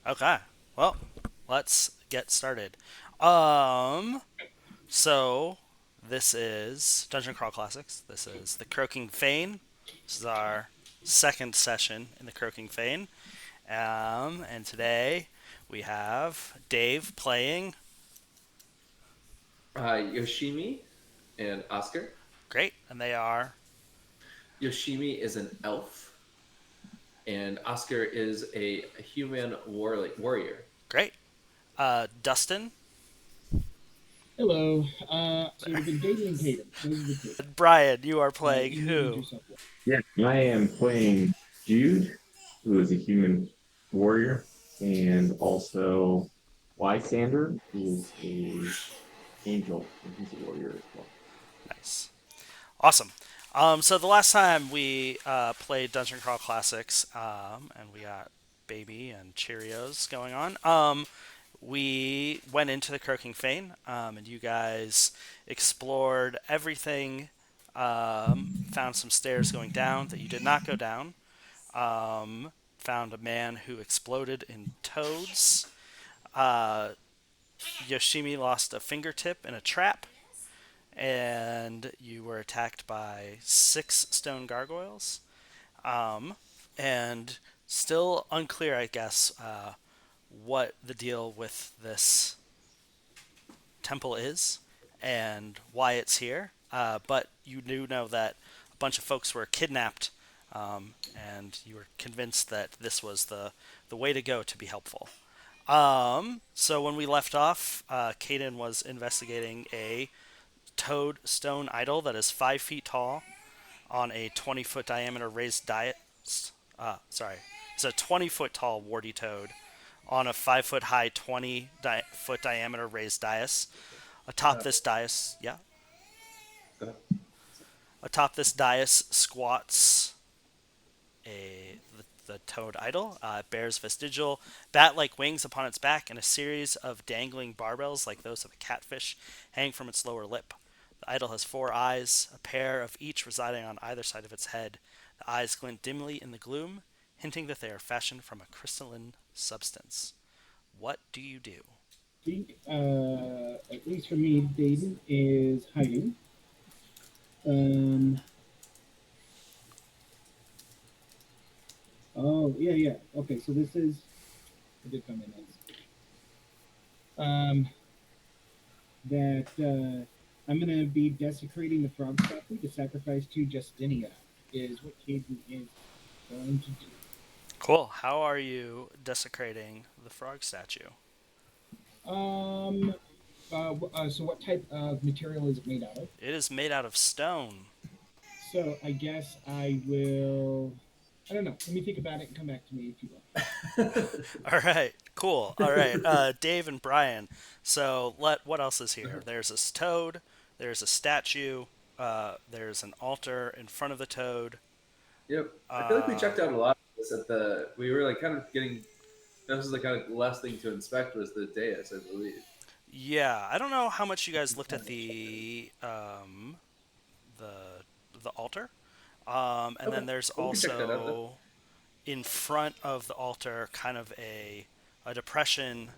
Okay. Well, let's get started. Um, so this is Dungeon Crawl Classics. This is the Croaking Fane. This is our second session in the Croaking Fane. And today we have Dave playing. Yoshimi and Oscar. Great, and they are Yoshimi is an elf, and Oscar is a human warrior. great. Dustin, Hello. So you've been David and Tatum. Those are the two. Brian, you are playing Introduce who? yourself. Yeah, I am playing Jude, who is a human warrior, and also Lysander, who is a angel, and he's a warrior as well. Nice. Awesome. So the last time we played Dungeon Crawl Classics, and we got Baby and Cheerios going on, we went into the Croaking Fane, and you guys explored everything. Found some stairs going down that you did not go down. Found a man who exploded in toads. Uh, Yoshimi lost a fingertip in a trap, and you were attacked by six stone gargoyles. And still unclear, I guess, what the deal with this temple is and why it's here. But you do know that a bunch of folks were kidnapped, and you were convinced that this was the way to go to be helpful. So when we left off, Caden was investigating a toad stone idol that is 5 feet tall on a 20-foot diameter raised dais. It's a 20-foot tall warty toad on a 5 foot high, 20-foot diameter raised dais. Atop Uh, this dais, yeah, uh, atop this dais squats the toad idol. It bears vestigial bat-like wings upon its back, and a series of dangling barbels like those of a catfish hang from its lower lip. The idol has four eyes, a pair of each residing on either side of its head. The eyes glint dimly in the gloom, hinting that they are fashioned from a crystalline substance. What do you do? I think, at least for me, David is hiding. Um. Oh, yeah, yeah. Okay, so this is. I did come in as. That I'm going to be desecrating the frog statue to sacrifice to Justinia, is what Caden is going to do. Cool. How are you desecrating the frog statue? Um. So what type of material is it made out of? It is made out of stone. So I guess I will. I don't know. Let me think about it and come back to me if you want. All right, cool. All right, Dave and Brian. So what else is here? There's this toad. There's a statue. There's an altar in front of the toad. yep. I feel like we Uh, checked out a lot of this at the. We were like kind of getting. This was the kind of last thing to inspect was the dais, I believe. yeah, I don't know how much you guys looked Kind at of check it. the the altar. And Okay, then there's well, we can check that out then. also in front of the altar, kind of a depression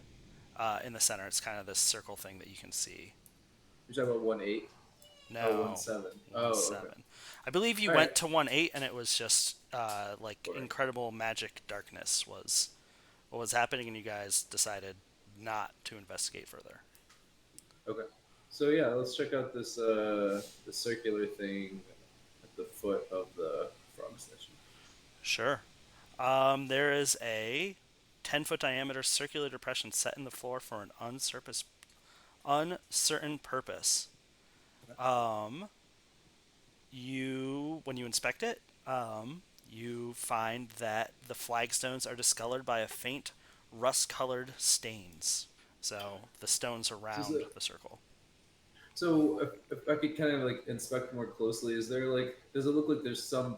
in the center. It's kind of this circle thing that you can see. You're talking about 1-8. Oh, one No, seven. one Oh, okay. seven. I believe you All right. went to 1-8, and it was just like Sure. incredible magic darkness was what was happening, and you guys decided not to investigate further. Okay. So yeah, let's check out this the circular thing at the foot of the frog statue. Sure. There is a 10-foot diameter circular depression set in the floor for an uncertain purpose. Um, when you inspect it, you find that the flagstones are discolored by a faint rust-colored stains. So the stones So, around the circle. if I could kind of like inspect more closely, is there like does it look like there's some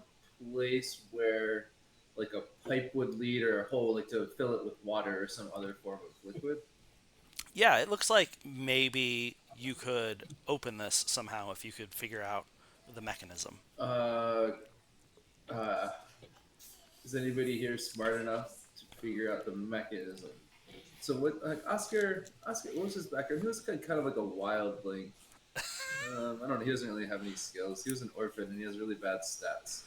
place where like a pipe would lead or a hole like to fill it with water or some other form of liquid? Yeah, it looks like maybe you could open this somehow if you could figure out the mechanism. Uh, uh, is anybody here smart enough to figure out the mechanism. So what, like Oscar, what was his background? He was kind of like a wildling. I don't know. He doesn't really have any skills. He was an orphan and he has really bad stats.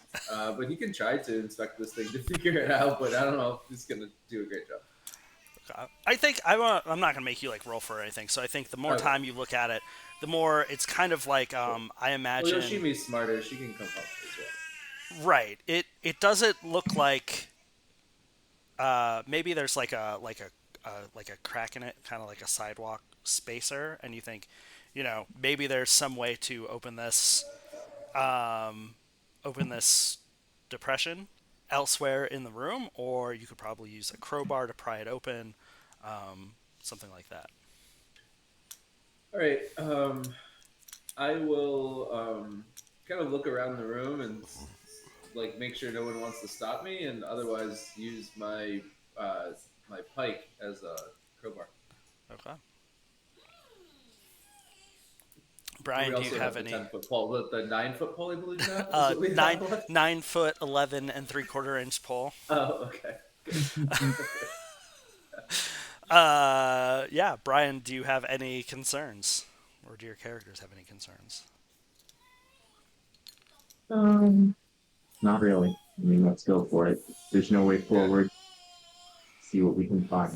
But he can try to inspect this thing to figure it out. But I don't know if he's gonna do a great job. I think I'm not gonna make you like roll for anything. So I think the more Okay, time you look at it, the more it's kind of like cool. I Well, imagine. Yoshimi's smarter. She can come up as well. Right. It doesn't look like maybe there's like a crack in it, kind of like a sidewalk spacer, and you think, maybe there's some way to um, open this depression elsewhere in the room, or you could probably use a crowbar to pry it open, something like that. All right. I will kind of look around the room and like make sure no one wants to stop me, and otherwise use uh, my pike as a crowbar. Okay. And we Brian, do you also have have the any 10-foot pole, the 9-foot pole, I believe now is what we have left. 9 foot 11 3/4 inch pole? Oh, okay. Good. Yeah, Brian, do you have any concerns, or do your characters have any concerns? Um, Not really. I mean, let's go for it. There's no way Yeah. forward. See what we can find.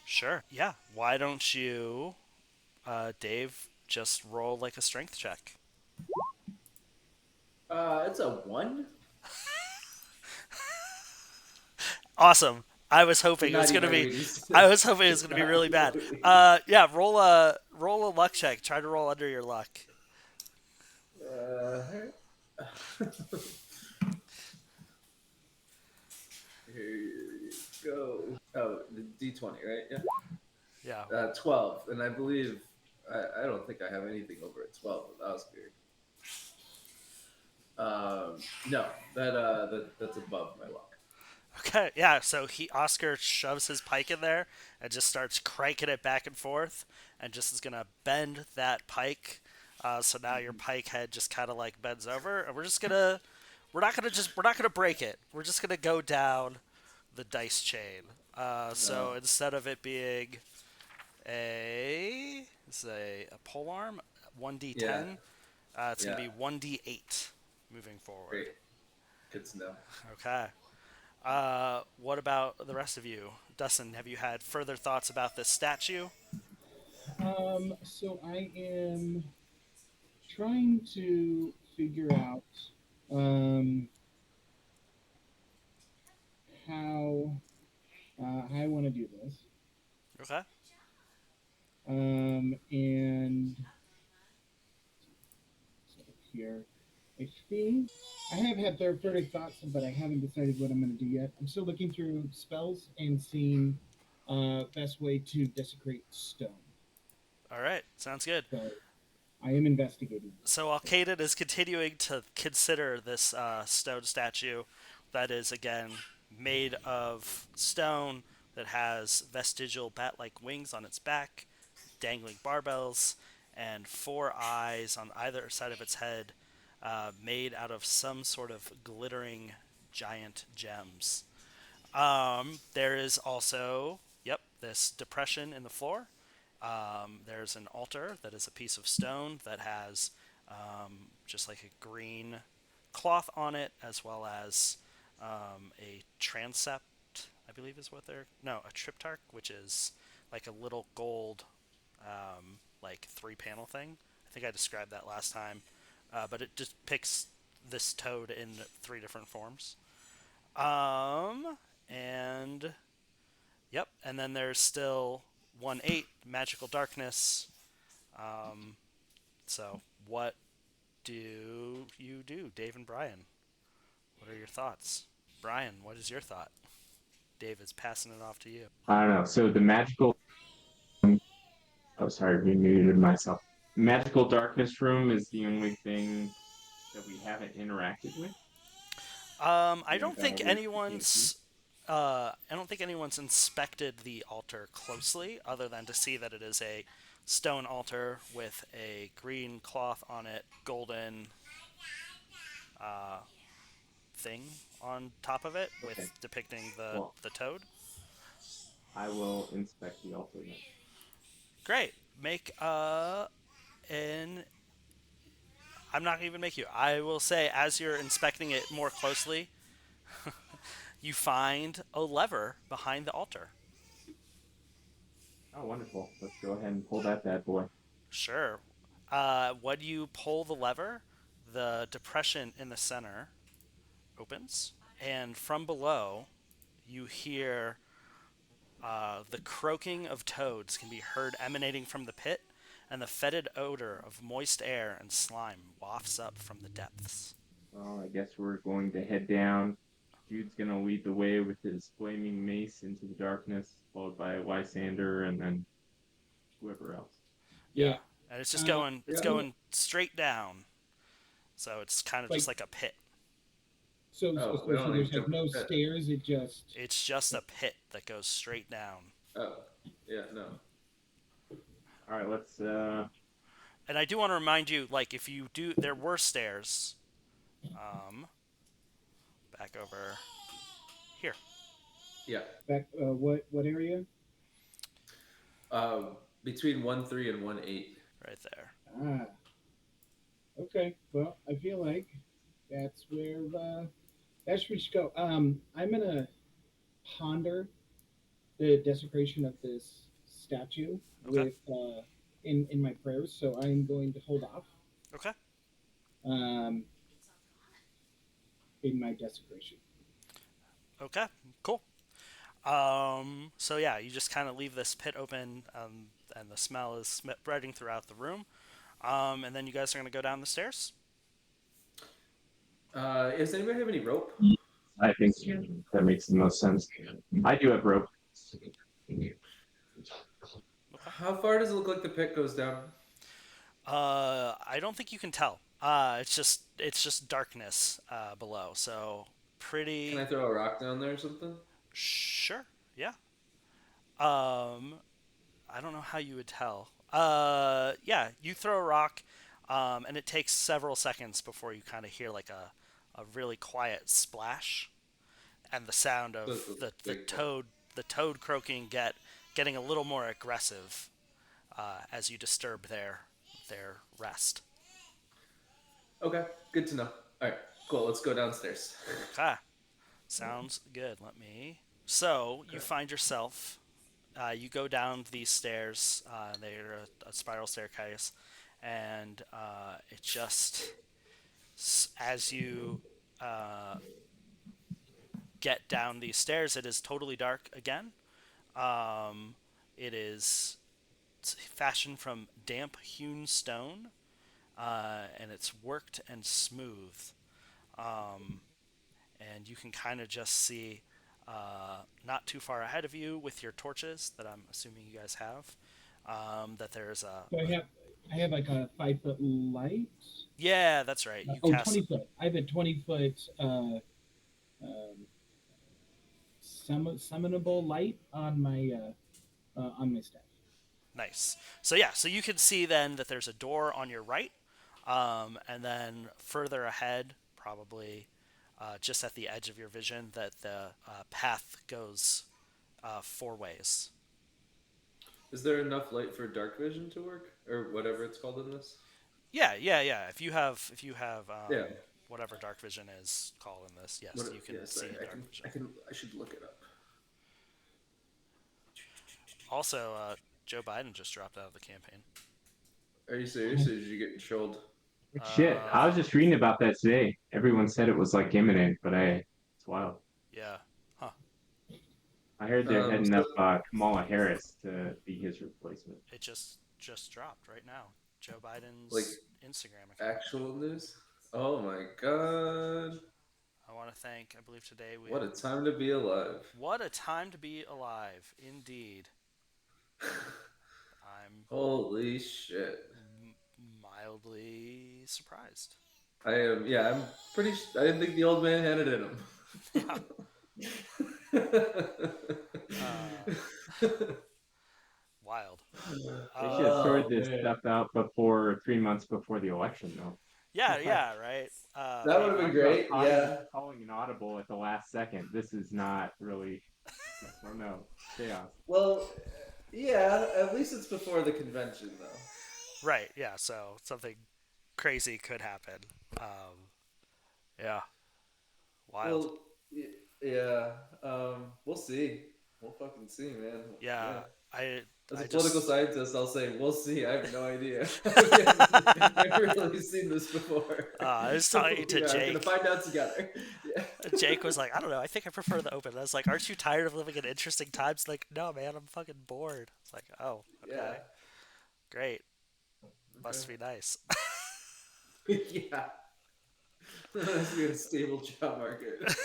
Sure. Yeah. Why don't you, Dave, just roll like a strength check? It's a 1. Awesome. I was So hoping it was not gonna even be. really. I was hoping it was gonna be Not really bad. really. Yeah. Roll a luck check. Try to roll under your luck. Uh, here you go. Oh, the D20, right? Yeah. Yeah. 12, and I believe I don't think I have anything over a 12 with Oscar. No, that's above my luck. Okay, yeah. So Oscar shoves his pike in there and just starts cranking it back and forth, and just is gonna bend that pike. So now your pike head just kind of like bends over, and we're not gonna break it. We're just gonna go down the dice chain. So No, instead of it being a pole arm, one yeah, d10, it's gonna yeah, be 1d8 moving forward. great, good to know. Okay. What about the rest of you? Dustin, have you had further thoughts about this statue? So I am trying to figure out um, how I want to do this. Okay. And so here, I think I have had further thoughts, but I haven't decided what I'm going to do yet. I'm still looking through spells and seeing best way to desecrate stone. All right. Sounds good. So I am investigating. So Alcaden is continuing to consider this stone statue that is, again, made of stone that has vestigial bat like wings on its back, dangling barbells, and four eyes on either side of its head, made out of some sort of glittering giant gems. There is also, yep, this depression in the floor. There's an altar that is a piece of stone that has just like a green cloth on it, as well as a transept, I believe is what they're. No, a triptych, which is like a little gold, like three-panel thing. I think I described that last time, but it just picks this toad in three different forms. Um, and yep, and then there's still 1/8 magical darkness. Um, so what do you do, Dave and Brian? What are your thoughts? Brian, what is your thought? Dave is passing it off to you. I don't know. So the magical. Oh, sorry, we muted myself. Magical darkness room is the only thing that we haven't interacted with. I With don't think with the POC. I don't think anyone's inspected the altar closely, other than to see that it is a stone altar with a green cloth on it, golden uh, thing on top of it, Okay. with depicting the Well, the toad. I will inspect the altar then. Great. Make an. I'm not gonna even make you. I will say, as you're inspecting it more closely, you find a lever behind the altar. Oh, wonderful. Let's go ahead and pull that bad boy. Sure. When you pull the lever, the depression in the center opens, and from below, you hear the croaking of toads can be heard emanating from the pit, and the fetid odor of moist air and slime wafts up from the depths. Well, I guess we're going to head down. Jude's going to lead the way with his flaming mace into the darkness, followed by Lysander and then whoever else. Yeah, Yeah. and it's just Uh, going. It's Yeah. going straight down. So it's kind of just like like a pit. Oh, we don't need there's to like jump in no the pit. stairs. It just It's just a pit that goes straight down. Oh, yeah, no. All right, let's. And I do want to remind you, like, if you do, there were stairs. Um, back over here, Yeah. back. What area? Between 1-3 and 1-8. right there. Ah. Okay. Well, I feel like that's where that's where we should go. I'm gonna ponder the desecration of this statue Okay. with in my prayers. So I'm going to hold off Okay. um, in my desecration. Okay. Cool. So yeah, you just kind of leave this pit open, and the smell is spreading throughout the room. And then you guys are gonna go down the stairs. Does anybody have any rope? I think that makes the most sense. I do have rope. Okay. How far does it look like the pit goes down? I don't think you can tell. It's just darkness below. So Can I pretty throw a rock down there or something? sure. Yeah. I don't know how you would tell. Yeah, you throw a rock, and it takes several seconds before you kind of hear like a really quiet splash, and the sound So of it's a the big pit. toad croaking getting a little more aggressive as you disturb their rest. Okay, good to know. All right, cool. Let's go downstairs. Okay, sounds good. Let me. So you Okay. find yourself. You go down these stairs. They're a spiral staircase, and it just as you uh, get down these stairs, it is totally dark again. It is fashioned from damp hewn stone, and it's worked and smooth. Um, and you can kind of just see not too far ahead of you with your torches that I'm assuming you guys have. That there's So I have like a 5 foot light. yeah, that's right. You Oh, cast 20 foot. I have a 20 foot um, summonable light on my staff. nice. So yeah, so you can see then that there's a door on your right, and then further ahead, probably just at the edge of your vision, that the path goes four ways. Is there enough light for dark vision to work, or whatever it's called in this? Yeah, yeah, yeah. If you have Yeah. whatever dark vision is called in this, yes, you What? can Yeah. see Sorry. in I dark can. vision. I can. I should look it up. Also, Joe Biden just dropped out of the campaign. Are you serious? Or did you get trolled? Shit, I was Uh, just reading about that today. Everyone said it was like imminent, but it's wild. yeah, huh? I heard they're heading So up Kamala Harris to be his replacement. It just dropped right now. Joe like Biden's Instagram account. actual news? Oh my god! I want to thank. I believe today we What have. a time to be alive. What a time to be alive, indeed. I'm Holy shit! mildly surprised. I am. Yeah, I'm pretty. I didn't think the old man had it in him. Yeah. Uh, wild. They should have sorted Oh this man, stuff out before 3 months before the election, though. Yeah, yeah, right. that would have been Talk about great. Yeah. calling an audible at the last second. This is not really Oh no, chaos. Well, yeah. At least it's before the convention, though. Right. Yeah. So something crazy could happen. Um, yeah. Wild. Well, yeah. We'll see. We'll fucking see, man. Yeah. Yeah. I As a I political just scientist, I'll say we'll see. I have no idea. We haven't never really seen this before. I was So talking to yeah, we're gonna Jake. find out together. Yeah. Jake was like, I don't know. I think I prefer the open. I was like, aren't you tired of living in interesting times? Like, no, man. I'm fucking bored. It's like, oh, Yeah. okay, great. Okay. Must be nice. Yeah. Must be a stable job market.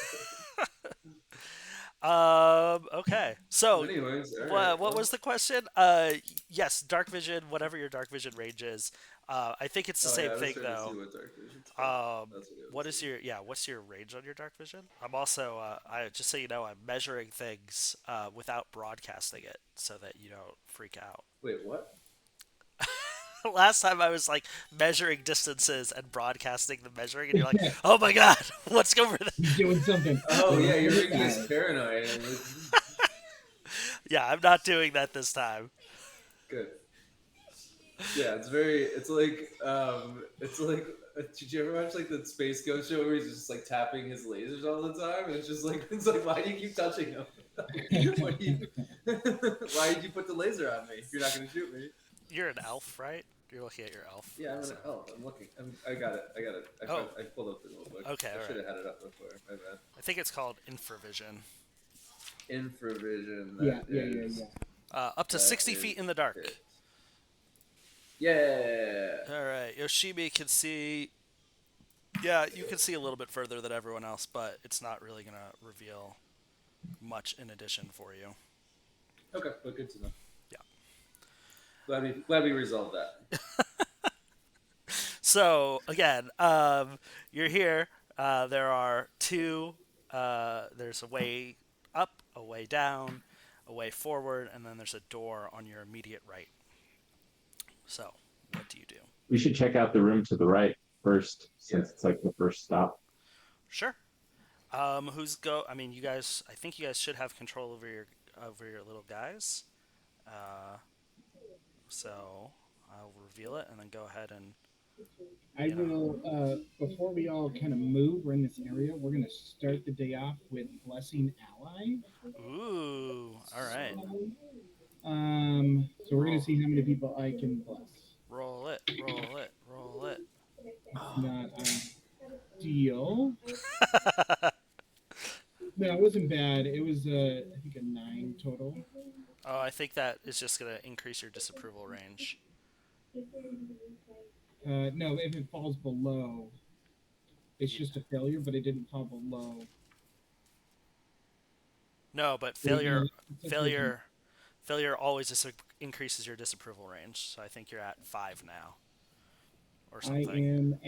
Okay. So, Anyways, all right. what was Well, the question? Yes, dark vision, whatever your dark vision range is. I think it's the oh same yeah, I was thing trying to see though. what dark vision's called. Um, That's what it what was. is your yeah? What's your range on your dark vision? I'm also I just so you know, I'm measuring things without broadcasting it so that you don't freak out. Wait, what? Last time I was like measuring distances and broadcasting the measuring, and you're like, "Oh my god, what's over there?" He's doing something. Oh Don't yeah, you're look making at us it. paranoid. And Yeah, I'm not doing that this time. good. Yeah, it's very. It's like. It's like. Did you ever watch like the Space Ghost show where he's just like tapping his lasers all the time? And it's just like it's like why do you keep touching him? What do you? Why did you put the laser on me if you're not gonna shoot me? You're an elf, right? You're looking at your elf. Yeah, I'm So. an elf. I'm looking. I got it. I got it. Oh, I pulled up the notebook. okay, I all should right. have had it up before. My bad. I think it's called infravision. Infravision. Yeah, yeah, yeah, yeah. Up to That 60 feet is in the dark. it. Yeah. All right, Yoshimi can see. Yeah, you can see a little bit further than everyone else, but it's not really gonna reveal much in addition for you. Okay, but good to know. Yeah. Glad we resolved that. So again, you're here. There are two. There's a way up, a way down, a way forward, and then there's a door on your immediate right. So, what do you do? We should check out the room to the right first, Yeah. since it's like the first stop. Sure. Who's go? I mean, you guys. I think you guys should have control over your little guys. Uh, so I'll reveal it and then go ahead and I will, before we all kind of move, we're in this area, we're going to start the day off with Blessing Ally. ooh. All right. So we're going to see how many people I can bless. Roll it. Roll it. Roll it. It's not ideal. No, it wasn't bad. It was, I think, a 9 total. Oh, I think that is just gonna increase your disapproval range. No, if it falls below, it's just a failure, but it didn't fall below. No, but failure always increases your disapproval range. So I think you're at 5 now, or I something.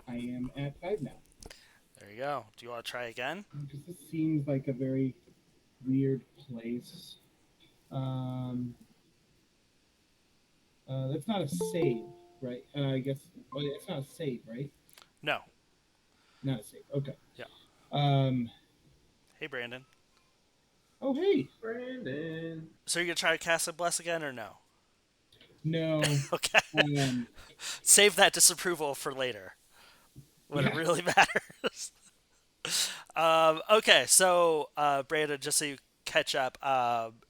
am at 5 now. There you go. Do you want to try again? Because this seems like a very weird place. That's not a save, right? I guess it's not a save, right? No. Not a save. Okay. Yeah. Um. Hey, Brandon. Oh, hey. Brandon. So you're gonna try to cast a bless again, or no? No. Okay. Um. Save that disapproval for later, when it Yeah. really matters. Okay, so Brandon, just so you catch up,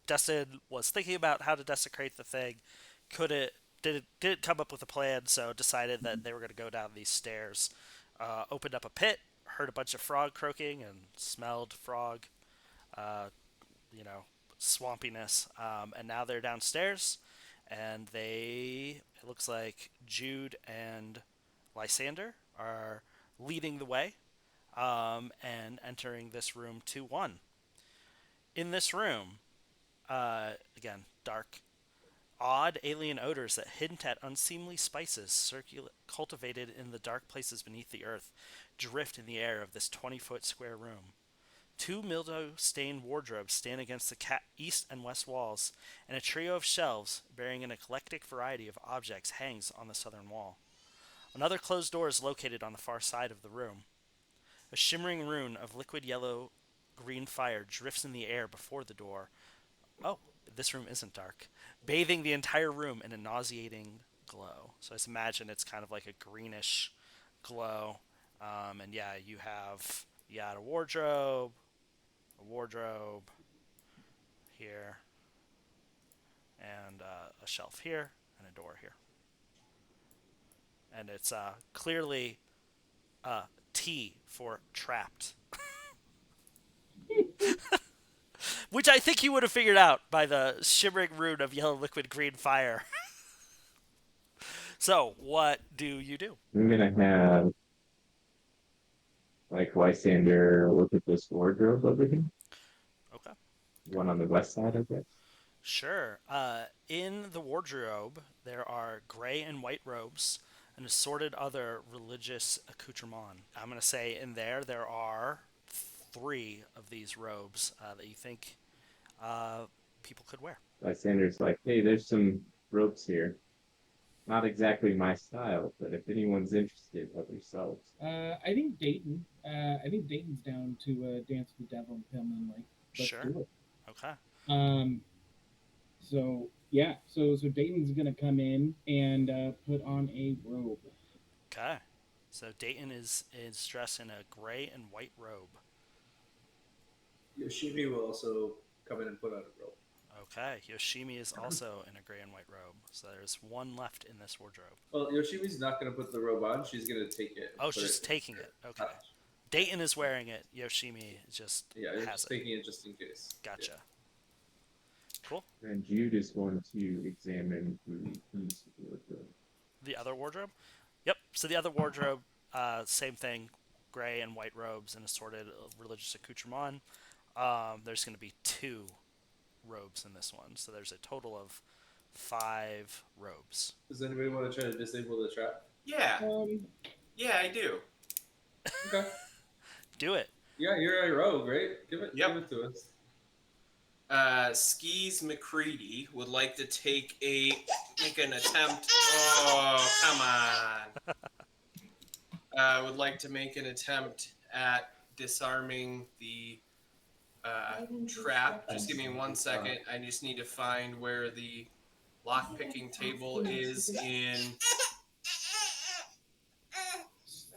Dustin was thinking about how to desecrate the thing. Couldn't didn't come up with a plan, so decided that they were going to go down these stairs. Opened up a pit, heard a bunch of frog croaking, and smelled frog, uh, you know, swampiness. And now they're downstairs, and it looks like Jude and Lysander are leading the way and entering this room 2-1. In this room, again, dark, odd alien odors that hint at unseemly spices cultivated in the dark places beneath the earth drift in the air of this 20-foot square room. Two mildew-stained wardrobes stand against the east and west walls, and a trio of shelves bearing an eclectic variety of objects hangs on the southern wall. Another closed door is located on the far side of the room. A shimmering rune of liquid yellow green fire drifts in the air before the door. Oh, this room isn't dark, bathing the entire room in a nauseating glow. So I just imagine it's kind of like a greenish glow. And yeah, you got a wardrobe here, and a shelf here, and a door here. And it's clearly T for trapped, which I think you would have figured out by the shimmering rune of yellow liquid green fire. So, what do you do? I'm gonna have like Lysander look at this wardrobe over here. Okay. One on the west side, I guess. Sure. In the wardrobe, there are gray and white robes and assorted other religious accoutrements. I'm going to say in there are three of these robes that you think uh, people could wear. Lysander's like, hey, there's some ropes here. Not exactly my style, but if anyone's interested, help yourselves. I think Dayton. I think Dayton's down to dance with the devil and film and like let's Sure. do it. Okay. So yeah, so Dayton's gonna come in and put on a robe. Okay. So Dayton is dressed in a gray and white robe. Yoshimi will also come in and put on a robe. Okay. Yoshimi is also in a gray and white robe. So there's one left in this wardrobe. Well, Yoshimi's not going to put the robe on. She's going to take it. Oh, she's taking it. Okay. Dayton is wearing it. Yoshimi just Yeah, has just it. taking it just in case. Gotcha. Yeah. Cool. And Jude is going to examine who's wardrobe. The other wardrobe? Yep. So the other wardrobe, same thing, gray and white robes and assorted religious accoutrement. There's going to be 2 robes in this one, so there's a total of 5 robes. Does anybody want to try to disable the trap? Yeah. Yeah, I do. Okay. Do it. Yeah, you're a rogue, right? Give it to us. Skis McCready would like to make an attempt. Oh, come on. Would like to make an attempt at disarming the trap. Just give me 1 second. I just need to find where the lockpicking table is in.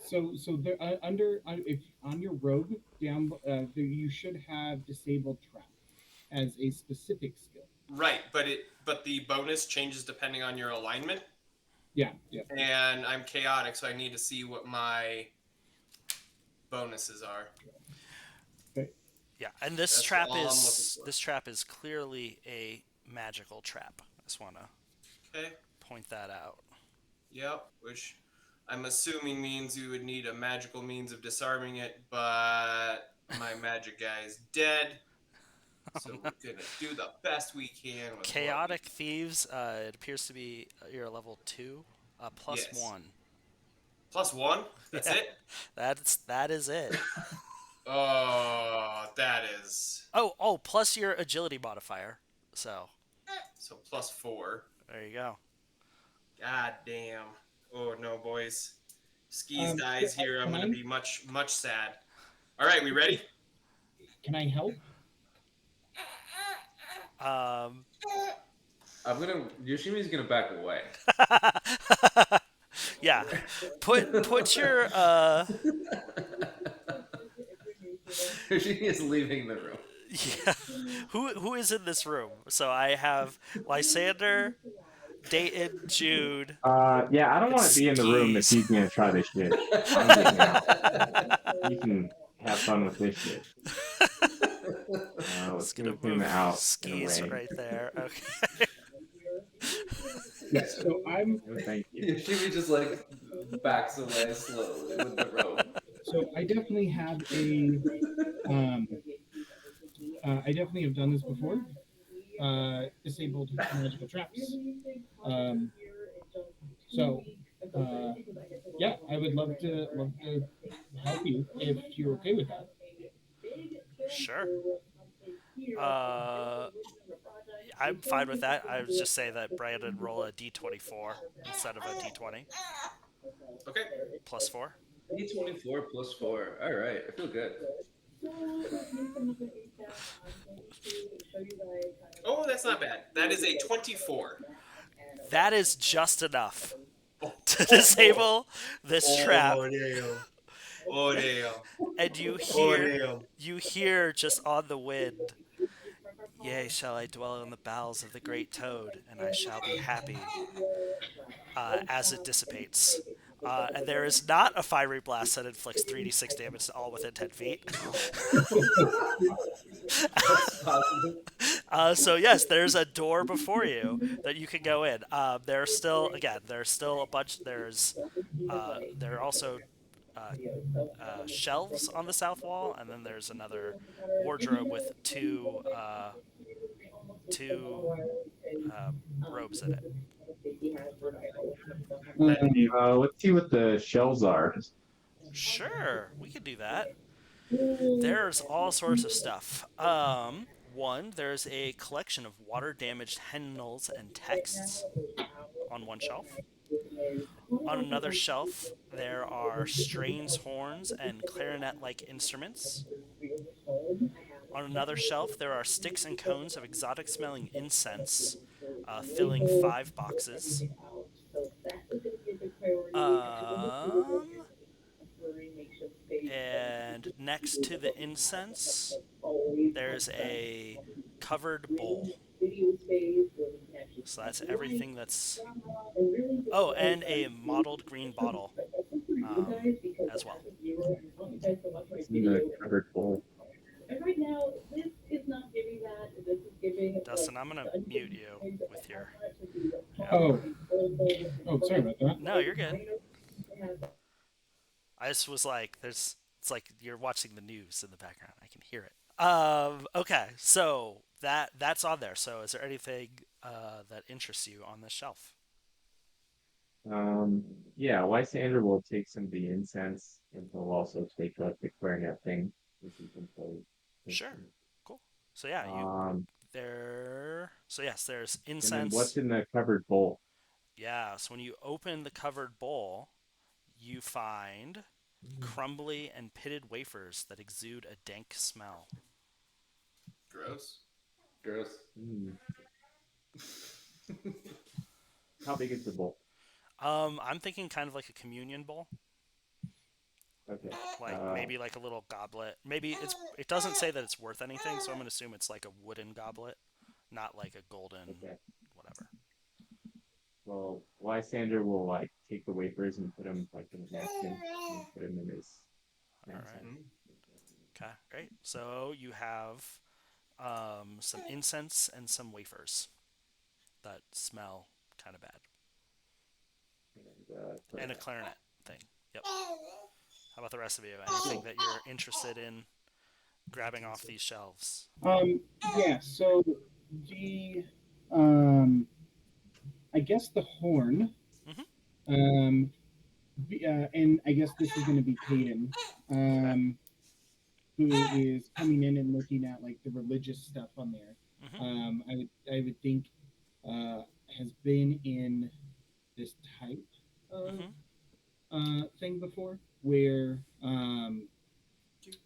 So there, if on your robe down, there, you should have disabled trap as a specific skill. Right, but the bonus changes depending on your alignment. Yeah. And I'm chaotic, so I need to see what my bonuses are. Okay. Yeah, and this trap is clearly a magical trap. I just want to point that out. Yep, which I'm assuming means you would need a magical means of disarming it, but my magic guy is dead. So we're gonna do the best we can with Chaotic Thieves, it appears to be you're level 2, plus Yes. 1. Plus 1? That's it? That is it. Oh, that is... Oh, plus your agility modifier. So plus 4. there you go. God damn. Oh no, boys. Skis dies here. I'm gonna be much sad. All right, we ready? Can I help? Yoshimi's gonna back away. Yeah. Put your Yoshimi is leaving the room. yeah. Who is in this room? So I have Lysander, Dayton, Jude. Yeah, I don't want to be in the room if he's gonna try this shit. I'm getting out. You can have fun with this shit. Let's move him out. Skis right there. Okay. Yeah, so I'm. No, thank you. Yoshimi just like backs away slowly with the rope. So I definitely have a. I definitely have done this before. Disabled magical traps. Yeah, I would love to help you if you're okay with that. Sure. I'm fine with that. I would just say that Brandon roll a d24 instead of a d20. Okay. Plus 4. D24 plus 4. All right, I feel good. Oh, that's not bad. That is a 24. That is just enough Oh, to oh, oh, disable this trap, oh, damn. Oh, damn. and Oh, damn. you hear just on the wind, "Yea, shall I dwell in the bowels of the great toad, and I shall be happy," as it dissipates. And there is not a fiery blast that inflicts 3d6 damage to all within 10 feet. That's positive. So yes, there's a door before you that you can go in. There's still, again, there's still a bunch. There are also uh, shelves on the south wall, and then there's another wardrobe with two uh, robes in it. Let's see what the shells are. Sure, we could do that. There's all sorts of stuff. One, there's a collection of water damaged hymnals and texts on one shelf. On another shelf, there are strains, horns, and clarinet like instruments. On another shelf, there are sticks and cones of exotic smelling incense, filling 5 boxes. Um, and next to the incense, there's a covered bowl. So that's everything that's. Oh, and a mottled green bottle as well. In the covered bowl. Dustin, I'm going to mute you with your. Yeah. Oh, sorry about that. No, you're good. I just was like, it's like you're watching the news in the background. I can hear it. Okay, so that's on there. So is there anything that interests you on this shelf? Yeah, Lysander will take some of the incense, and he'll also take like the clarinet thing, which he can play. Sure. Cool. So yeah, you Um, there. So yes, there's and then what's incense. in the covered bowl? Yeah. So when you open the covered bowl, you find crumbly and pitted wafers that exude a dank smell. Gross. Gross. Mm. How big is the bowl? I'm thinking kind of like a communion bowl, Okay. like maybe like a little goblet. Maybe it doesn't say that it's worth anything, so I'm gonna assume it's like a wooden goblet, not like a golden Okay. whatever. Well, Lysander will like take the wafers and put them like in a napkin and put them in his All knapsack. right. Okay. Great. So you have some incense and some wafers that smell kind of bad, and a clarinet thing. Yep. How about the rest of you? Anything that you're interested in grabbing off these shelves? Yeah. So the um, I guess the horn. Mhm. And I guess this is going to be Peyton, Okay. who is coming in and looking at like the religious stuff on there. Mhm. I would think has been in this type of Mhm. thing before, where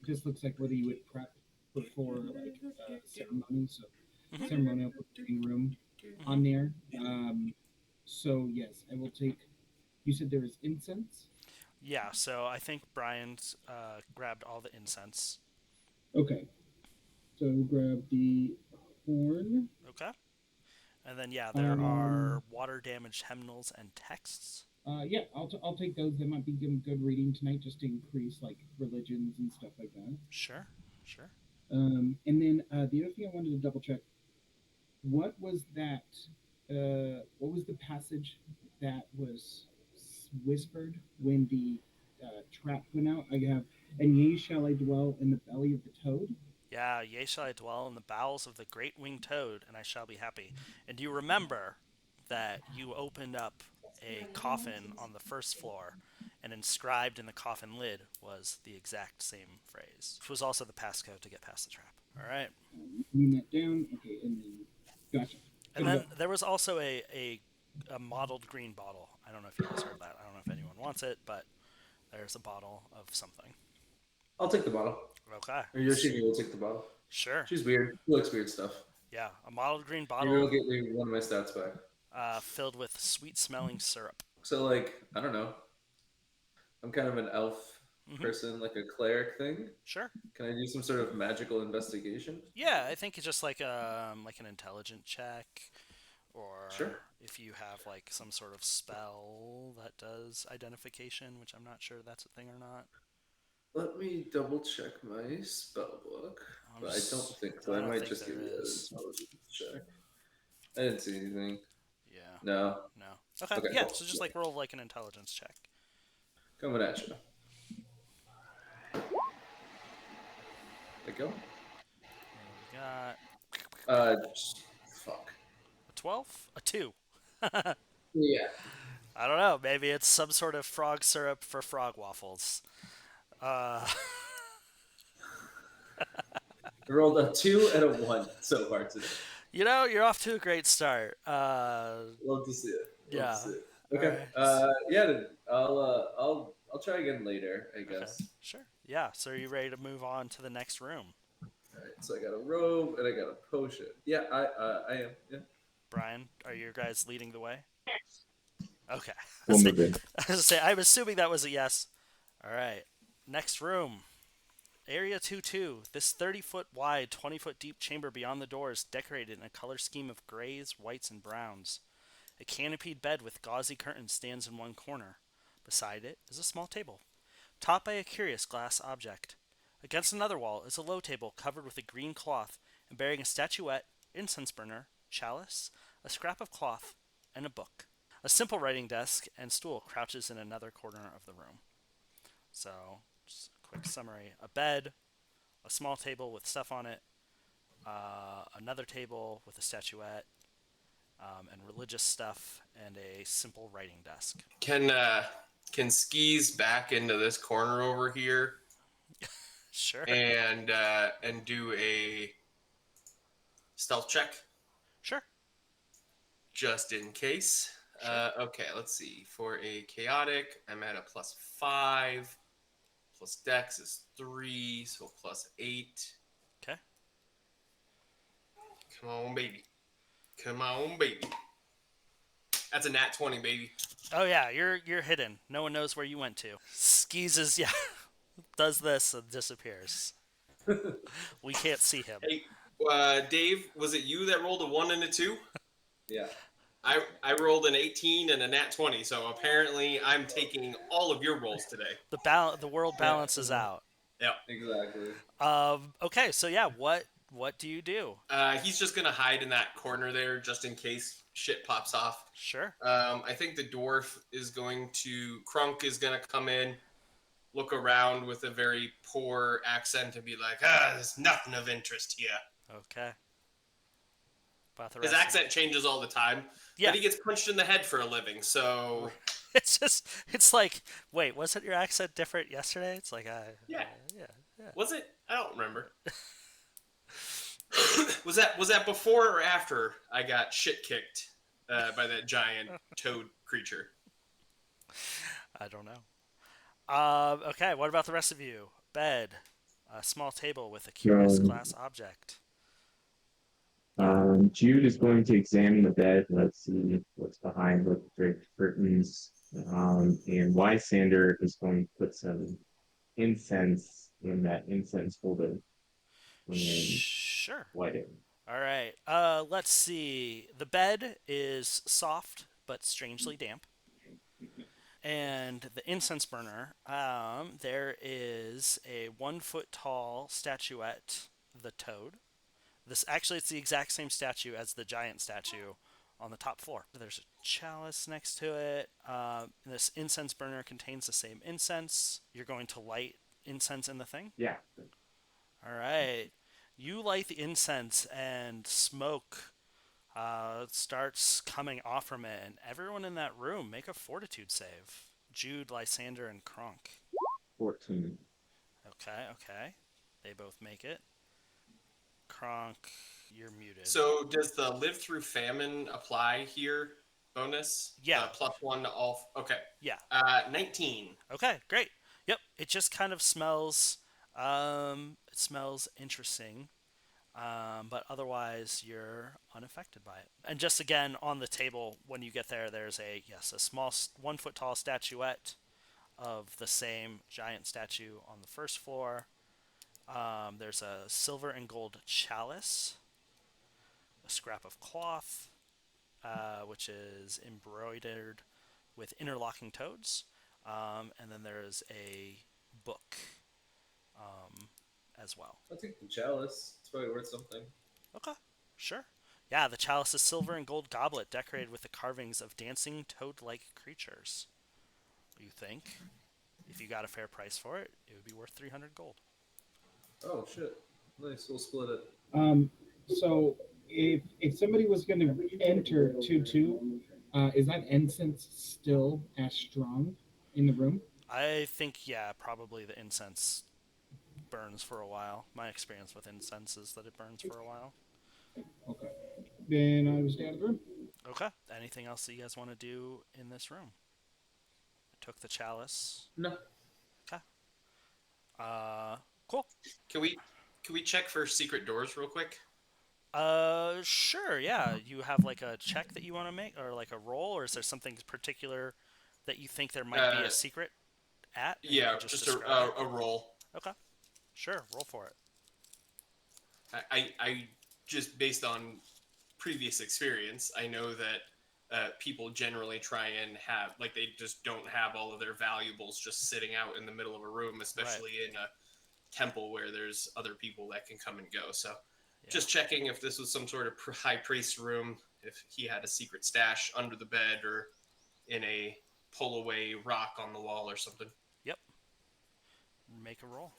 this looks like what he would prep before like ceremony, so Mhm. ceremonial preparing room on Mhm. there. So yes, I will take. You said there is incense. Yeah. So I think Brian's grabbed all the incense. Okay, so we'll grab the horn. Okay. And then yeah, there Um, are water damaged hymnals and texts. yeah, I'll take those. That might be good reading tonight, just to increase like religions and stuff like that. Sure. Sure. And then the other thing I wanted to double check: what was that? What was the passage that was whispered when the trap went out? I have, and ye shall I dwell in the belly of the toad. Yeah, yea shall I dwell in the bowels of the great winged toad, and I shall be happy. And do you remember that you opened up a coffin on the first floor, and inscribed in the coffin lid was the exact same phrase, which was also the passcode to get past the trap. All right. Writing that down. Okay, and then gotcha. And Good to then go. there was also a mottled green bottle. I don't know if you guys heard that. I don't know if anyone wants it, but there's a bottle of something. I'll take the bottle. Okay. Or Yoshimi will take the bottle. Sure. She's weird. She likes weird stuff. Yeah, a mottled green Maybe it'll bottle get me one of my stats back. filled with sweet-smelling syrup. So, like, I don't know. I'm kind of an elf Mm-hmm. person, like a cleric thing. Sure. Can I do some sort of magical investigation? Yeah, I think it's just like an intelligent check, or Sure. if you have like some sort of spell that does identification, which I'm not sure that's a thing or not. Let me double check my spell book. But I don't think so. I I don't might think just there give you an is. intelligence check. I didn't see anything. Yeah. No. No. Okay. Okay, Yeah. cool. So just like roll like an intelligence check. Coming at you. There you go. We got Fuck. a 12, a 2. Yeah. I don't know. Maybe it's some sort of frog syrup for frog waffles. Uh, I rolled a 2 and a 1 so far today. you're off to a great start. Love to see it. Love to Yeah. see it. All Okay. right. Yeah. Then I'll try again later, I Okay. guess. Sure. Yeah. So are you ready to move on to the next room? All right. So I got a robe and I got a potion. Yeah. I am. Yeah. Brian, are your guys leading the way? Okay. We'll move in. I'm assuming that was a yes. All right. Next room. Area 2-2. This 30-foot wide, 20-foot deep chamber beyond the door is decorated in a color scheme of grays, whites, and browns. A canopied bed with gauzy curtains stands in one corner. Beside it is a small table, topped by a curious glass object. Against another wall is a low table covered with a green cloth and bearing a statuette, incense burner, chalice, a scrap of cloth, and a book. A simple writing desk and stool crouches in another corner of the room. So, just a quick summary. A bed, a small table with stuff on it, another table with a statuette, and religious stuff, and a simple writing desk. Can skis back into this corner over here Sure. and do a stealth check Sure. just in case. Sure. Okay, let's see. For a chaotic, I'm at a +5. Plus dex is 3, so +8. Okay. Come on, baby. Come on, baby. That's a nat 20, baby. Oh yeah, you're hidden. No one knows where you went to. Skeezes, yeah, does this and disappears. We can't see him. Hey, Dave, was it you that rolled a 1 and a 2? Yeah. I rolled an 18 and a nat 20, so apparently I'm taking all of your rolls today. The world balances out. Yeah. Exactly. Okay, so yeah, what do you do? He's just gonna hide in that corner there just in case shit pops off. Sure. I think the dwarf is Krunk is gonna come in, look around with a very poor accent and be like, there's nothing of interest here. Okay. About the His rest of accent changes all the time, Yeah. but he gets punched in the head for a living, so... It's like, wait, wasn't your accent different yesterday? It's like, Yeah. yeah. Was it? I don't remember. Was that before or after I got shit kicked by that giant toad creature? I don't know. Okay, what about the rest of you? Bed, a small table with a curious glass object. Jude is going to examine the bed. Let's see what's behind the draped curtains. And Lysander is going to put some incense in that incense holder and Sure. light it. All right. Let's see. The bed is soft but strangely damp. And the incense burner, there is a 1 foot tall statuette, the toad. It's the exact same statue as the giant statue on the top floor. There's a chalice next to it. This incense burner contains the same incense. You're going to light incense in the thing? Yeah. All right. You light the incense and smoke starts coming off from it, and everyone in that room make a fortitude save. Jude, Lysander, and Kronk. 14. Okay. They both make it. Kronk, you're muted. So does the live through famine apply here? Bonus? Yeah. +1 to all. Okay. Yeah. 19. Okay, great. Yep, it just kind of smells It smells interesting, but otherwise you're unaffected by it. And just again on the table when you get there, there's a small 1 foot tall statuette of the same giant statue on the first floor. There's a silver and gold chalice, a scrap of cloth, which is embroidered with interlocking toads, and then there's a book as well. I'll take the chalice. It's probably worth something. Okay, sure. Yeah, the chalice is silver and gold goblet decorated with the carvings of dancing toad-like creatures. You think, if you got a fair price for it, it would be worth 300 gold. Oh shit! Nice. We'll split it. So if somebody was going to enter 2-2, is that incense still as strong in the room? I think, yeah, probably the incense burns for a while. My experience with incense is that it burns for a while. Okay. Then I was down the room. Okay. Anything else that you guys want to do in this room? I took the chalice. No. Okay. Cool. Can we check for secret doors real quick? Sure. Yeah. You have like a check that you want to make, or like a roll, or is there something particular that you think there might be a secret at? And you Yeah, can just describe it? a roll. Okay. Sure. Roll for it. I just based on previous experience, I know that people generally try and have like they just don't have all of their valuables just sitting out in the middle of a room, especially in a temple where there's other people that can come and go. So just checking if this was some sort of high priest room, if he had a secret stash under the bed or in a pull away rock on the wall or something. Yep. Make a roll.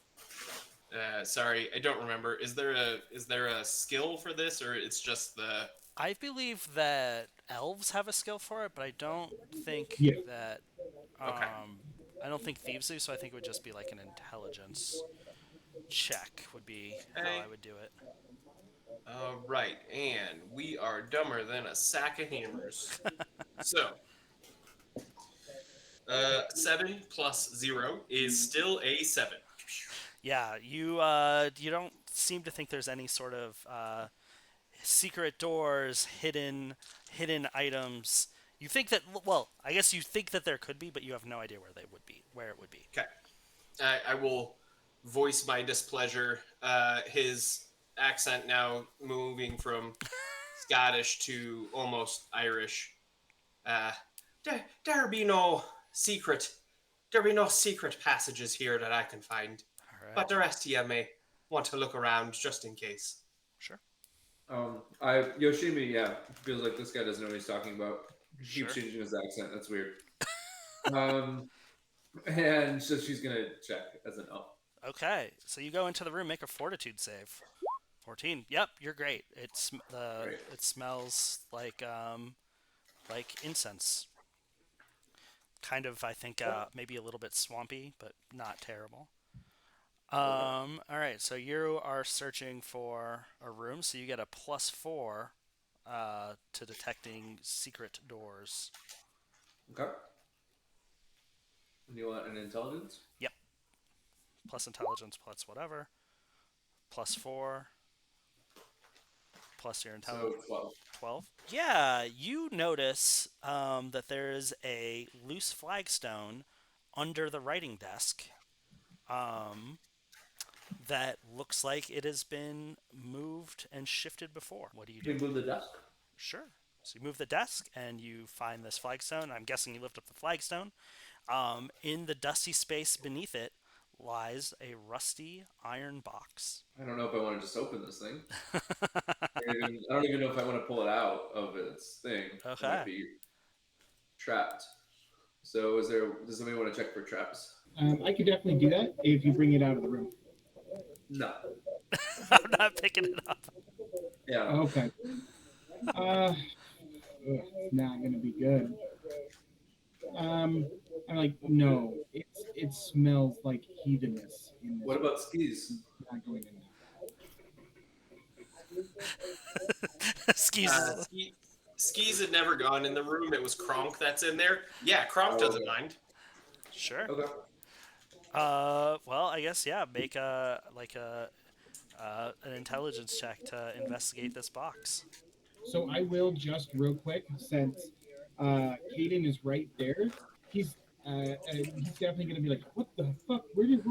Sorry, I don't remember. Is there a skill for this, or it's just the? I believe that elves have a skill for it, but I don't think that. Okay. I don't think thieves do, so I think it would just be like an intelligence check would be how I would do it. Right, and we are dumber than a sack of hammers. So, 7 plus 0 is still a 7. Yeah, you don't seem to think there's any sort of secret doors, hidden items. You think that, well, I guess you think that there could be, but you have no idea where it would be. Okay. I will voice my displeasure. His accent now moving from Scottish to almost Irish. There be no secret. There be no secret passages here that I can find. All right. But the rest of you may want to look around just in case. Sure. Yoshimi, feels like this guy doesn't know what he's talking about. He Sure. keeps changing his accent. That's weird. And so she's gonna check as an elf. Okay, so you go into the room, make a fortitude save. 14. Yep, you're great. It smells like incense. Kind of, I think, maybe a little bit swampy, but not terrible. All right, so you are searching for a room, so you get a +4 to detecting secret doors. Okay. And you want an intelligence? Yep. Plus intelligence, plus whatever. +4. Plus your intelligence. So 12. 12. Yeah, you notice that there is a loose flagstone under the writing desk that looks like it has been moved and shifted before. What do you do? Can you move the desk? Sure. So you move the desk and you find this flagstone. I'm guessing you lift up the flagstone. In the dusty space beneath it lies a rusty iron box. I don't know if I want to just open this thing. I don't even know if I want to pull it out of its thing. Okay. It might be trapped. So does somebody want to check for traps? I could definitely do that if you bring it out of the room. No. I'm not picking it up. Yeah. Okay. It's not gonna be good. I'm like, no. It smells like heathenness in this. What about skis? Not going in there. Skis. Skis had never gone in the room. It was Kronk that's in there. Yeah, Kronk doesn't mind. Sure. Okay. Well, I guess yeah. Make a an intelligence check to investigate this box. So I will just real quick, since Caden is right there. He's he's definitely gonna be like, "What the fuck? Were you?"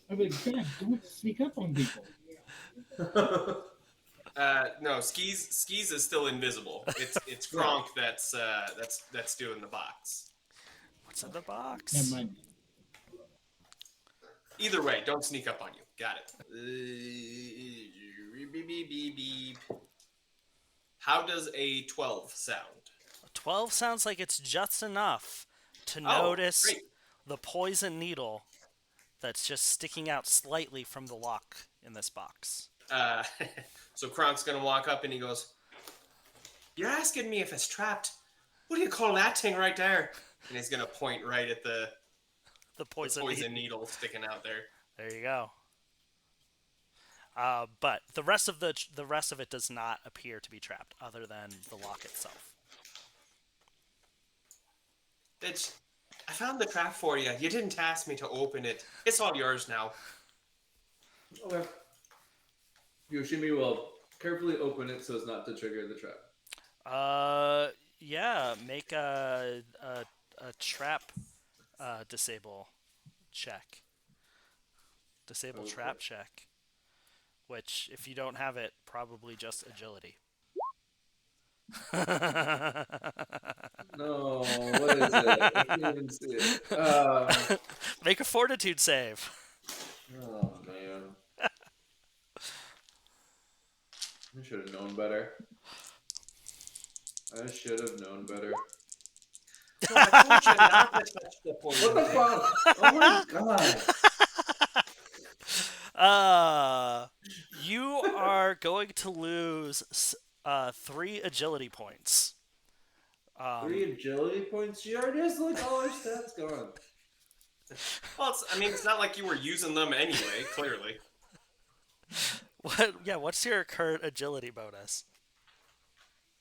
I'm like, "God, don't sneak up on people." No, skis is still invisible. It's Right. Kronk that's doing the box. What's in the Never box? mind. Either way, don't sneak up on you. Got it. Beep, beep, beep, beep. How does a 12 sound? 12 sounds like it's just enough to Oh, notice great. the poison needle that's just sticking out slightly from the lock in this box. Uh, so Kronk's gonna walk up and he goes, "You're asking me if it's trapped. What do you call that thing right there?" And he's gonna point right at The the poison poison needle. needle sticking out there. There you go. But the rest of it does not appear to be trapped, other than the lock itself. Bitch, I found the trap for you. You didn't ask me to open it. It's all yours now. Okay. Yoshimi will carefully open it so as not to trigger the trap. Yeah. Make a trap disable check. Disable Okay. trap check. Which, if you don't have it, probably just agility. No, what is it? I can't even see it. Make a fortitude save. Oh man, I should have known better. I should have known better. No, I told you not to touch the poison What the thing. fuck? Oh my god! Uh, you are going to lose 3 agility points. 3 agility points. She already has like all her stats gone. Well, it's not like you were using them anyway, clearly. What? Yeah. What's your current agility bonus?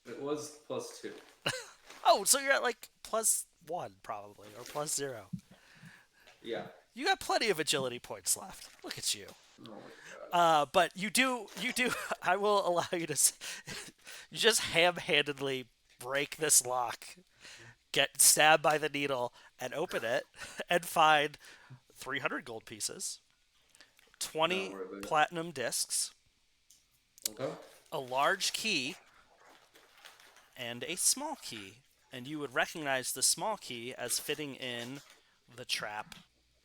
It was +2. Oh, so you're at like +1 probably, or +0. Yeah. You got plenty of agility points left. Look at you. Oh my god. But you do. I will allow you to. You just ham-handedly break this lock, get stabbed by the needle, and open it, and find 300 gold pieces, Not 20 worth it. platinum discs, Okay. a large key, and a small key. And you would recognize the small key as fitting in the trap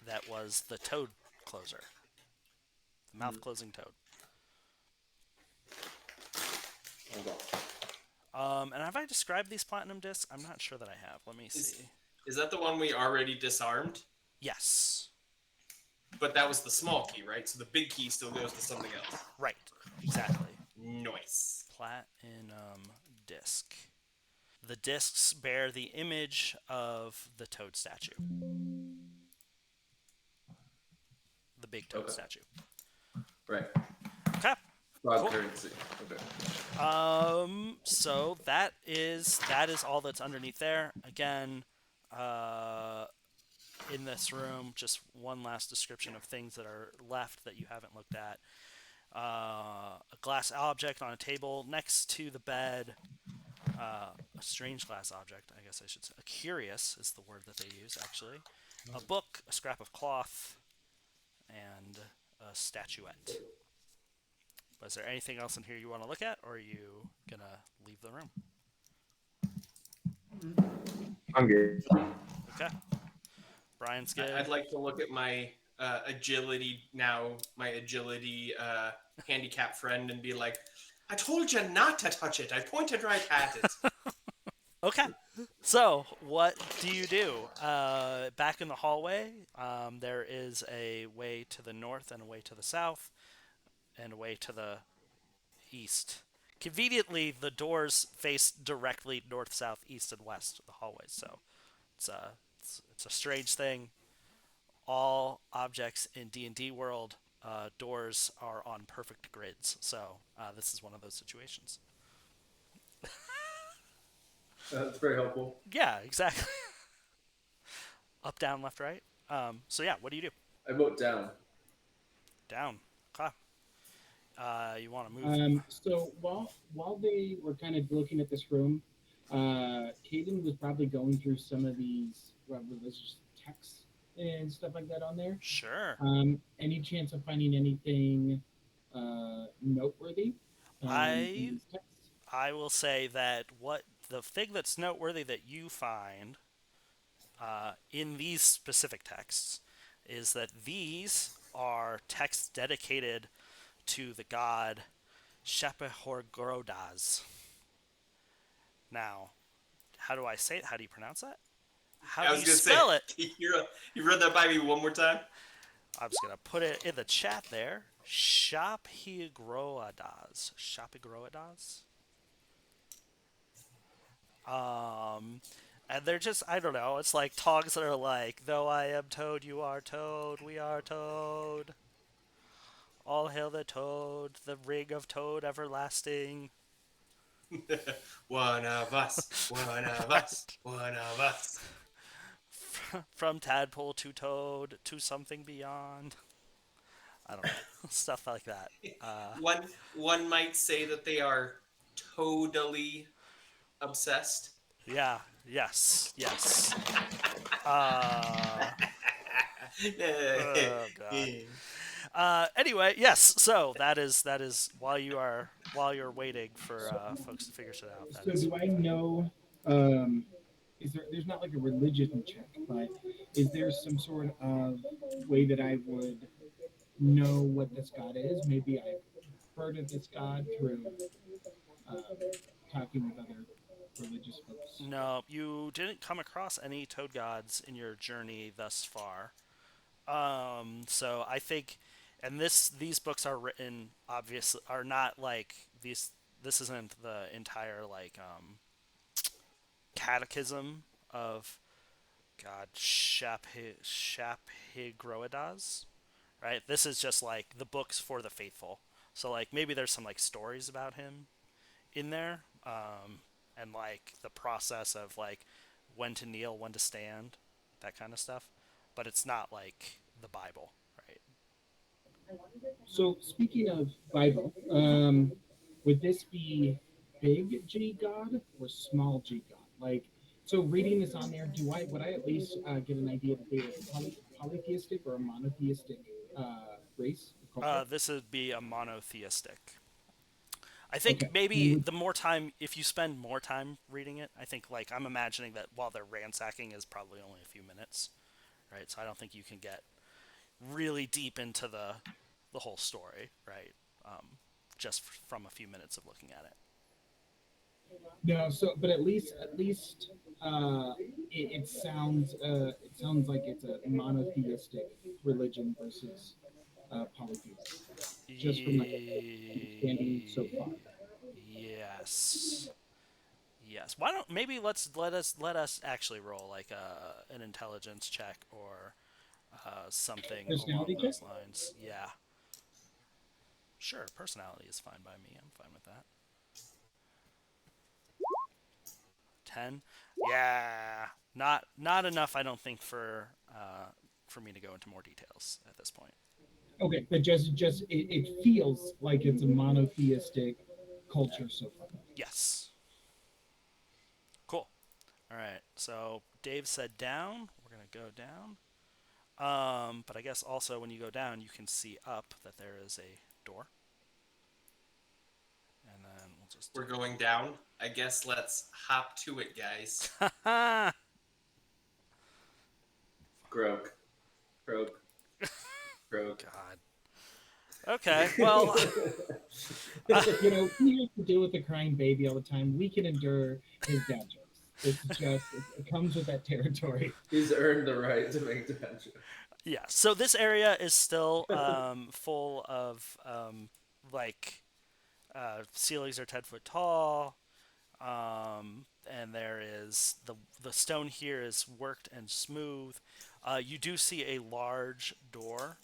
that was the toad closer, the mouth closing toad. Hold on. And have I described these platinum discs? I'm not sure that I have. Let me see. Is that the one we already disarmed? Yes. But that was the small key, right? So the big key still goes to something else. Right. Exactly. Nice. Platinum disc. The discs bear the image of the toad statue. The big toad Okay. statue. Right. Okay. Frog Cool. currency. Okay. So that is all that's underneath there. Again, in this room, just one last description of things that are left that you haven't looked at. A glass object on a table next to the bed. A strange glass object, I guess I should say. A curious is the word that they use, actually. A book, a scrap of cloth, and a statuette. But is there anything else in here you want to look at, or are you gonna leave the room? I'm good. Okay. Brian's good. I'd like to look at my agility handicap friend and be like, I told you not to touch it. I pointed right at it. Okay. So, what do you do? Back in the hallway, there is a way to the north and a way to the south, and a way to the east. Conveniently, the doors face directly north, south, east, and west of the hallways. So, it's a strange thing. All objects in D&D world, doors are on perfect grids. So, this is one of those situations. That's very helpful. Yeah, exactly. Up, down, left, right. So yeah, what do you do? I vote down. Down. Okay. You want to move? So while they were kind of looking at this room, Caden was probably going through some of these religious texts and stuff like that on there. Sure. Any chance of finding anything noteworthy in I these texts? I will say that what the thing that's noteworthy that you find in these specific texts is that these are texts dedicated to the god Schaphigroadaz. Now, how do I say it? How do you pronounce that? How I do was you gonna say, spell it? you read that by me one more time. I'm just gonna put it in the chat there. Schaphigroadaz. Schaphigroadaz. And they're just, I don't know, it's like tongs that are like, though I am Toad, you are Toad, we are Toad. All hail the Toad, the ring of Toad everlasting. One of us, one of us, one of us. From Tadpole to Toad to something beyond. I don't know, stuff like that. One might say that they are totally obsessed. Yeah, yes. Uh, oh god. Anyway, yes. So that is while you're waiting for So, folks to figure shit out. That so is. do I know? Um, there's not like a religion check, but is there some sort of way that I would know what this god is? Maybe I've heard of this god through um, talking with other religious folks. No, you didn't come across any toad gods in your journey thus far. So I think, and these books are written obviously are not like these. This isn't the entire like catechism of God Schaphigroadaz, right? This is just like the books for the faithful. So like maybe there's some like stories about him in there, and like the process of like when to kneel, when to stand, that kind of stuff. But it's not like the Bible, right? So speaking of Bible, would this be big G God or small G God? Like, so reading this on there, do I would I at least get an idea that they are polytheistic or a monotheistic race or culture? This would be a monotheistic. I think Okay, and maybe would, the more time, if you spend more time reading it, I think like I'm imagining that while they're ransacking is probably only a few minutes, right? So I don't think you can get really deep into the whole story, right? Just from a few minutes of looking at it. no, so but at least it sounds like it's a monotheistic religion versus polytheistic, just from my understanding so far. Yes. Yes. Why don't maybe let us actually roll like an intelligence check or something Personality along check. those lines. Yeah. Sure. Personality is fine by me. I'm fine with that. 10. Yeah. Not enough. I don't think for me to go into more details at this point. Okay, but just it feels like it's a monotheistic culture so far. Yes. Cool. All right. So Dave said down. We're gonna go down. But I guess also when you go down, you can see up that there is a door. And then we'll just. We're going down. I guess let's hop to it, guys. Croak. Croak. Croak. God. Okay. Well. You know, he has to deal with the crying baby all the time. We can endure his dad jokes. It's just it comes with that territory. He's earned the right to make dad jokes. Yeah. So this area is still full of like ceilings are 10 foot tall. And there is the stone here is worked and smooth. You do see a large door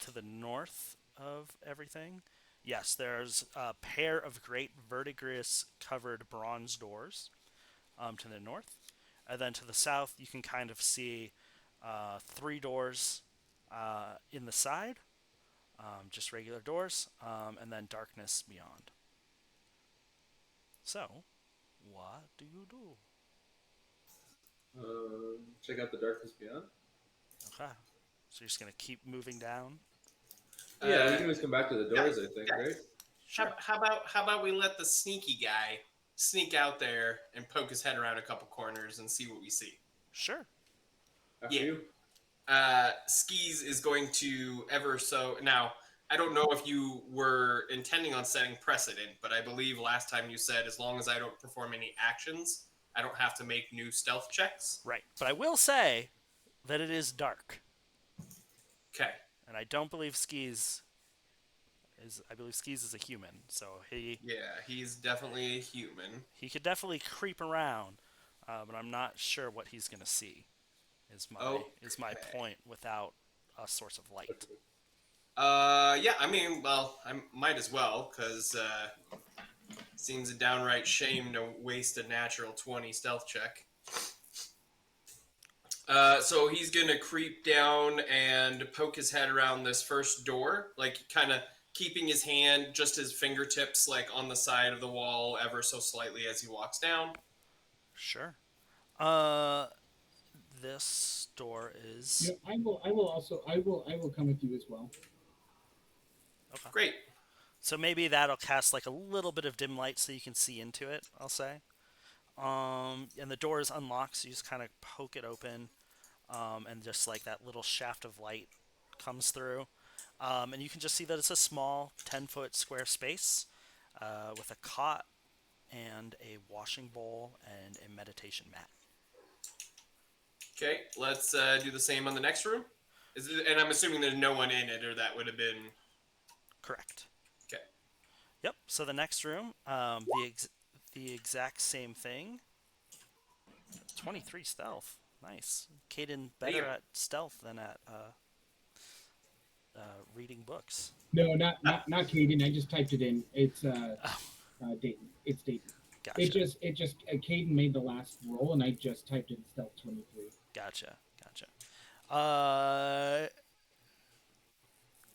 to the north of everything. Yes, there's a pair of great verdigris covered bronze doors to the north. And then to the south, you can kind of see Three doors in the side, just regular doors, and then darkness beyond. So, what do you do? Check out the darkness beyond. Okay. So you're just gonna keep moving down. Yeah, we Uh, can always come back to the doors. guys, I think, right? guys, Sure. how about we let the sneaky guy sneak out there and poke his head around a couple corners and see what we see? Sure. After Yeah. you. Skis is going to ever so now. I don't know if you were intending on setting precedent, but I believe last time you said as long as I don't perform any actions, I don't have to make new stealth checks. Right. But I will say that it is dark, Okay. and I don't believe Skis is. I believe Skis is a human, so Yeah, he's definitely a human. he could definitely creep around, but I'm not sure what he's gonna see. Is my Okay. point without a source of light. Yeah, I mean, well, I might as well, because seems a downright shame to waste a natural 20 stealth check. So he's gonna creep down and poke his head around this first door, like kind of keeping his hand, just his fingertips, like on the side of the wall, ever so slightly as he walks down. Sure. Uh, this door is Yeah, I will come with you as well. okay. Great. So maybe that'll cast like a little bit of dim light so you can see into it. I'll say. And the door is unlocked, so you just kind of poke it open, and just like that little shaft of light comes through, and you can just see that it's a small 10-foot square space with a cot and a washing bowl and a meditation mat. Okay, let's do the same on the next room. And I'm assuming there's no one in it, or that would have been Correct. okay. Yep. So the next room, the exact same thing. 23 stealth. Nice. Caden better Damn. at stealth than at reading books. No, not Caden. I just typed it in. It's Dayton. It's Dayton. Gotcha. Caden made the last roll, and I just typed in stealth 23. Gotcha.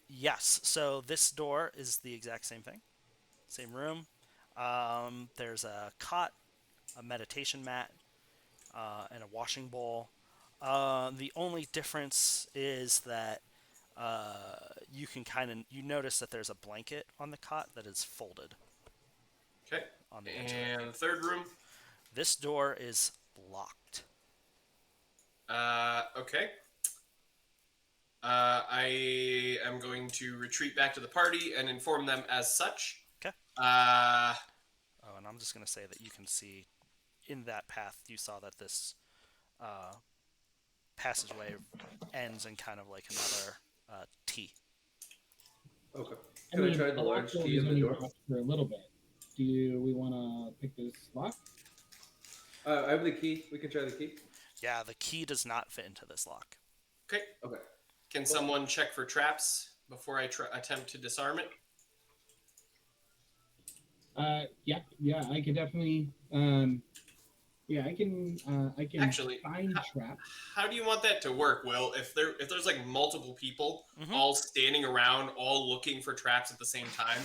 Yes. So this door is the exact same thing. Same room. There's a cot, a meditation mat, and a washing bowl. The only difference is that you can you notice that there's a blanket on the cot that is folded Okay. on the edge of it. And third room. This door is locked. Okay. I am going to retreat back to the party and inform them as such. Okay. Uh, Oh, and I'm just going to say that you can see in that path, you saw that this passageway ends in kind of like another T. Okay. I Can I mean, try a the lock large door key is in the only door? locked for a little bit. Do we want to pick this lock? I have the key. We can try the key. Yeah, the key does not fit into this lock. okay. Okay. Can someone check for traps before I attempt to disarm it? Yeah, I could definitely. Yeah, I can Actually, find trap. How do you want that to work, Will? If there's like multiple people Mhm. all standing around, all looking for traps at the same time.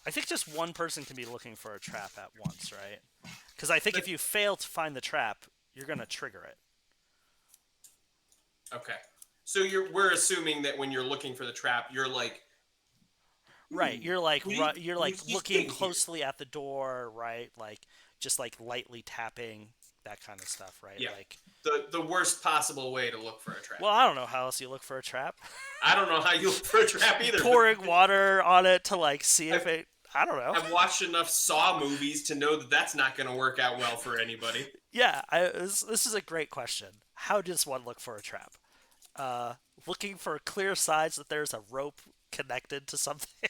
I think just one person can be looking for a trap at once, right? Because I think But- if you fail to find the trap, you're going to trigger it. Okay. So we're assuming that when you're looking for the trap, you're like Right, you're like you're like he's looking in here. closely at the door, right? Like just like lightly tapping, that kind of stuff, right? Yeah. Like, the worst possible way to look for a trap. well, I don't know how else you look for a trap. I don't know how you look for a trap either. Pouring water on it to like see if it. I don't know. I've watched enough Saw movies to know that that's not going to work out well for anybody. Yeah, this is a great question. How does one look for a trap? Looking for clear signs that there's a rope connected to something.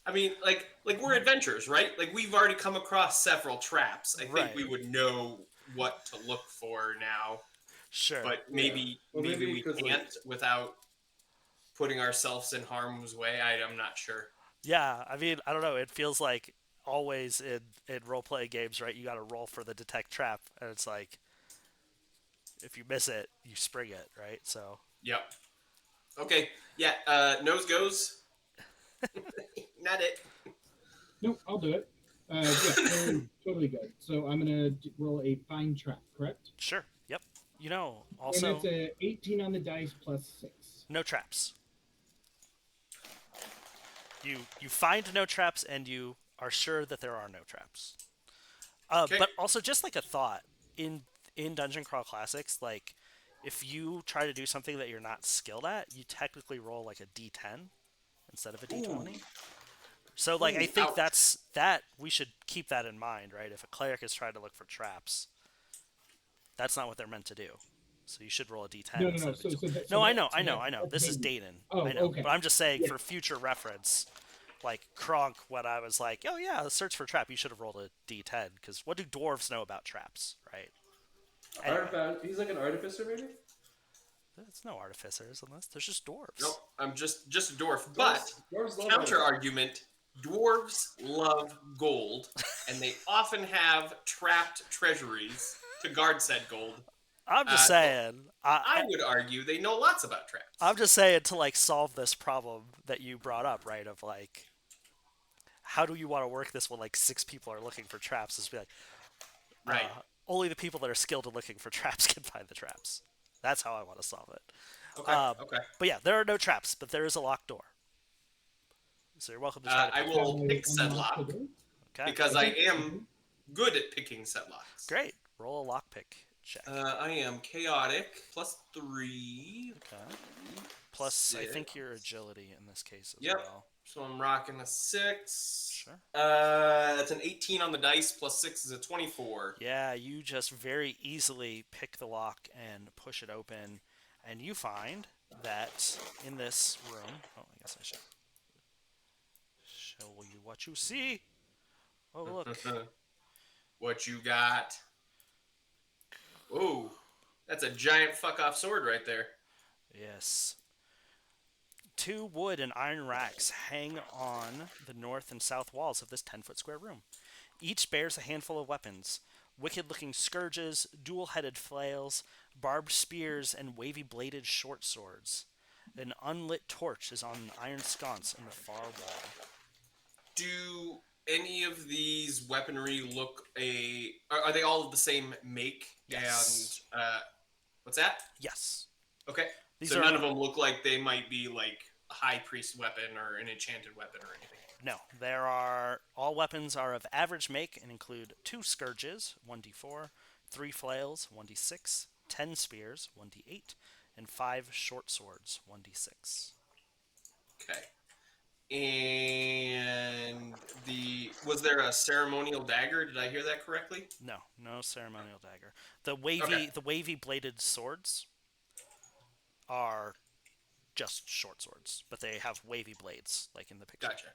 I mean, like we're adventurers, right? Like we've already come across several traps. I think Right. we would know what to look for now. Sure. But maybe Yeah. Well, maybe maybe we 'cause, can't like- without putting ourselves in harm's way. I'm not sure. Yeah, I mean, I don't know. It feels like always in role play games, right? You got to roll for the detect trap, and it's like if you miss it, you spring it, right? So Yep. Okay. Yeah. Nose goes. Not it. Nope, I'll do it. Yeah, totally good. So I'm gonna roll a fine trap, correct? sure, yep. And it's Also a 18 on the dice plus 6. no traps. You find no traps, and you are sure that there are no traps. Okay. But also, just like a thought in Dungeon Crawl Classics, like if you try to do something that you're not skilled at, you technically roll like a D10 instead of a Ooh. D20. So like I Ooh. think Ouch. that we should keep that in mind, right? If a cleric is trying to look for traps, that's not what they're meant to do. So you should roll a D10 No, no, no. instead of a So, D20. so that, so No, I that, know, so I know. that's This is maybe. Dayton. Oh, I know. okay. But I'm just saying Yeah. for future reference, like Kronk, when I was like, oh yeah, search for trap, you should have rolled a D10 because what do dwarves know about traps, right? Anyway, He's like an artificer, maybe. there's no artificers unless there's just Nope. dwarves. I'm just a dwarf. But Dwarves love counter artificer. argument: dwarves love gold, and they often have trapped treasuries to guard said gold. I'm just So saying. I would argue they know lots about I'm traps. just saying to like solve this problem that you brought up, right? Of like, how do you want to work this when like six people are looking for traps? Is be like, Right. only the people that are skilled at looking for traps can find the traps. That's how I want to solve it. Okay. Okay. But yeah, there are no traps, but there is a locked door. So you're welcome to try to I pick it. will I pick said unlock the lock door. Okay, because I Okay. am good at picking set locks. great. Roll a lockpick check. I am chaotic +3. Okay. Plus, I think 6. your agility in this case as Yep. well. So I'm rocking a 6. Sure. That's an 18 on the dice, +6 is a 24. Yeah, you just very easily pick the lock and push it open, and you find that in this room. Oh, I guess I should show you what you see. Oh, look. What you got? Ooh, that's a giant fuck off sword right there. Yes. Two wood and iron racks hang on the north and south walls of this 10-foot square room. Each bears a handful of weapons: wicked looking scourges, dual headed flails, barbed spears, and wavy bladed short swords. An unlit torch is on an iron sconce in the far wall. Do any of these weaponry look are they all of the same make? Yes. And what's that? Yes. Okay. These So are none of them look like they might be like a high priest weapon or an enchanted weapon or anything. No. All weapons are of average make and include 2 scourges, 1d4, 3 flails, 1d6, 10 spears, 1d8, and 5 short swords, 1d6. Okay. And was there a ceremonial dagger? Did I hear that correctly? No ceremonial dagger. Okay. The wavy bladed swords are just short swords, but they have wavy blades, like in the picture. Gotcha.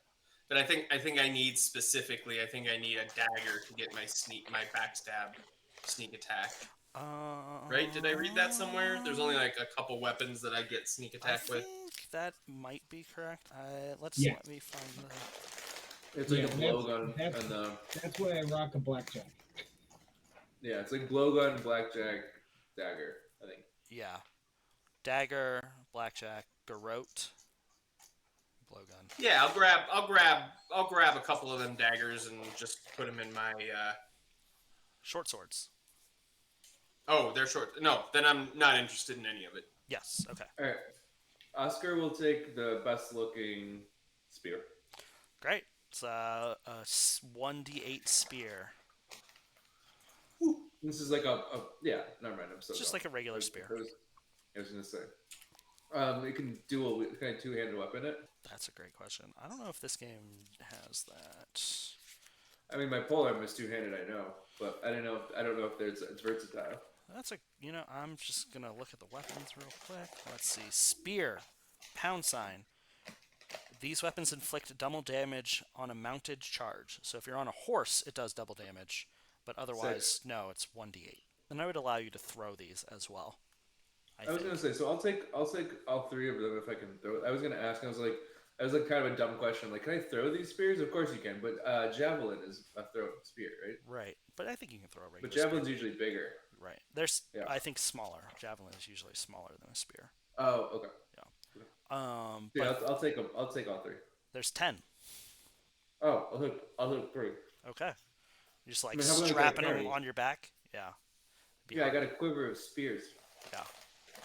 But I think I need specifically. I think I need a dagger to get my backstab sneak attack. Right? Did I read that somewhere? There's only like a couple weapons that I get sneak attack I with. think that might be correct. Yeah. Let me find the. It's like Yeah, a blowgun and That's why I rock a blackjack. yeah, it's like blowgun, blackjack, dagger. I think. Yeah, dagger, blackjack, garrote, blowgun. Yeah, I'll grab a couple of them daggers and just put them in my. Short swords. Oh, they're short. No, then I'm not interested in any of it. Yes. Okay. All right, Oscar will take the best looking spear. Great. It's a 1d8 spear. This is like yeah. Never mind. I'm so It's just dumb. like a regular spear. I was gonna say. It can kind of two-handed weapon it. That's a great question. I don't know if this game has that. I mean, my polearm is two-handed. I know, but I don't know. I don't know if it's versatile. That's a. I'm just gonna look at the weapons real quick. Let's see. Spear, pound sign. These weapons inflict double damage on a mounted charge. So if you're on a horse, it does double damage, but otherwise, Six. no, it's 1d8. And I would allow you to throw these as well. I was gonna say, so I'll take all three of them if I can throw. I was gonna ask. I was like kind of a dumb question. Like, can I throw these spears? Of course you can, but javelin is a thrown spear, right? Right, but I think you can throw a regular. But javelin's spear. usually bigger. Right. There's, Yeah. I think, smaller. Javelin is usually smaller than a spear. Oh, okay. Yeah. Yeah, But I'll take them. I'll take all three. there's 10. Oh, I'll take three. Okay. You're just I like mean, how many can I strapping them carry? on your back. Yeah. It'd be Yeah, I hard. got a quiver of spears. Yeah.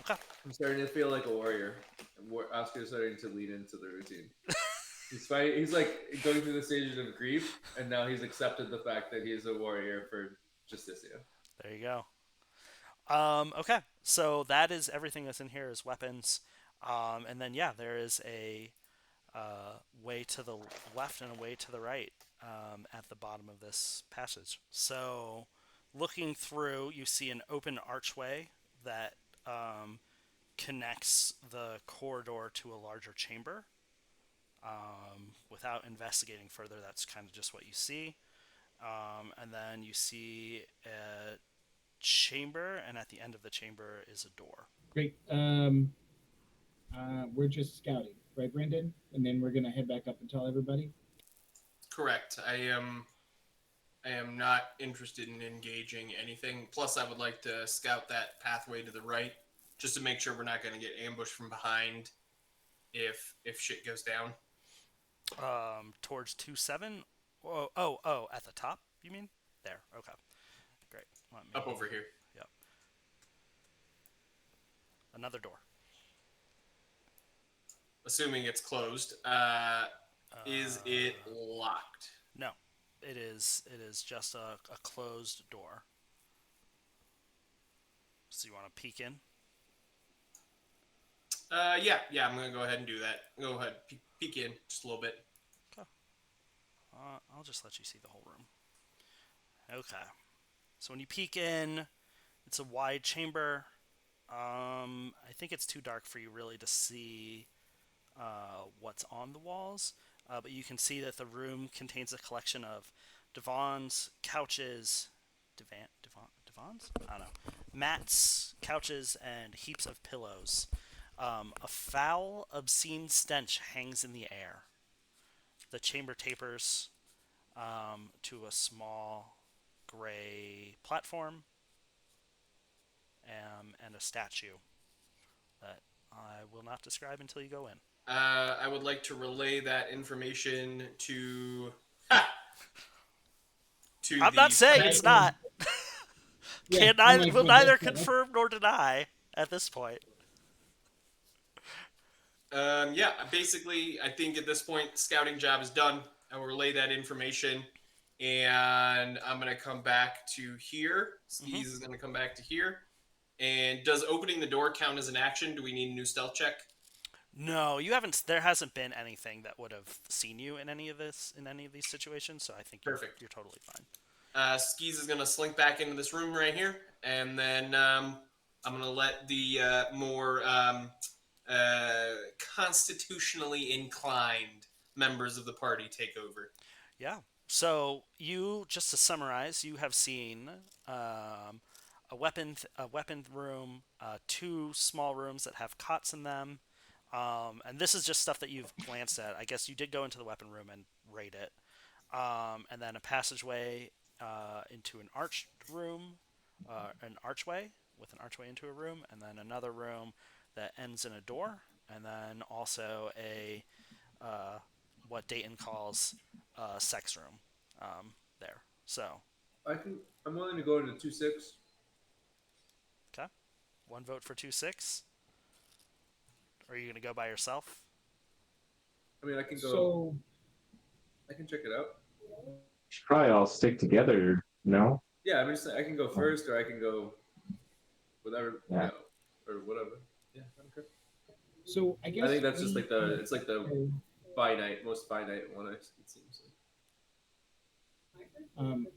Okay. I'm starting to feel like a warrior. Oscar's starting to lead into the routine. He's fighting. He's like going through the stages of grief, and now he's accepted the fact that he's a warrior for Justicia. There you go. Okay. So that is everything that's in here is weapons. And then, yeah, there is a way to the left and a way to the right at the bottom of this passage. So, looking through, you see an open archway that connects the corridor to a larger chamber. Without investigating further, that's kind of just what you see. And then you see a chamber, and at the end of the chamber is a door. Great. We're just scouting, right, Brandon? And then we're gonna head back up and tell everybody. Correct. I am not interested in engaging anything. Plus, I would like to scout that pathway to the right, just to make sure we're not going to get ambushed from behind if shit goes down. Towards 2-7. Oh, at the top, you mean? There. Okay. Great. Let me... Up over here. Yep. Another door. Assuming it's closed. Is it locked? No. It is just a closed door. So you want to peek in? Yeah, I'm gonna go ahead and do that. Go ahead, peek in just a little bit. Okay. I'll just let you see the whole room. Okay. So when you peek in, it's a wide chamber. I think it's too dark for you really to see what's on the walls, but you can see that the room contains a collection of divans, couches, divans? I don't know. Mats, couches, and heaps of pillows. A foul, obscene stench hangs in the air. The chamber tapers to a small gray platform and a statue that I will not describe until you go in. I would like to relay that information to I'm not saying it's not. Yeah, Will neither confirm nor deny at this point. Yeah, basically, I think at this point, the scouting job is done. I will relay that information, and I'm going to come back to here. Skis is going to come back to here. And does opening the door count as an action? Do we need a new stealth check? No, you haven't. There hasn't been anything that would have seen you in any of these situations. So I think Perfect. You're totally fine. Skis is going to slink back into this room right here, and then I'm going to let the more constitutionally inclined members of the party take over. Yeah. So just to summarize, you have seen a weapon room, two small rooms that have cots in them, and this is just stuff that you've glanced at. I guess you did go into the weapon room and raid it, and then a passageway into an arched room, an archway with an archway into a room, and then another room that ends in a door, and then also a what Dayton calls sex room there. So I'm willing to go into 2-6. okay, one vote for 2-6. Or are you gonna go by yourself? I mean, I can go. So I can check it out. Should probably all stick together, no? Yeah, I mean, I can go first, or I can go whatever, Yeah. or whatever. Yeah, I don't care. So I guess I think that's just like it's like the most finite one. It seems like.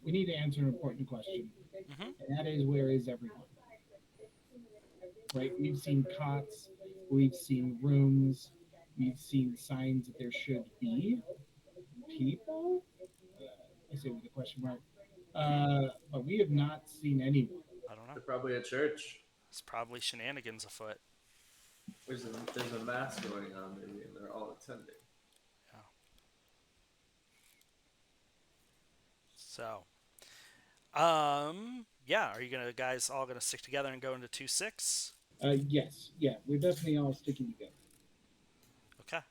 We need to answer an important question, and that is, where is everyone? Right? We've seen cots, we've seen rooms, we've seen signs that there should be people. I say with a question mark. But we have not seen anyone. I don't know. They're probably at church. It's probably shenanigans afoot. There's a mass going on maybe, and they're all attending. Yeah. So, Yeah, are you gonna guys all gonna stick together and go into 2-6? Yes, yeah, we're definitely all sticking together. Okay.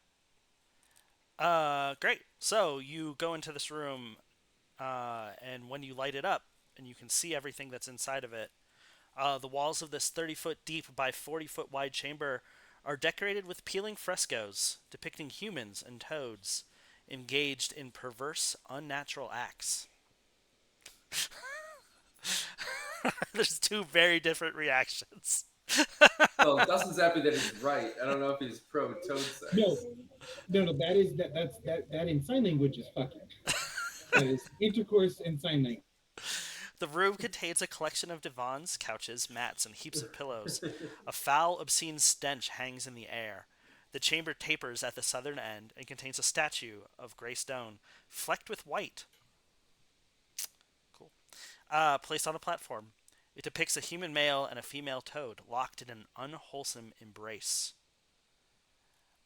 Great. So you go into this room, and when you light it up, and you can see everything that's inside of it, the walls of this 30-foot deep by 40-foot wide chamber are decorated with peeling frescoes depicting humans and toads engaged in perverse, unnatural acts. There's two very different reactions. Well, Dustin's happy that he's right. I don't know if he's pro toad sex. No, no, that is that in sign language is fucking. That is intercourse in sign language. The room contains a collection of divans, couches, mats, and heaps of pillows. A foul, obscene stench hangs in the air. The chamber tapers at the southern end and contains a statue of gray stone, flecked with white. Cool. Placed on a platform. It depicts a human male and a female toad locked in an unwholesome embrace.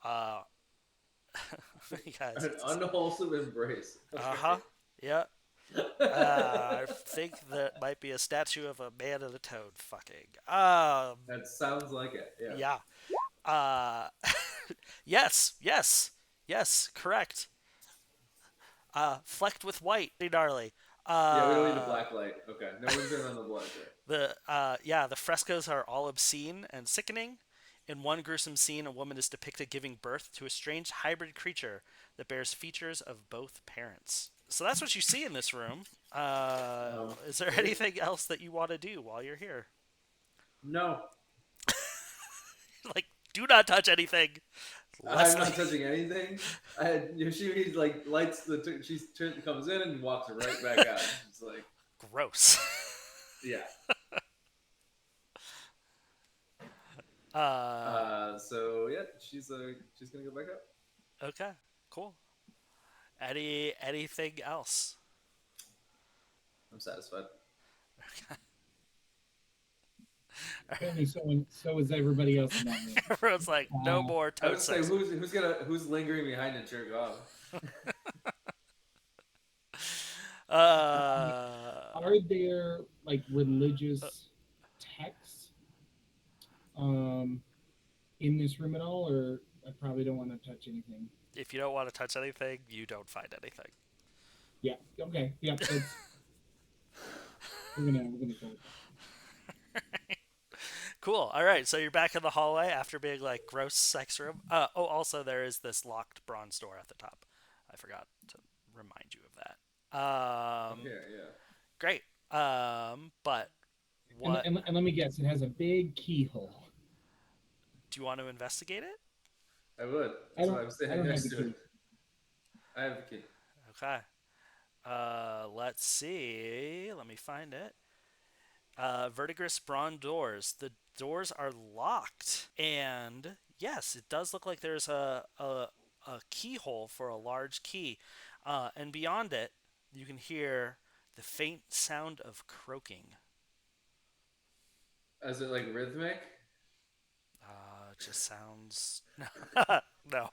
Uh, guys, An unwholesome embrace. uh-huh. Yeah. I think that might be a statue of a man and a toad fucking. That sounds like it. Yeah. Yeah. Yes, correct. Flecked with white, gnarly. Yeah, we don't need a black light. Okay, no one's in on the blood there. The frescoes are all obscene and sickening. In one gruesome scene, a woman is depicted giving birth to a strange hybrid creature that bears features of both parents. So that's what you see in this room. Is there anything else that you want to do while you're here? No, Like, do not touch anything. I'm not touching anything. She like lights the. She comes in and walks right back out. She's like, Gross. yeah. So yeah, she's gonna go back up. Okay, cool. Anything else? I'm satisfied. Apparently, so is everybody else in that room. Everyone's like, no more I toad would say sex. who's lingering behind to jerk off. Are there like religious texts in this room at all, or I probably don't want to touch anything? If you don't want to touch anything, you don't find anything. Yeah. Okay. Yeah. We're gonna go with that. Cool. All right. So you're back in the hallway after being like gross sex room. Also there is this locked bronze door at the top. I forgot to remind you of that. Yeah. Great. But what And let me guess, it has a big keyhole. do you want to investigate it? I would. That's why I'm standing next to it. I have the key. Okay. Let's see. Let me find it. Verdigris bronze doors. The doors are locked, and yes, it does look like there's a keyhole for a large key, and beyond it, you can hear the faint sound of croaking. Is it like rhythmic? It just sounds no.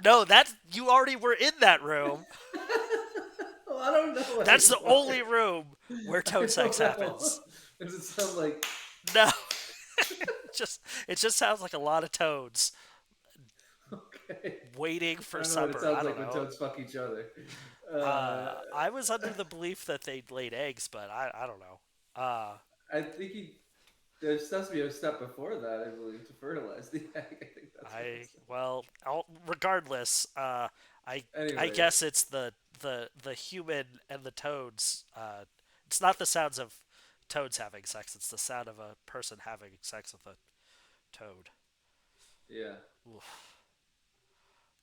No, that's you already were in that room. Well, I don't know. That's the only room where toad sex happens. Does it sound like? No. It just sounds like a lot of toads Okay. waiting for I don't know supper. what it sounds I like don't when know. toads fuck each other. I was under the belief that they laid eggs, but I don't know. I think there has to be a step before that, I believe, to fertilize the egg. I think that's. Regardless, I Anyway. guess it's the human and the toads. It's not the sounds of toads having sex. It's the sound of a person having sex with a toad. Yeah. Oof.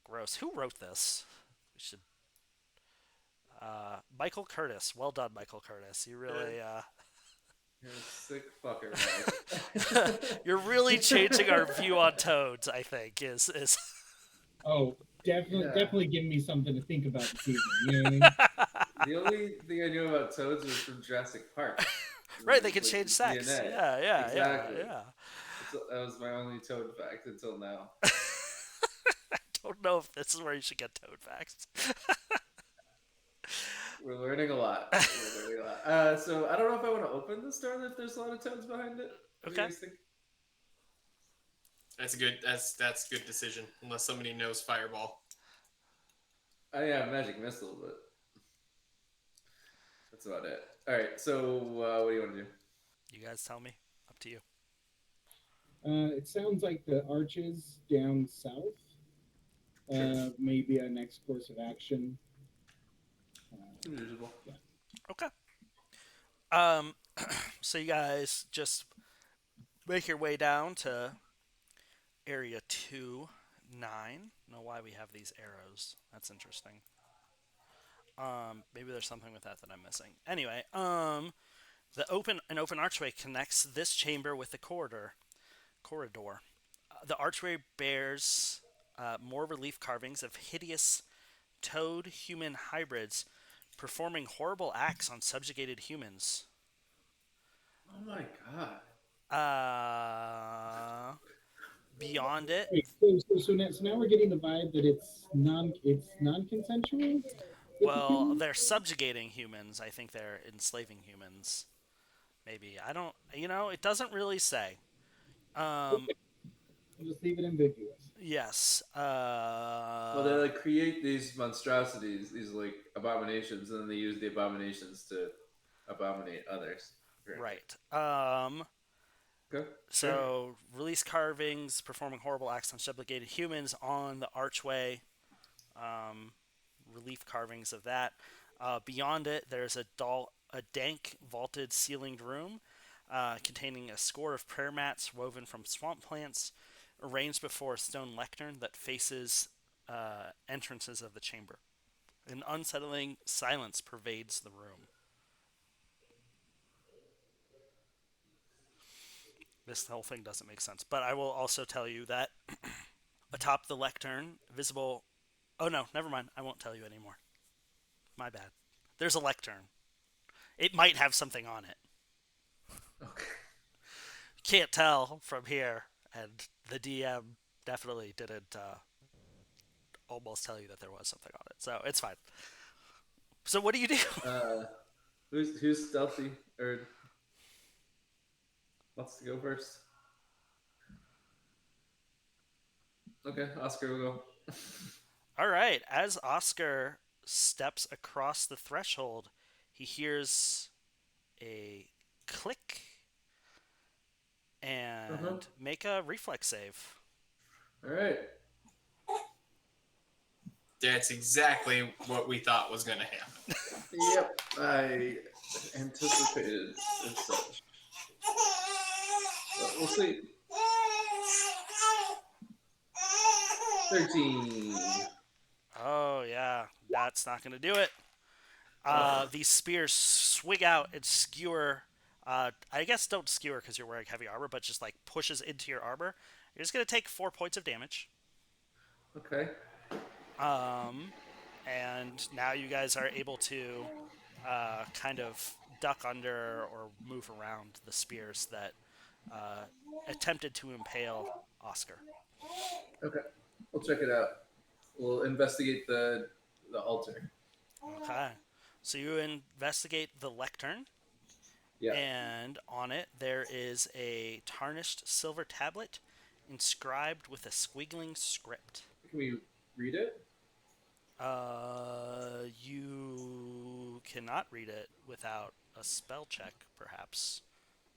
Gross. Who wrote this? We should. Michael Curtis. Well done, Michael Curtis. You really. You're a sick fucker, man. You're really changing our view on toads. I think is. Oh, Yeah. definitely give me something to think about this evening. You know what I mean? The only thing I knew about toads was from Jurassic Park. Right, they can Like change sex. DNA. Yeah, Exactly. yeah. That was my only toad fact until now. Don't know if this is where you should get toad facts. We're learning a lot. We're learning a lot. So I don't know if I want to open this door if there's a lot of toads behind it. What do you Okay. guys think? That's a good. That's a good decision. Unless somebody knows fireball. I have magic missile, but that's about it. All right. So what do you want to do? You guys tell me. Up to you. It sounds like the arches down south. Sure. Maybe a next course of action. Seems reasonable. Yeah. Okay. So you guys just make your way down to area 2-9. Know why we have these arrows? That's interesting. Maybe there's something with that I'm missing. Anyway, an open archway connects this chamber with the corridor. The archway bears more relief carvings of hideous toad human hybrids performing horrible acts on subjugated humans. Oh my god. Uh, Beyond it, Wait, so now we're getting the vibe that it's non-consensual with the well, humans. they're subjugating humans. I think they're enslaving humans. Maybe. I don't, it doesn't really say. Um, Okay, we'll just leave it ambiguous. yes. Well, they like create these monstrosities, these like abominations, and then they use the abominations to abominate others. Apparently. Right. Okay. Sure. So, release carvings performing horrible acts on subjugated humans on the archway. Um, Relief carvings of that. Beyond it, there's a dank vaulted ceilinged room containing a score of prayer mats woven from swamp plants, arranged before a stone lectern that faces entrances of the chamber. An unsettling silence pervades the room. This whole thing doesn't make sense, but I will also tell you that atop the lectern, visible. Oh no, never mind. I won't tell you anymore. My bad. There's a lectern. It might have something on it. Okay. Can't tell from here, and the DM definitely didn't almost tell you that there was something on it, so it's fine. So what do you do? Uh, who's stealthy or wants to go first? Okay, Oscar will go. All right, as Oscar steps across the threshold, he hears a click Uh-huh. and make a reflex save. All right. That's exactly what we thought was going to happen. Yep, I anticipated as such. But we'll see. 13. Oh yeah, that's not going to do it. These spears swing out and skewer. I guess don't skewer because you're wearing heavy armor, but just like pushes into your armor. You're just gonna take 4 points of damage. Okay. And now you guys are able to kind of duck under or move around the spears that attempted to impale Oscar. Okay. We'll check it out. We'll investigate the altar. Okay. So you investigate the lectern, Yeah. and on it there is a tarnished silver tablet inscribed with a squiggling script. Can we read it? You cannot read it without a spell check, perhaps,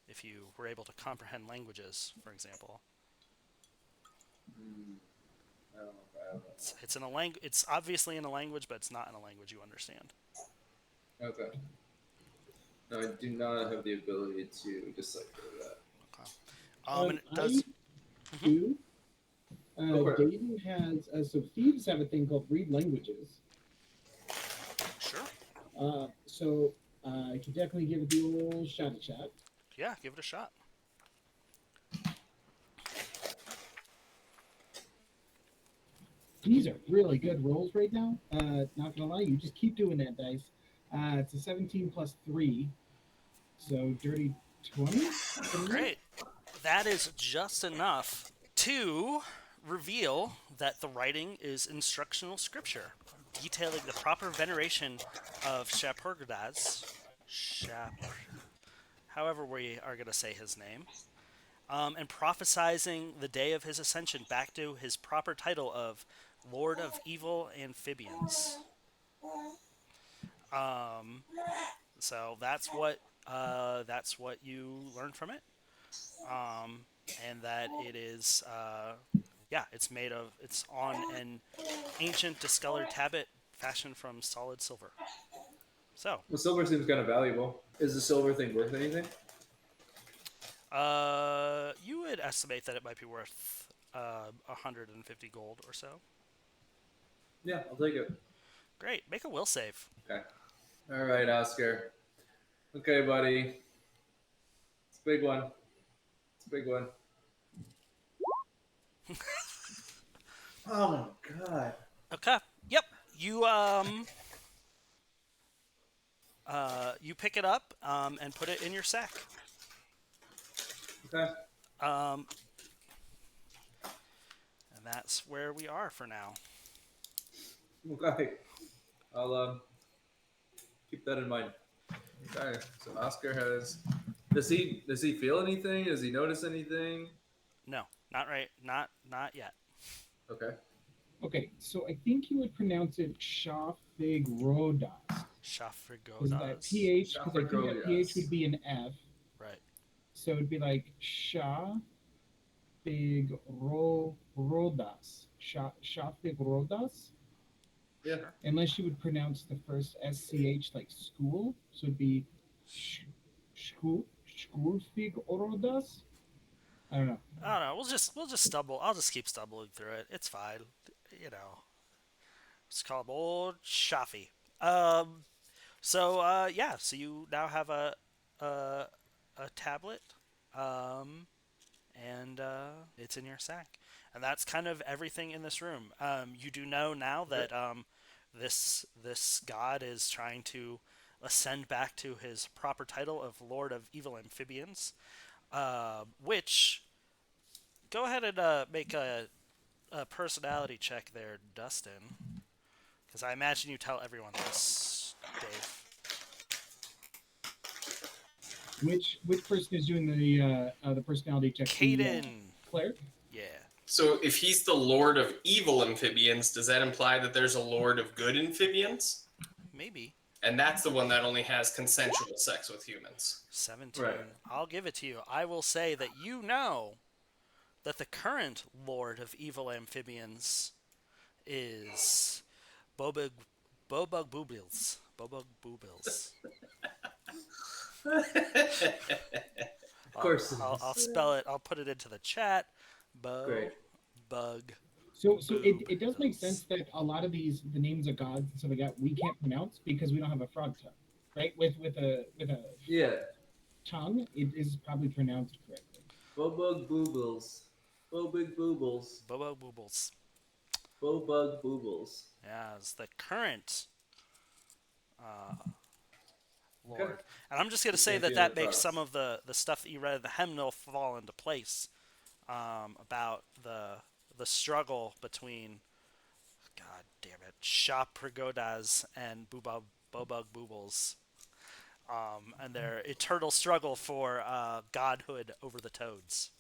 if you were able to comprehend languages, for example. I don't know if I have It's in a language. It's obviously in a language, but it's not in a language you understand. that. Okay. No, I do not have the ability to decipher that. Okay. And it I does. do. Go for it. Dayton has so thieves have a thing called read languages. Sure. So I could definitely give it the old shot shot. Yeah, give it a shot. These are really good rolls right now. Not gonna lie, you just keep doing that, dice. It's a 17 plus 3, so dirty 20. Great. That is just enough to reveal that the writing is instructional scripture. detailing the proper veneration of Schaphigroadaz, however we are going to say his name, and prophesizing the day of his ascension back to his proper title of Lord of Evil Amphibians. Um, so that's what you learn from it, and that it is yeah, it's on an ancient discolored tablet fashioned from solid silver. So, The silver seems kind of valuable. Is the silver thing worth anything? you would estimate that it might be worth 150 gold or so. Yeah, I'll take it. Great, make a will save. Okay. All right, Oscar. Okay, buddy. It's a big one. It's a big one. Oh my god. Okay. Yep. You pick it up and put it in your sack. Okay. Um, and that's where we are for now. Okay. I'll keep that in mind. Okay. So Oscar has. Does he feel anything? Does he notice anything? No, not right. Not yet. Okay. Okay, so I think you would pronounce it Schaphigroadaz. Is that Schaphigroadaz. PH? Because I think that PH Schaphigroadaz. would be an F. Right. So it'd be like Schaphigroadaz. Schaphigroadaz? Yeah. Sure. Unless you would pronounce the first SCH like school. So it'd be Schaphigroadaz? I don't know. I don't know. We'll just stumble. I'll just keep stumbling through it. It's fine. You know. It's called old Shafi. Yeah. So you now have a a tablet. And it's in your sack. And that's kind of everything in this room. You do know now that this god is trying to ascend back to his proper title of Lord of Evil Amphibians, which go ahead and make a personality check there, Dustin, because I imagine you tell everyone this, Dave. Which person is doing the personality check? Caden. Cleric? Yeah. So if he's the Lord of Evil Amphibians, does that imply that there's a Lord of Good Amphibians? Maybe. And that's the one that only has consensual sex with humans. 17. Right. I'll give it to you. I will say that you know that the current Lord of Evil Amphibians is Bobug Boobles. Bobug Boobles. Of course it I'll is. spell it. I'll put it into the chat. Great. Bug. So it does make sense that a lot of the names of gods and stuff like that we can't pronounce because we don't have a frog tongue, right? With a Yeah. tongue, it is probably pronounced correctly. Bobug boobles. Bobig boobles. Bobug Boobles. Bobug boobles. Yeah, it's the current Lord. Okay. And I'm just going to say Can't that be that other makes some products. of the stuff that you read in the hymnal fall into place about the struggle between, God damn it, Schaphigroadaz and Bobug Boobles, and their eternal struggle for godhood over the toads.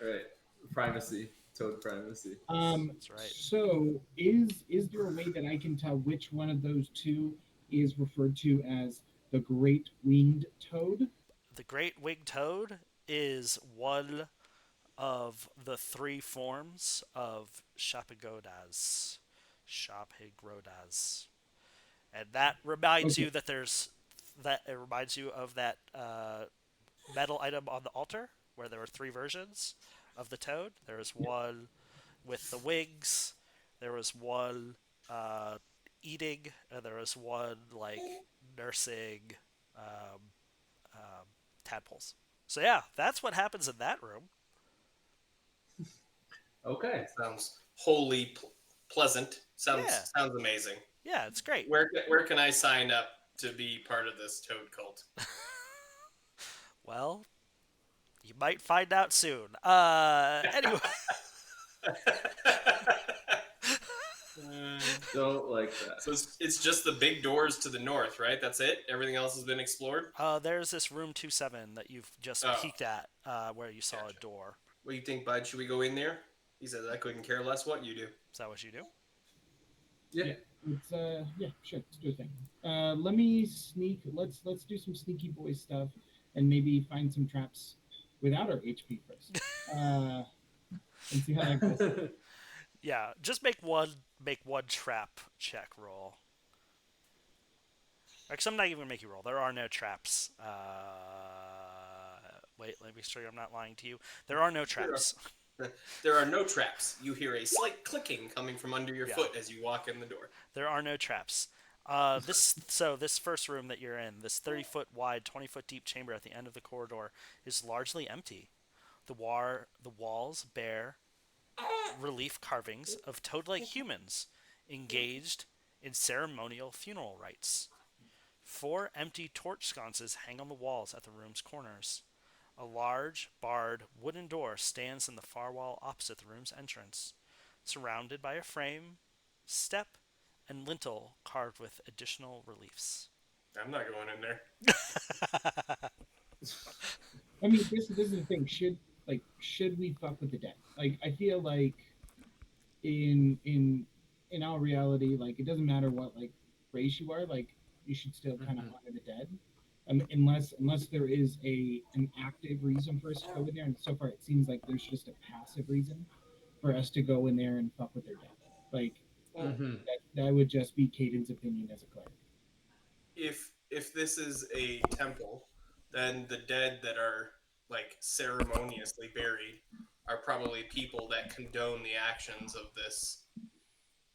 Right. Primacy. Toad primacy. That's right. So is there a way that I can tell which one of those two is referred to as the great winged toad? The great winged toad is one of the three forms of Schaphigroadaz. Schaphigroadaz. And that reminds Okay. you that it reminds you of that metal item on the altar where there were three versions of the toad. There was one with the wings, there was one eating, and there was one like nursing um, tadpoles. So yeah, that's what happens in that room. Okay. Sounds wholly pleasant. Sounds Yeah. sounds amazing. Yeah, it's great. Where can I sign up to be part of this toad cult? Well, you might find out soon. Anyway. Don't like that. So it's just the big doors to the north, right? That's it. Everything else has been explored. There's this room 27 that you've just Oh, peeked at, where you saw a gotcha. door. What do you think, bud? Should we go in there? He says, I couldn't care less what you do. Is that what you do? Yeah. Yeah, it's yeah, sure, let's do a thing. Let me sneak. Let's do some sneaky boy stuff, and maybe find some traps without our HP first. And see how that goes. Yeah, just make one trap check roll. Actually, I'm not even gonna make you roll. There are no traps. Wait, let me make sure I'm not lying to you. There are no There traps. are, there are no traps. You hear a slight clicking coming from under your Yeah. foot as you walk in the door. There are no traps. This first room that you're in, this 30-foot wide, 20-foot deep chamber at the end of the corridor, is largely empty. The walls bear relief carvings of toad-like humans engaged in ceremonial funeral rites. 4 empty torch sconces hang on the walls at the room's corners. A large, barred wooden door stands in the far wall opposite the room's entrance, surrounded by a frame, step, and lintel carved with additional reliefs. I'm not going in there. I mean, this is the thing. Should we fuck with the dead? Like, I feel like in our reality, like it doesn't matter what like race you are, like you should still kind of honor the dead, unless there is an active reason for us to go in there. And so far, it seems like there's just a passive reason for us to go in there and fuck with their dead. Like that would just be Caden's opinion as a cleric. If this is a temple, then the dead that are like ceremoniously buried are probably people that condone the actions of this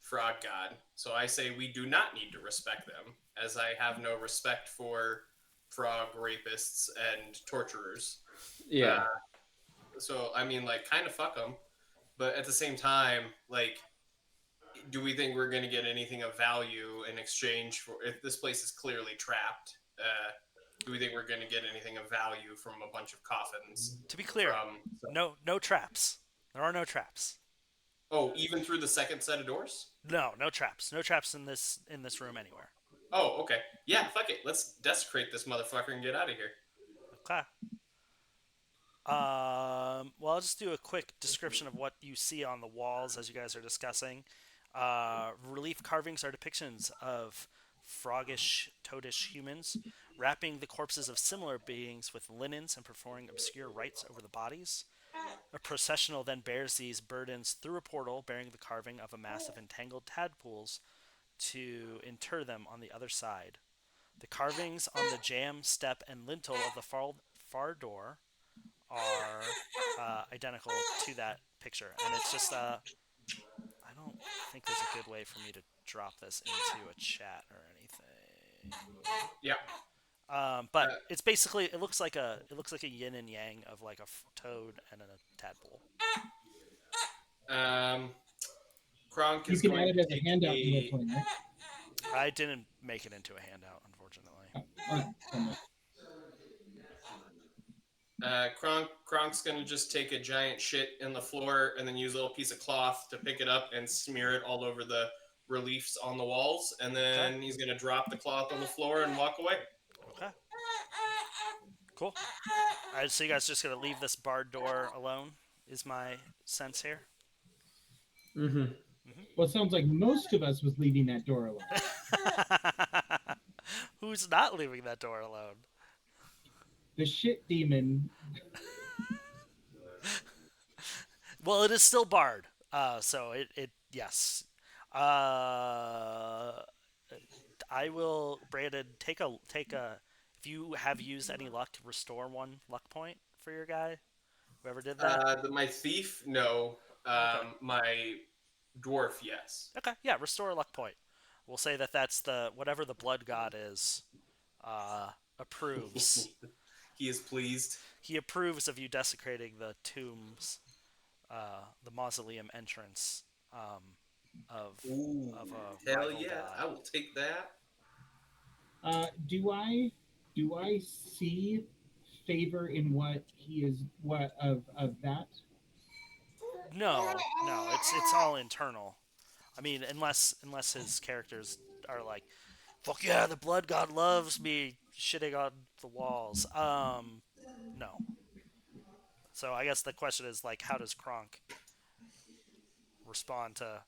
frog god. So I say we do not need to respect them, as I have no respect for frog rapists and torturers. Yeah. So I mean, like, kind of fuck them, but at the same time, like, do we think we're going to get anything of value in exchange for if this place is clearly trapped? Do we think we're going to get anything of value from a bunch of coffins? To be clear, no traps. There are no traps. Oh, even through the second set of doors? No traps. No traps in this room anywhere. Oh, okay. Yeah, fuck it. Let's desecrate this motherfucker and get out of here. Okay. Well, I'll just do a quick description of what you see on the walls as you guys are discussing. Relief carvings are depictions of froggish, toadish humans wrapping the corpses of similar beings with linens and performing obscure rites over the bodies. A processional then bears these burdens through a portal bearing the carving of a mass of entangled tadpoles to inter them on the other side. The carvings on the jamb, step, and lintel of the far door are identical to that picture. And it's just, I don't think there's a good way for me to drop this into a chat or anything. Yeah. But it's basically it looks like a yin and yang of like a toad and a tadpole. Kronk You is can going add it to as a take handout in role playing, right? I didn't make it into a handout, unfortunately. Kronk's going to just take a giant shit in the floor and then use a little piece of cloth to pick it up and smear it all over the reliefs on the walls. And then he's going to drop the cloth on the floor and walk away. Okay. Cool. Alright, so you guys just gonna leave this barred door alone, is my sense here. Well, it sounds like most of us was leaving that door alone. Who's not leaving that door alone? The shit demon. Well, it is still barred. So it yes. I will, Brandon, take a if you have used any luck, restore 1 luck point for your guy. Whoever did that. My thief, no. Okay. My dwarf, yes. Okay, yeah, restore a luck point. We'll say that that's the whatever the blood god is approves. He is pleased. He approves of you desecrating the tombs, the mausoleum entrance of Ooh, a hell rival yeah! god. I will take that. Do I see favor in what he is of that? No, it's all internal. I mean, unless his characters are like, fuck yeah, the blood god loves me shitting on the walls. No. So I guess the question is like, how does Kronk respond to?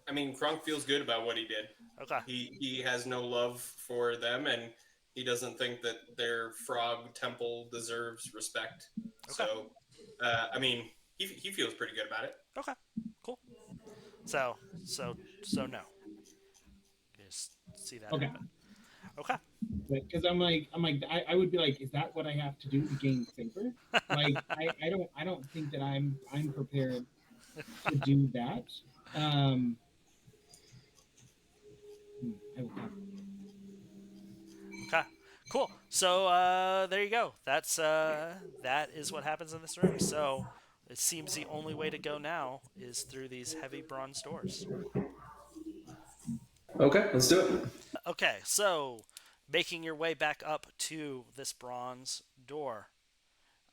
I mean, Krunk feels good about what he did. Okay, He has no love for them, and he doesn't think that their frog temple deserves respect. okay, So, I mean, he feels pretty good about it. okay, cool. So no, you just see that Okay. happen. Okay, Because I would be like, is that what I have to do to gain favor? Like, I don't think that I'm prepared to do that. Um, I will come. okay, cool. So there you go. That is what happens in this room. So it seems the only way to go now is through these heavy bronze doors. Okay, let's do it. Okay, so making your way back up to this bronze door.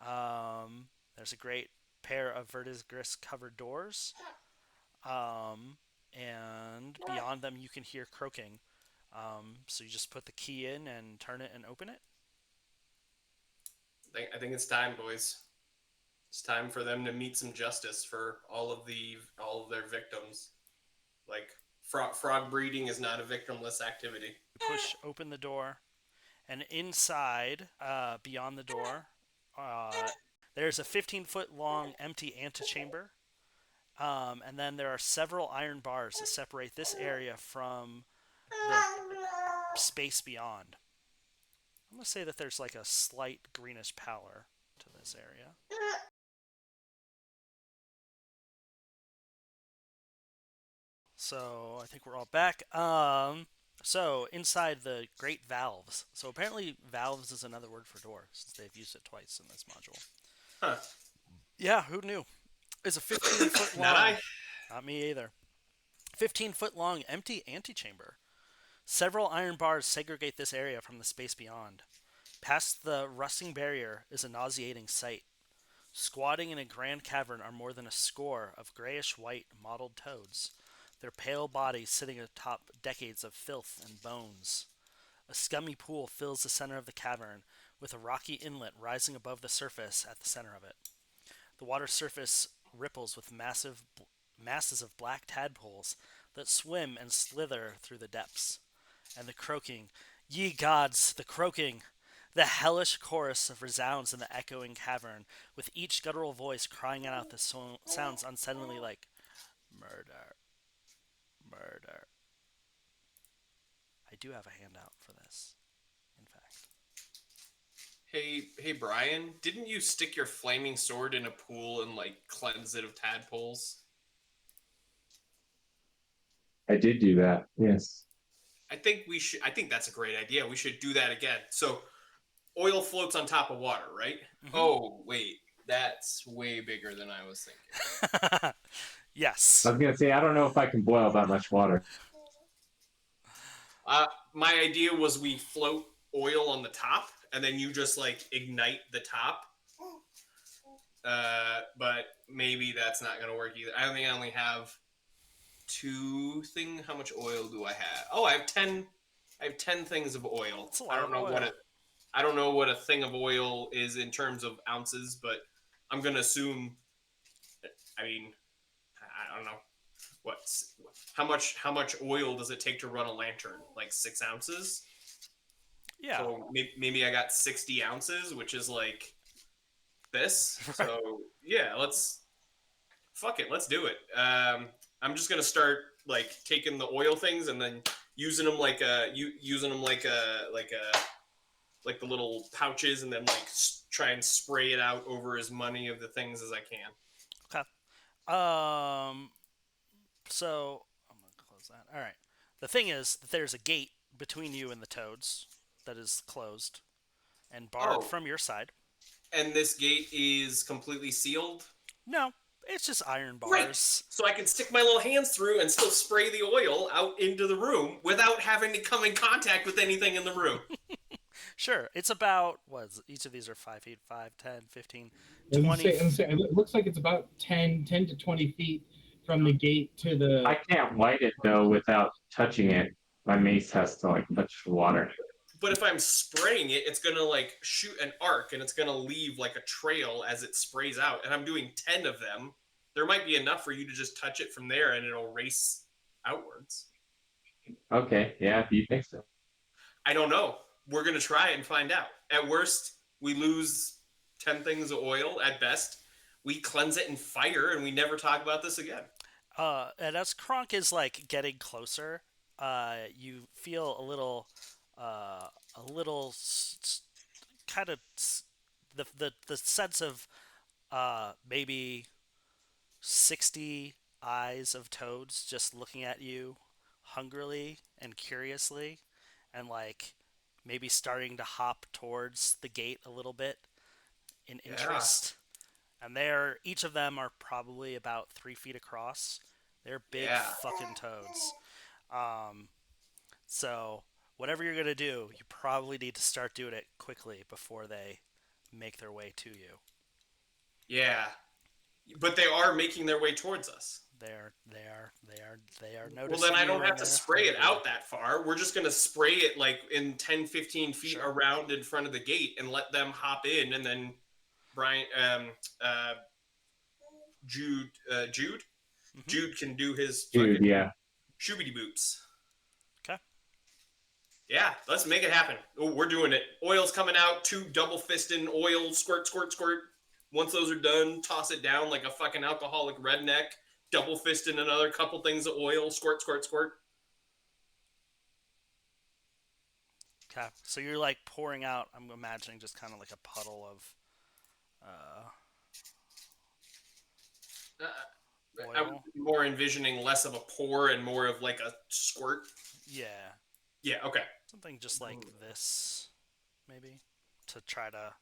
There's a great pair of verdigris covered doors. And beyond them, you can hear croaking. So you just put the key in and turn it and open it. I think it's time, boys. It's time for them to meet some justice for all of their victims. Like frog breeding is not a victimless activity. You push open the door, and inside, beyond the door, there's a 15-foot long empty antechamber. And then there are several iron bars that separate this area from the space beyond. I'm going to say that there's like a slight greenish pallor to this area. So I think we're all back. So inside the great valves. So apparently valves is another word for door since they've used it twice in this module. Huh. Yeah, who knew? It's a 15-foot long. Not I. Not me either. 15-foot long empty antechamber. Several iron bars segregate this area from the space beyond. Past the rusting barrier is a nauseating sight. Squatting in a grand cavern are more than a score of grayish-white mottled toads, their pale bodies sitting atop decades of filth and bones. A scummy pool fills the center of the cavern, with a rocky inlet rising above the surface at the center of it. The water's surface ripples with masses of black tadpoles that swim and slither through the depths. And the croaking, ye gods, the croaking! The hellish chorus resounds in the echoing cavern, with each guttural voice crying out the sounds unsettlingly like murder, murder. I do have a handout for this, in fact. Hey, Brian, didn't you stick your flaming sword in a pool and like cleanse it of tadpoles? I did do that. Yes. I think we should. I think that's a great idea. We should do that again. So, oil floats on top of water, right? Mhm. Oh, wait, that's way bigger than I was thinking. Yes. I was gonna say I don't know if I can boil that much water. My idea was we float oil on the top, and then you just like ignite the top. But maybe that's not gonna work either. I think I only have how much oil do I have? Oh, I have 10. I have 10 things of oil. That's a lot I don't of know oil. I don't know what a thing of oil is in terms of ounces, but I'm gonna assume. I mean, I don't know how much oil does it take to run a lantern? Like 6 ounces. Yeah. So maybe I got 60 ounces, which is like this. Right. So yeah, let's do it. I'm just gonna start like taking the oil things and then using them like the little pouches, and then like try and spray it out over as many of the things as I can. Okay. So I'm gonna close that. All right. The thing is that there's a gate between you and the toads that is closed and barred Oh. from your side. And this gate is completely sealed. No, it's just iron Great. bars. So I can stick my little hands through and still spray the oil out into the room without having to come in contact with anything in the room. Sure. It's about, each of these are 5 feet, 5, 10, 15, I was 20. gonna say, it looks like it's about 10 to 20 feet from the gate to the. I can't light it though without touching it. My mace has to like touch the water. But if I'm spraying it, it's gonna like shoot an arc, and it's gonna leave like a trail as it sprays out. And I'm doing 10 of them. There might be enough for you to just touch it from there, and it'll race outwards. Okay, yeah, if you think so. I don't know. We're gonna try it and find out. At worst, we lose 10 things of oil. At best, we cleanse it in fire, and we never talk about this again. And as Kronk is like getting closer, you feel a little kind of the sense of maybe 60 eyes of toads just looking at you hungrily and curiously, and like maybe starting to hop towards the gate a little bit in interest. And they're each of them are probably about 3 feet across. They're big Yeah. fucking toads. Um, so whatever you're gonna do, you probably need to start doing it quickly before they make their way to you. Yeah. But they are making their way towards us. They are Well, noticing then I you, don't and have to they're spray it hungry. out that far. We're just going to spray it like in 10, 15 feet Sure. around in front of the gate and let them hop in. And then Brian, Jude, Mhm. Jude can do his Dude, fucking yeah. shoobity boots. Okay. Yeah, let's make it happen. Oh, we're doing it. Oil's coming out. 2 double fisting oil. Squirt, squirt, squirt. Once those are done, toss it down like a fucking alcoholic redneck. Double fisting another couple things of oil. Squirt, squirt, squirt. Okay. So you're like pouring out. I'm imagining just kind of like a puddle of I'm oil. more envisioning less of a pour and more of like a squirt. Yeah. Yeah, okay. Something just like this, maybe, to try to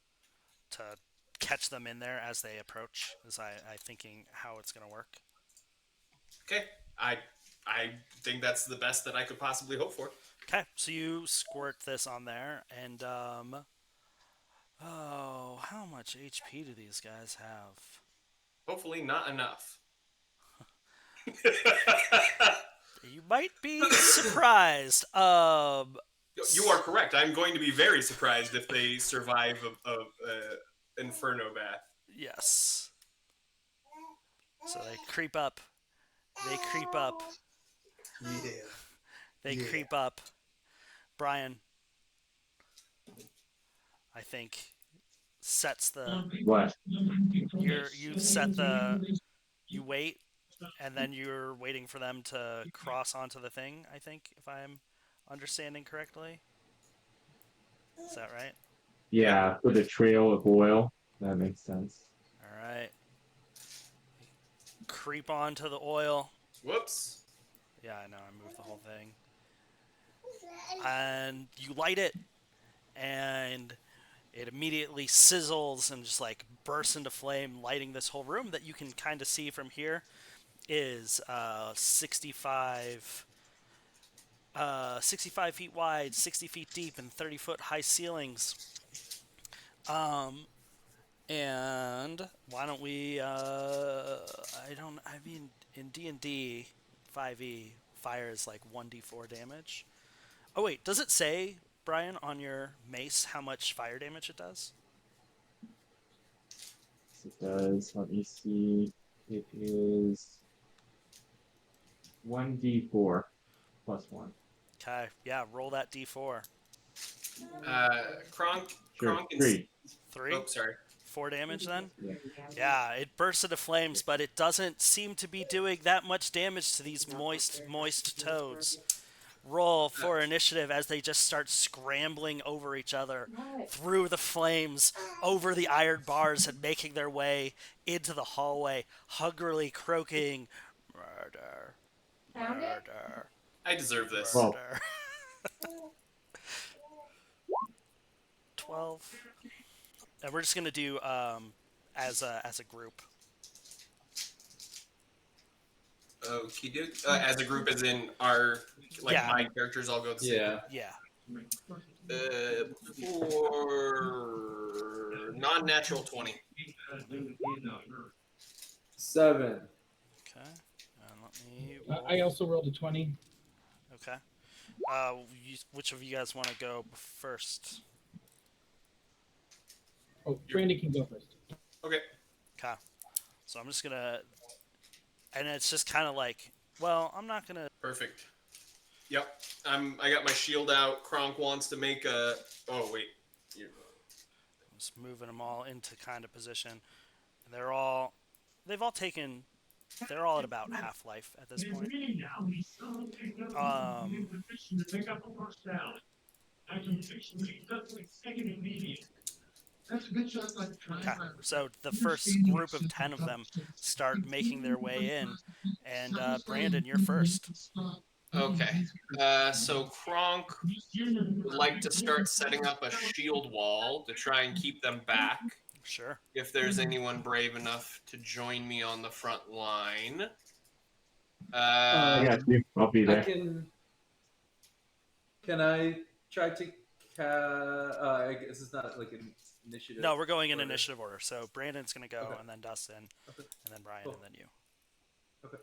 catch them in there as they approach. Is I thinking how it's gonna work. Okay. I think that's the best that I could possibly hope for. Okay, so you squirt this on there, and oh, how much HP do these guys have? Hopefully not enough. You might be surprised. You are correct. I'm going to be very surprised if they survive a Inferno bath. Yes. So they creep up. They creep up. Yeah. They creep up. Brian, I think, sets the. What? You wait, and then you're waiting for them to cross onto the thing. I think, if I'm understanding correctly. Is that right? Yeah, with a trail of oil. That makes sense. All right. Creep onto the oil. Whoops. Yeah, I know. I moved the whole thing. And you light it, and it immediately sizzles and just like bursts into flame, lighting this whole room that you can kind of see from here is 65 feet wide, 60 feet deep, and 30-foot high ceilings. And why don't we? I mean, in D&D 5e, fire is like 1d4 damage. Oh wait, does it say, Brian, on your mace how much fire damage it does? It does. Let me see. It is 1d4 plus 1. Okay, yeah, roll that d4. Kronk. Sure. Kronk and 3. 3? Oh, sorry. 4 damage then? Yeah. Yeah, it bursts into flames, but it doesn't seem to be doing that much damage to these moist toads. Roll for initiative as they just start scrambling over each other, through the flames, over the iron bars, and making their way into the hallway, hungrily croaking, "Murder, murder, I deserve this. Well, murder." 12. And we're just gonna do as a group. Okie doke. As a group, as in our Yeah. my characters all go the same. Yeah. Yeah. For non-natural 20. 7. Okay. I also rolled a 20. Okay. Which of you guys want to go first? Oh, Brandy can go first. Okay. Okay. So I'm just gonna, and it's just kind of like, well, I'm not gonna. Perfect. Yep. I got my shield out. Kronk wants to make a. Oh wait. You- Just moving them all into kind of position. And they've all taken, they're all at about half life at this point. Um, okay. So the first group of 10 of them start making their way in, and Brandon, you're first. Okay. So Kronk would like to start setting up a shield wall to try and keep them back. Sure. If there's anyone brave enough to join me on the front line. I got you. I'll be I there. can I try to I guess it's not like an initiative. No, we're going in order. initiative order. So Brandon's gonna go, Okay. and then Dustin, Okay. and then Brian, Cool. and then you. Okay.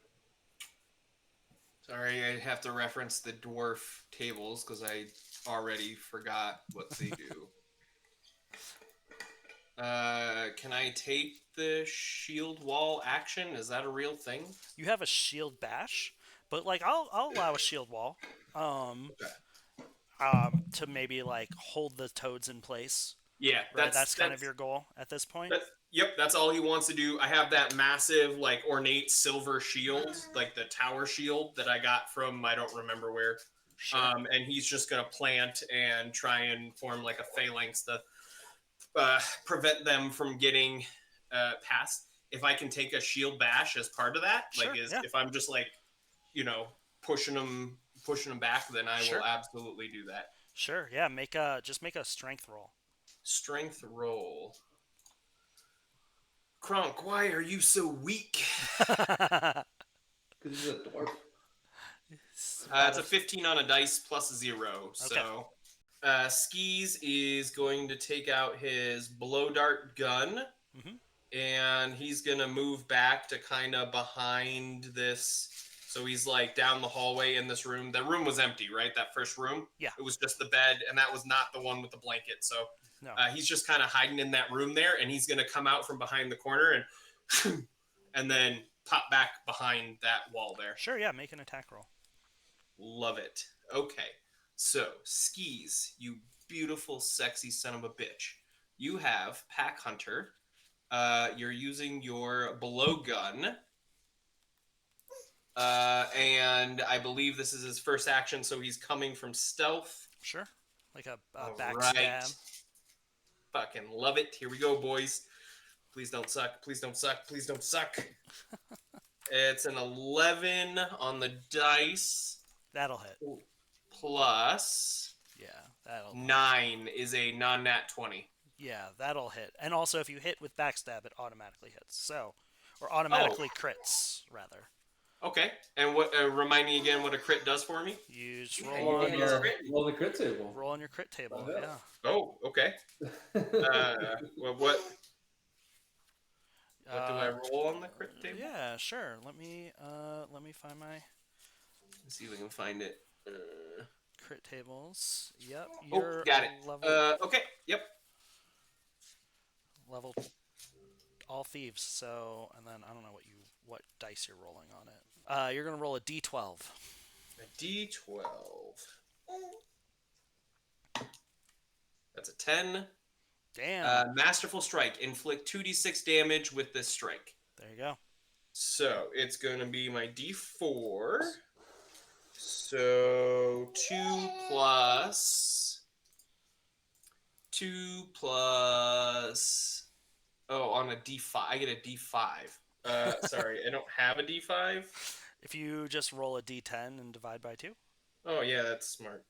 Sorry, I have to reference the dwarf tables because I already forgot what they do. Can I take the shield wall action? Is that a real thing? You have a shield bash, but like I'll allow a shield wall. Okay. To maybe like hold the toads in place. Yeah, Right, that's kind of your goal at this point. Yep, that's all he wants to do. I have that massive, like, ornate silver shield, like the tower shield that I got from I don't remember where. Sure. And he's just gonna plant and try and form like a phalanx to prevent them from getting past. If I can take a shield bash as part of that, Sure, like, yeah. if I'm just like, pushing them back, then I Sure. will absolutely do that. Sure. Yeah. Just make a strength roll. Strength roll. Kronk, why are you so weak? Because he's a dwarf. It's a 15 on a dice plus 0. So, Skis is going to take out his blow dart gun, and he's going to move back to kind of behind this. So he's like down the hallway in this room. The room was empty, right? That first room? Yeah. It was just the bed, and that was not the one with the blanket. So No. he's just kind of hiding in that room there, and he's going to come out from behind the corner and then pop back behind that wall there. Sure. Yeah. Make an attack roll. Love it. Okay. So, Skis, you beautiful, sexy son of a bitch. You have Pack Hunter. You're using your blowgun. And I believe this is his first action, so he's coming from stealth. Sure. Like a All backstab. right. Fucking love it. Here we go, boys. Please don't suck. Please don't suck. Please don't suck. It's an 11 on the dice. That'll hit. Plus Yeah. That'll. 9 is a non-nat 20. Yeah. That'll hit. And also, if you hit with backstab, it automatically hits. So, or automatically crits rather. Okay. And what? Remind me again what a crit does for me. You just Yeah, roll on your roll the crit table. roll on your crit table. Oh, yeah. Yeah. Oh, okay. Well, what do I roll on the crit table? Yeah, sure. Let me find my Let's see if I can find it. crit tables. Yep. Oh, You're got it. level Okay. Yep. level all thieves. So, and then I don't know what dice you're rolling on it. You're gonna roll a d12. A D12. That's a 10. Damn. Masterful Strike. Inflict 2d6 damage with this strike. There you go. So it's going to be my d4. So 2 plus. Oh, on a d5. I get a d5. Sorry, I don't have a d5. If you just roll a d10 and divide by 2. Oh, yeah, that's smart.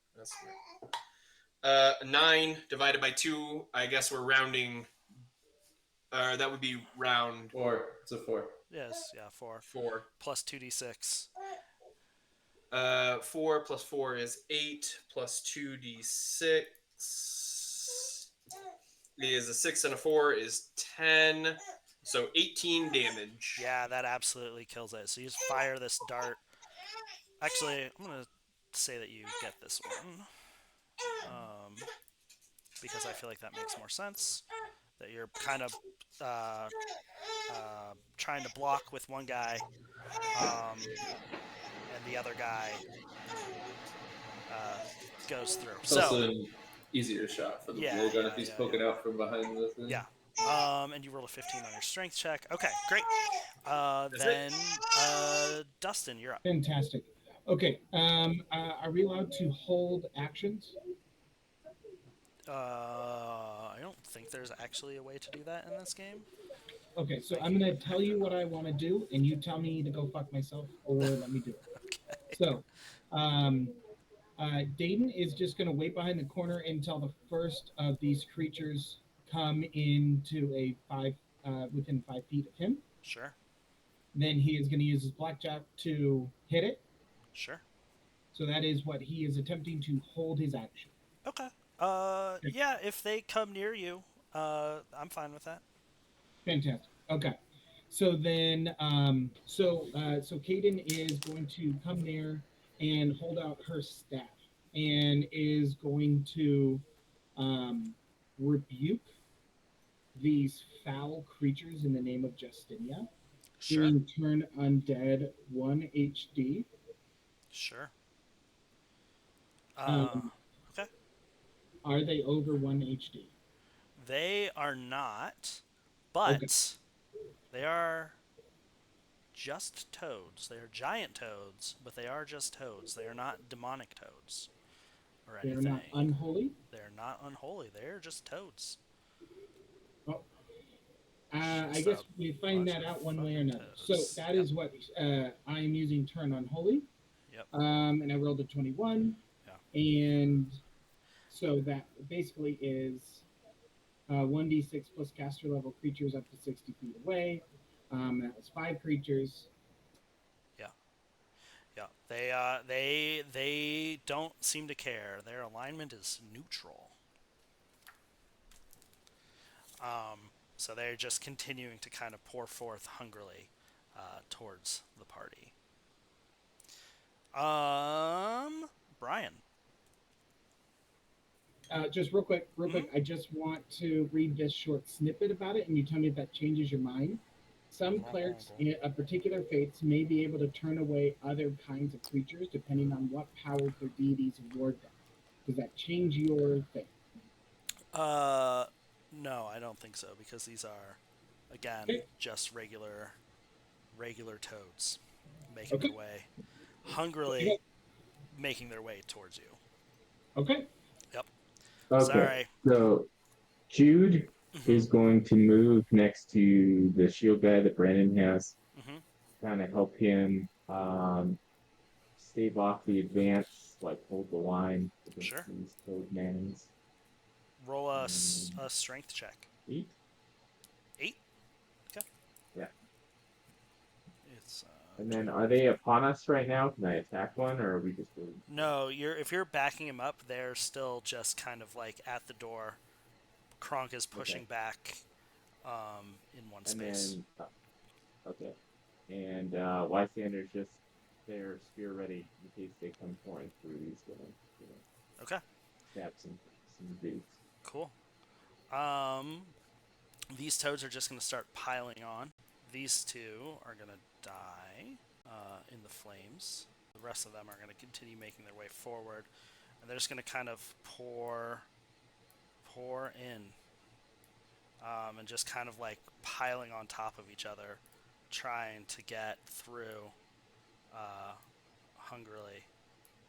9 divided by 2. I guess we're rounding. That would be round 4. It's a 4. Yes, yeah, 4. 4. Plus 2d6. 4 plus 4 is 8 plus 2d6 is a 6 and a 4 is 10. So 18 damage. Yeah, that absolutely kills it. So you just fire this dart Actually, I'm gonna say that you get this one, because I feel like that makes more sense. That you're kind of uh, trying to block with one guy, um, and the other guy uh, goes through. It's So also an easier shot for the yeah, blowgun if yeah, he's yeah, yeah, poking out from behind the thing. yeah. And you roll a 15 on your strength check. Okay, great. That's it. Then Dustin, you're up. Fantastic. Okay. Are we allowed to hold actions? I don't think there's actually a way to do that in this game. Okay, so Thank I'm you, gonna but tell you what I want to do, and you tell me to go fuck myself or let me do it. okay. So, um, Dayton is just gonna wait behind the corner until the first of these creatures come into within 5 feet of him. Sure, Then he is gonna use his blackjack to hit it. sure. So that is what he is attempting to hold his action. Okay. Okay, Yeah, if they come near you, I'm fine with that. fantastic. Okay. So then, so Kaden is going to come there and hold out her staff and is going to um, rebuke these foul creatures in the name of Justinia, Sure, doing turn undead 1 HD. sure. Um, Okay. are they over 1 HD? They are not, Okay, but they are just toads. They are giant toads, but they are just toads. They are not demonic toads or they're not anything. unholy. They're not unholy. They're just toads. Oh, I Just guess a we find bunch that of out one way or fucking another. So toads. that Yep. is what I'm using turn unholy. Yep. And I rolled a 21. Yeah. And so that basically is 1d6 plus caster level creatures up to 60 feet away. That was 5 creatures. Yeah. Yeah. They don't seem to care. Their alignment is neutral. So they're just continuing to kind of pour forth hungrily towards the party. Brian. Just real Hmm. quick, I just want to read this short snippet about it, and you tell me if that changes your mind. Some clerics of particular faiths may be able to turn away other kinds of creatures depending on what powers their deities award them. Does that change your thing? Uh, no, I don't think so because these are, again, Okay, just regular toads making their okay, way okay, hungrily, making their way towards you. okay. Yep. Okay, Sorry. so Jude Mm-hmm. is going to move next to the shield guy that Brandon has, Mm-hmm. kind of help him stave off the advance, like hold the line against Sure. these code mans. Roll a Um, strength check. 8? 8. Okay. Yeah. It's And then are they upon us right now? Can I attack one or are we just waiting? no. If you're backing him up, they're still just kind of like at the door. Kronk is Okay. pushing back in one And space. then, okay. And Lysander's just their spear ready in case they come pouring through. He's gonna, you know, Okay. stab some dudes. Cool. These toads are just going to start piling on. These two are going to die in the flames. The rest of them are going to continue making their way forward, and they're just going to kind of pour in, and just kind of like piling on top of each other, trying to get through uh, hungrily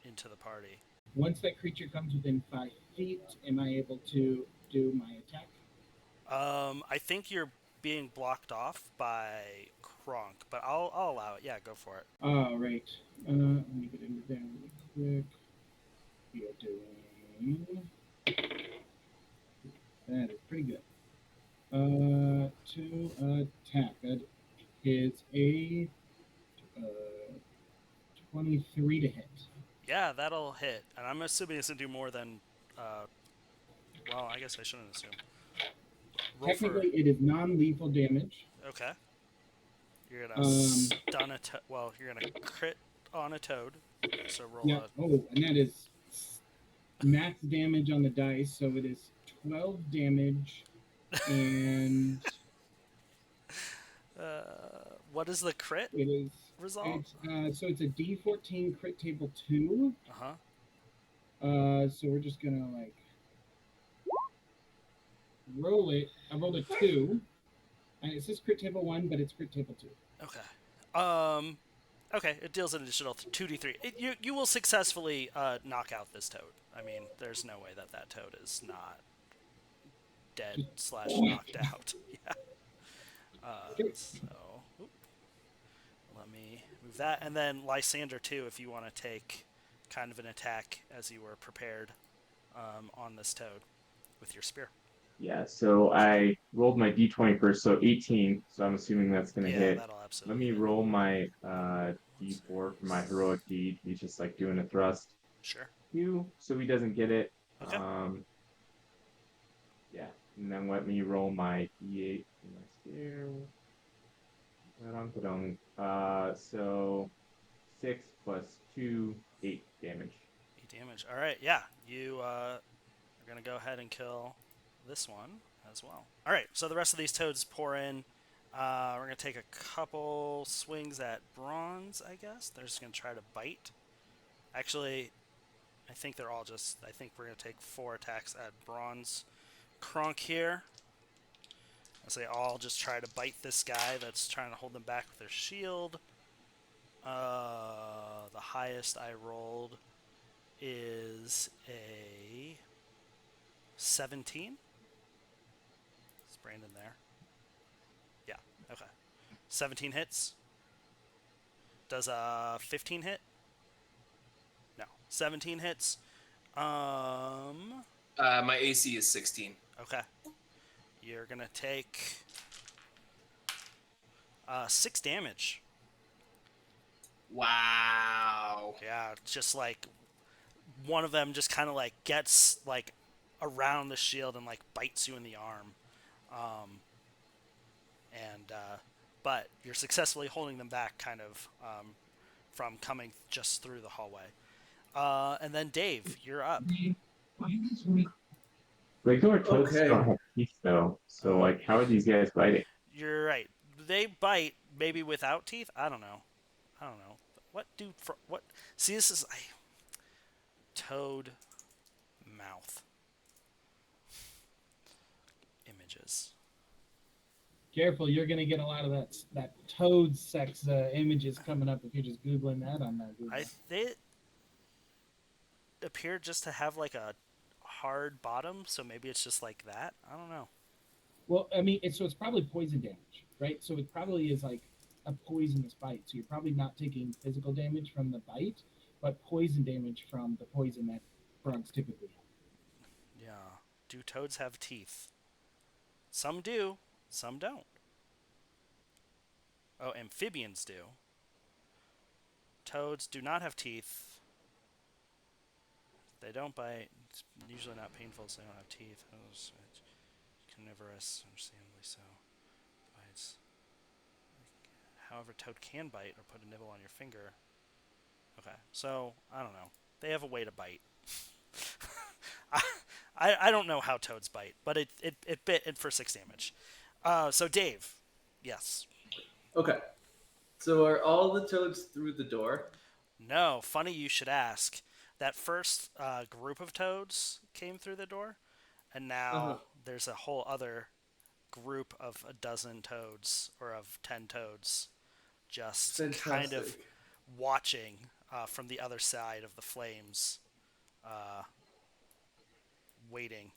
into the party. Once that creature comes within 5 feet, am I able to do my attack? I think you're being blocked off by Kronk, but I'll allow it. Yeah, go for it. All right. Let me get into there really quick. We are doing that is pretty good. To attack. That is a uh, 23 to hit. Yeah, that'll hit, and I'm assuming it's gonna do more than. Uh, well, I guess I shouldn't assume. Roll for. Technically, it is non-lethal damage. Okay. You're gonna Um, stun a. Well, you're gonna crit on a toad. So roll Yeah. a. Oh, and that is max damage on the dice, so it is 12 damage, and What is the crit it is result? it's so it's a D14 crit table 2. Uh huh. So we're just gonna like roll it. I rolled a 2, and it says crit table 1, but it's crit table 2. Okay. Um. Okay, it deals an additional 2d3. You will successfully knock out this toad. I mean, there's no way that that toad is not dead Just slash knocked out. Yeah. okay. So let me move that, and then Lysander too, if you want to take kind of an attack as you were prepared on this toad with your spear. Yeah, so I rolled my d20 first, so 18. So I'm assuming that's gonna Yeah, hit. that'll Let absolutely me hit. roll my d4 for my heroic deed. He's just like doing a thrust. Sure. So he doesn't get it. Okay. Yeah, and then let me roll my d8 for my spear. So 6 + 2, 8 damage. 8 damage. All right. Yeah, you are gonna go ahead and kill this one as well. All right. So the rest of these toads pour in. We're gonna take a couple swings at bronze. I guess they're just gonna try to bite. Actually, I think they're all just. I think we're gonna take 4 attacks at bronze. Kronk here. As they all just try to bite this guy that's trying to hold them back with their shield. The highest I rolled is a 17. Is Brandon there? Yeah. Okay. 17 hits. Does a 15 hit? No. 17 hits. My AC is 16. Okay. You're gonna take 6 damage. Wow. Yeah, just like one of them just kind of like gets like around the shield and like bites you in the arm, um, and but you're successfully holding them back, kind of from coming just through the hallway. And then Dave, you're up. Regular toads Okay. don't have teeth though, so like, how are these guys biting? You're right. They bite maybe without teeth. I don't know. I don't know. What do for what? See, this is toad mouth images. Careful, you're gonna get a lot of that toad sex images coming up if you're just googling that on Google. They appear just to have like a hard bottom, so maybe it's just like that. I don't know. Well, I mean, it's probably poison damage, right? So it probably is like a poisonous bite. So you're probably not taking physical damage from the bite, but poison damage from the poison that frogs typically have. Yeah. Do toads have teeth? Some do, some don't. Oh, amphibians do. Toads do not have teeth. They don't bite. It's usually not painful, so they don't have teeth. Carnivorous, understandably so. Bites. However, toad can bite or put a nibble on your finger. Okay, so I don't know. They have a way to bite. I don't know how toads bite, but it bit it for 6 damage. So Dave, yes. Okay. So are all the toads through the door? No, funny you should ask. That first group of toads came through the door, and Uh-huh. now there's a whole other group of a dozen toads or of 10 toads just kind of Fantastic. watching from the other side of the flames, uh, waiting.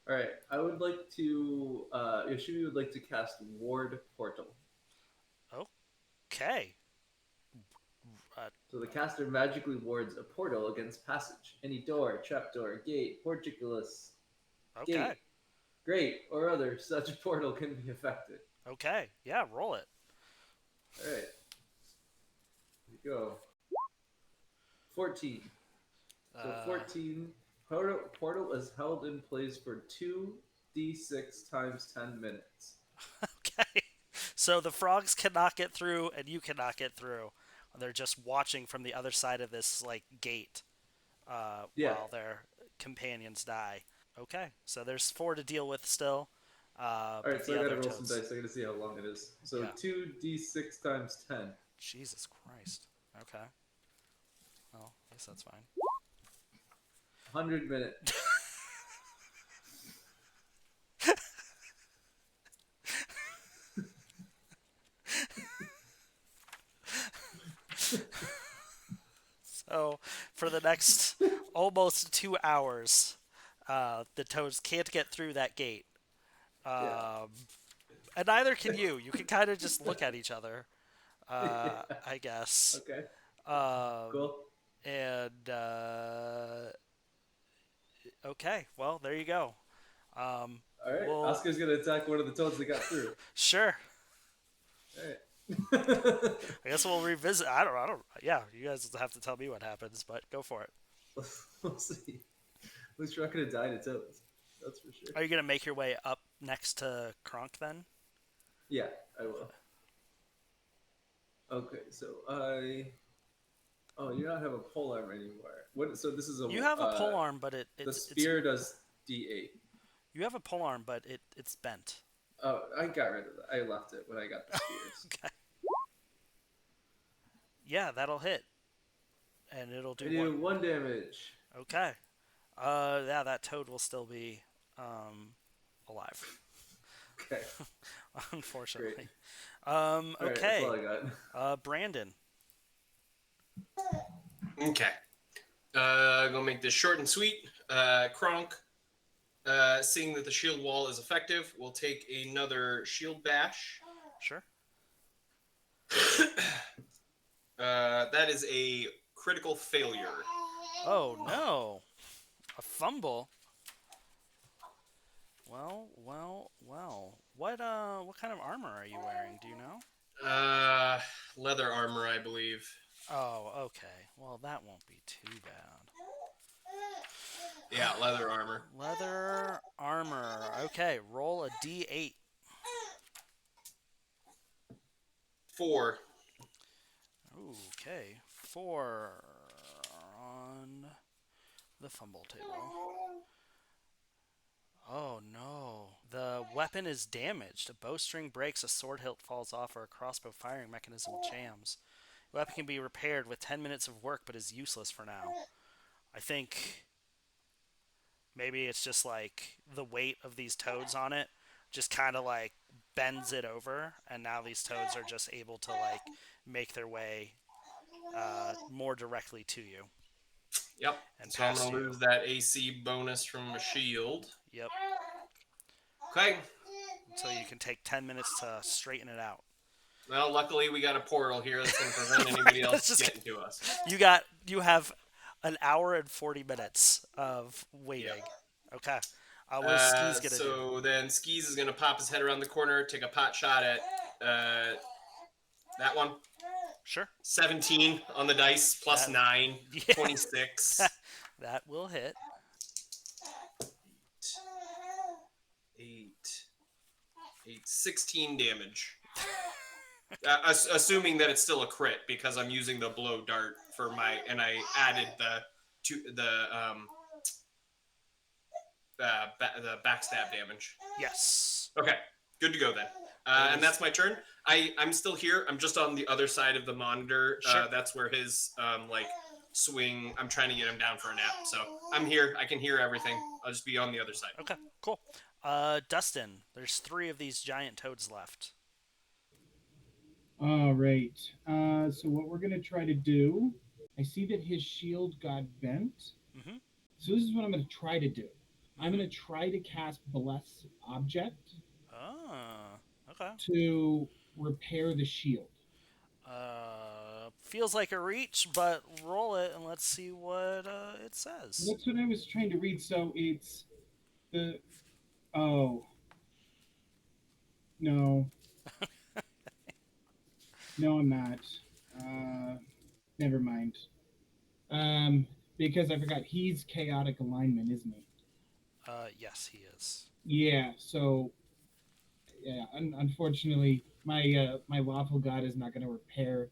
All right. I would like to. Yoshimi would like to cast Ward Portal. Okay. Uh, So the caster magically wards a portal against passage. Any door, trapdoor, gate, portcullis, okay. gate, grate, or other such portal can be affected. Okay. Yeah, roll it. All right. Here we go. 14. So Uh, 14. Portal is held in place for 2d6 times 10 minutes. okay. So the frogs cannot get through, and you cannot get through. They're just watching from the other side of this like gate Yeah. while their companions die. Okay, so there's 4 to deal with still, All right, but so the I gotta other roll some toads. dice. I gotta see how long it is. So Yeah. 2d6 times 10. Jesus Christ. Okay. Well, I guess that's fine. 100 minutes. So for the next almost 2 hours, the toads can't get through that gate. Yeah. And neither can you. You can kind of just look at each other, Yeah. I guess. Okay. Um, Cool. and okay, well, there you go. All right. We'll Oscar's gonna attack one of the toads that got through. sure. All right. I guess we'll revisit. I don't. Yeah, you guys have to tell me what happens, but go for it. We'll see. At least you're not gonna die to toads. That's for sure. Are you gonna make your way up next to Kronk then? Yeah, I will. Okay, so I. Oh, you don't have a pole arm anymore. What? So this is a. You have a pole arm, but The it's spear does D8. you have a pole arm, but it's bent. Oh, I got rid of that. I left it when I got the spears. Okay. Yeah, that'll hit, and it'll I do do one. 1 damage. Okay. Yeah, that toad will still be alive, Okay, unfortunately. great. All right, that's all Okay. I got. Brandon. Okay. Gonna make this short and sweet. Kronk, seeing that the shield wall is effective, will take another shield bash. Sure. That is a critical failure. Oh no, a fumble. Well. What kind of armor are you wearing? Do you know? Leather armor, I believe. Oh, okay. Well, that won't be too bad. Yeah, leather armor. Leather armor. Okay, roll a d8. 4. Okay, 4 on the fumble table. Oh no. The weapon is damaged. A bowstring breaks, a sword hilt falls off, or a crossbow firing mechanism jams. The weapon can be repaired with 10 minutes of work, but is useless for now. I think maybe it's just like the weight of these toads on it just kind of like bends it over, and now these toads are just able to like make their way more directly to you Yep. and So I'm past gonna you. lose that AC bonus from a shield. Yep. Okay. So you can take 10 minutes to straighten it out. Well, luckily we got a portal here that's gonna prevent anybody That's else just getting to us. You have an hour and 40 minutes of waiting. Yeah. Okay. What is Ski's gonna do? So then Skis is gonna pop his head around the corner, take a pot shot at that one. Sure. 17 on the dice, plus That- 9, yeah. 26. That will hit. 8, 16 damage. Assuming that it's still a crit because I'm using the blow dart for and I added the backstab damage. Yes. Okay, good to go then. And that's my turn. I'm still here. I'm just on the other side of the monitor. Sure. That's where his swing. I'm trying to get him down for a nap. So I'm here. I can hear everything. I'll just be on the other side. Okay, cool. Dustin, there's 3 of these giant toads left. All right. So what we're gonna try to do? I see that his shield got bent. Mm-hmm. So this is what I'm gonna try to do. I'm gonna try to cast Bless Object Oh, okay. to repair the shield. Feels like a reach, but roll it and let's see what it says. That's what I was trying to read. So it's the oh no. No, I'm not. Never mind. Because I forgot he's chaotic alignment, isn't he? Yes, he is. Yeah. So, yeah. Unfortunately, my lawful god is not going to repair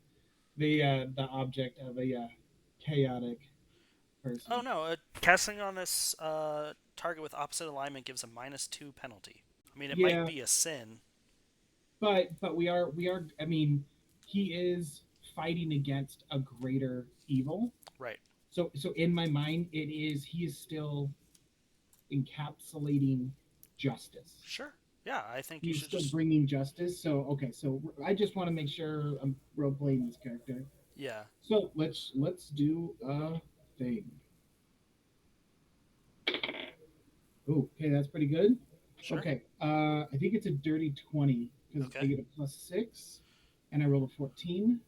the object of a chaotic person. Oh no, casting on this target with opposite alignment gives a -2 penalty. I mean, it might Yeah, be a sin. but we are. I mean, he is fighting against a greater evil. Right. So in my mind, he is still encapsulating justice. Sure. Yeah, I think you He's should still just. bringing justice. So okay, so I just want to make sure I'm role playing this character. Yeah. So let's do a thing. Oh, okay, that's pretty good. Sure. Okay, I think it's a dirty 20 because I Okay. get a +6, and I roll a 14.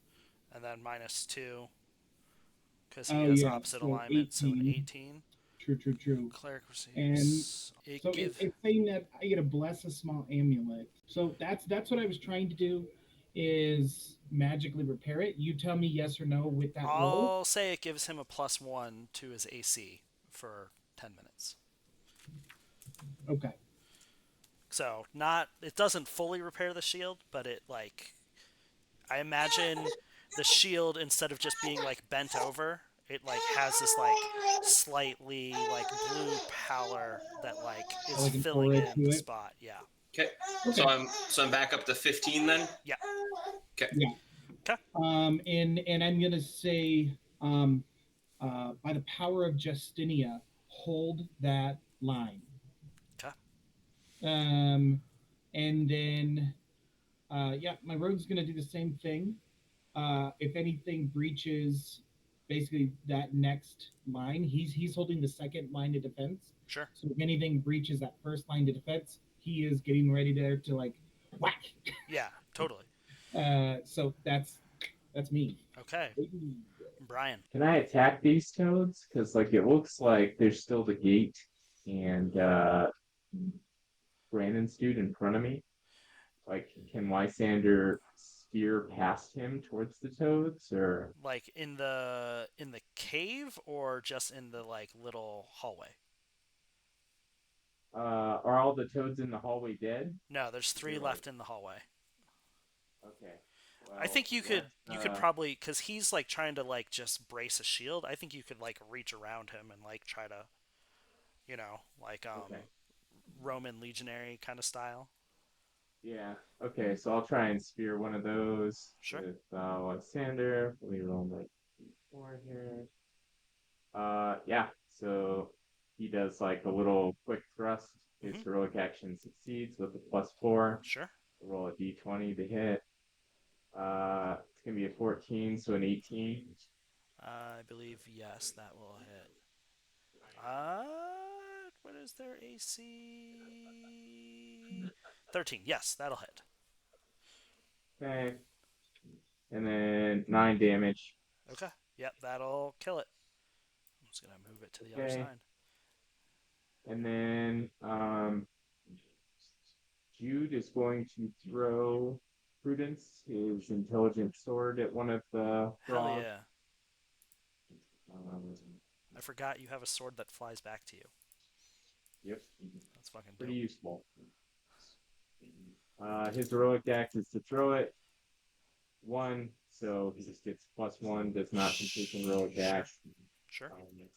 And then -2 because he Oh has yeah, opposite so alignment, so an 18. 18. True, true, true. Cleric And receives. It so give. it's saying that I get to bless a small amulet. So that's what I was trying to do, is magically repair it. You tell me yes or no with that roll. I'll say it gives him a +1 to his AC for 10 minutes. Okay. So not it doesn't fully repair the shield, but it like I imagine the shield instead of just being like bent over, it like has this like slightly like blue pallor that like is Like an filling aura in to the it. spot. Yeah. Okay. Okay. So I'm back up to 15 then. Yeah. Okay. Yeah. Okay. And I'm gonna say, by the power of Justinia, hold that line. Okay. Um, and then, yeah, my rogue's gonna do the same thing. If anything breaches, basically that next line, he's holding the second line of defense. Sure. So if anything breaches that first line of defense, he is getting ready there to like whack. Yeah, totally. So that's me. Okay. Brian. Can I attack these toads? Because like it looks like there's still the gate and Brandon's dude in front of me. Like, can Lysander steer past him towards the toads, or Like in the cave or just in the like little hallway? are all the toads in the hallway dead? No, there's Is 3 there like left in the hallway. okay? I Well, think you could let's you could probably because he's like trying to like just brace a shield. I think you could like reach around him and like try to like okay. Roman legionary kind of style. Yeah. Okay. So I'll try and spear one of those Sure. with Lysander. Let me roll my four here. Yeah. So he does like a little quick thrust. His Hmm. heroic action succeeds with a +4. Sure. Roll a d20 to hit. It's gonna be a 14, so an 18. I believe yes, that will hit. What is their AC? 13. Yes, that'll hit. Okay. And then 9 damage. Okay. Yep, that'll kill it. I'm just gonna move it to the other Okay. side. And then Jude is going to throw Prudence, his intelligent sword, at one of the Hell frogs. yeah! Um, I forgot you have a sword that flies back to you. yep, That's fucking pretty dope. useful. His heroic act is to throw it 1, so he just gets +1, does not complete the heroic act. Sure.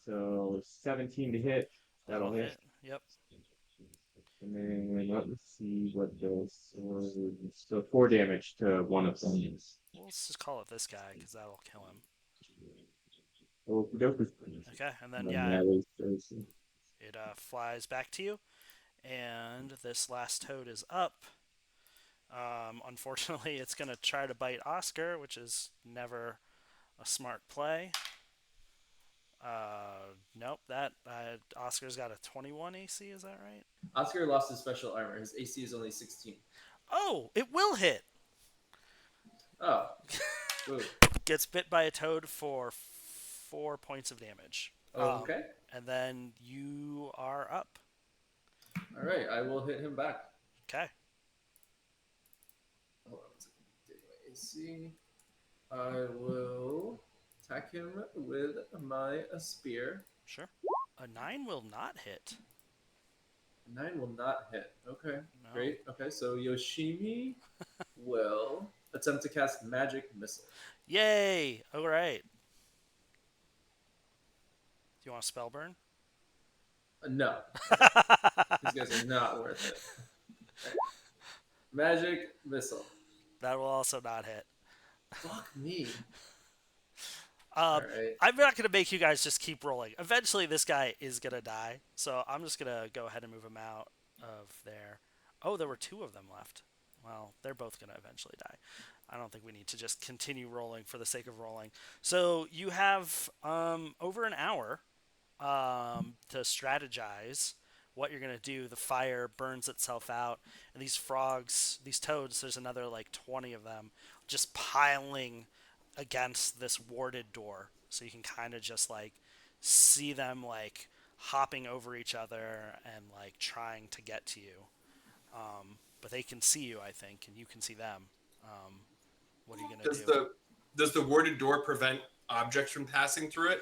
So 17 to hit, That'll that'll hit. hit. Yep. And then let's see what the sword. So 4 damage to one of them. Well, let's just call it this guy because that'll kill him. Okey-dokey. Okay, and then And yeah, that is it flies back to you, and this last toad is up. Unfortunately, it's gonna try to bite Oscar, which is never a smart play. Nope. That Oscar's got a 21 AC. Is that right? Oscar lost his special armor. His AC is only 16. Oh, it will hit. Oh. Woo. Gets bit by a toad for 4 points of damage. Okay. And then you are up. All right. I will hit him back. Okay. Hold on 1 second. Getting my AC. I will attack him with my spear. Sure. A 9 will not hit. 9 will not hit. Okay. No. Great. Okay. So Yoshimi will attempt to cast magic missile. Yay! All right. Do you want a spell burn? No, these guys are not worth it. Right. Magic missile. That will also not hit. Fuck me. All Um, right. I'm not going to make you guys just keep rolling. Eventually, this guy is going to die. So I'm just going to go ahead and move him out of there. Oh, there were two of them left. Well, they're both going to eventually die. I don't think we need to just continue rolling for the sake of rolling. So you have over an hour to strategize what you're going to do. The fire burns itself out, and these frogs, these toads, there's another like 20 of them just piling against this warded door. So you can kind of just like see them like hopping over each other and like trying to get to you. But they can see you, I think, and you can see them. Um, what are you going to Does do? the warded door prevent objects from passing through it?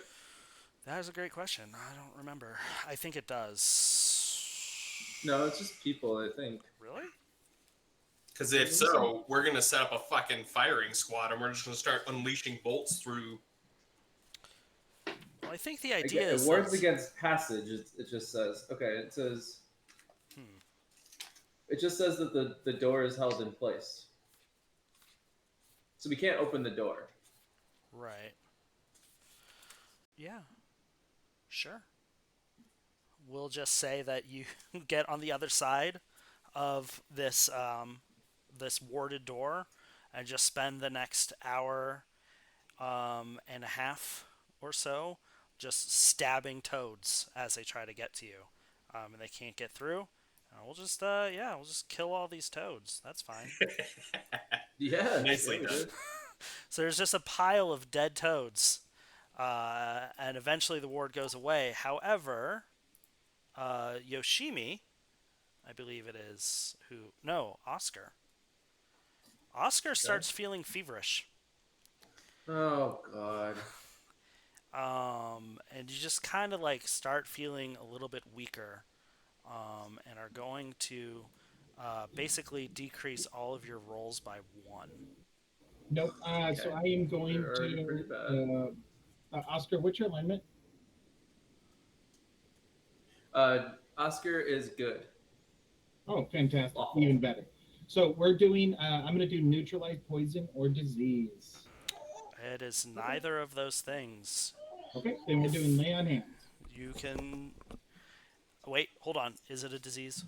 That is a great question. I don't remember. I think it does. No, it's just people, I think. Really? Because if so, we're gonna set up a fucking firing squad, and we're just gonna start unleashing bolts through. Well, I think the idea It is warns that... against passage. It just says, okay, it says, it just says that the door is held in place. So we can't open the door. Right. Yeah. Sure. We'll just say that you get on the other side of this this warded door and just spend the next hour and a half or so just stabbing toads as they try to get to you, and they can't get through. We'll just kill all these toads. That's fine. Yeah, Nicely we done. did. So there's just a pile of dead toads, and eventually the ward goes away. However, Yoshimi, I believe it is, Oscar. Oscar starts feeling feverish. Oh god. And you just kind of like start feeling a little bit weaker, and are going to basically decrease all of your rolls by 1. Nope. So I am going They're already pretty to bad. Oscar. What's your alignment? Oscar is good. Oh, fantastic! Awful. Even better. So we're doing. I'm going to do neutralize poison or disease. It is neither of those things. Okay, then we're doing lay on hands. You can... Wait, hold on. Is it a disease?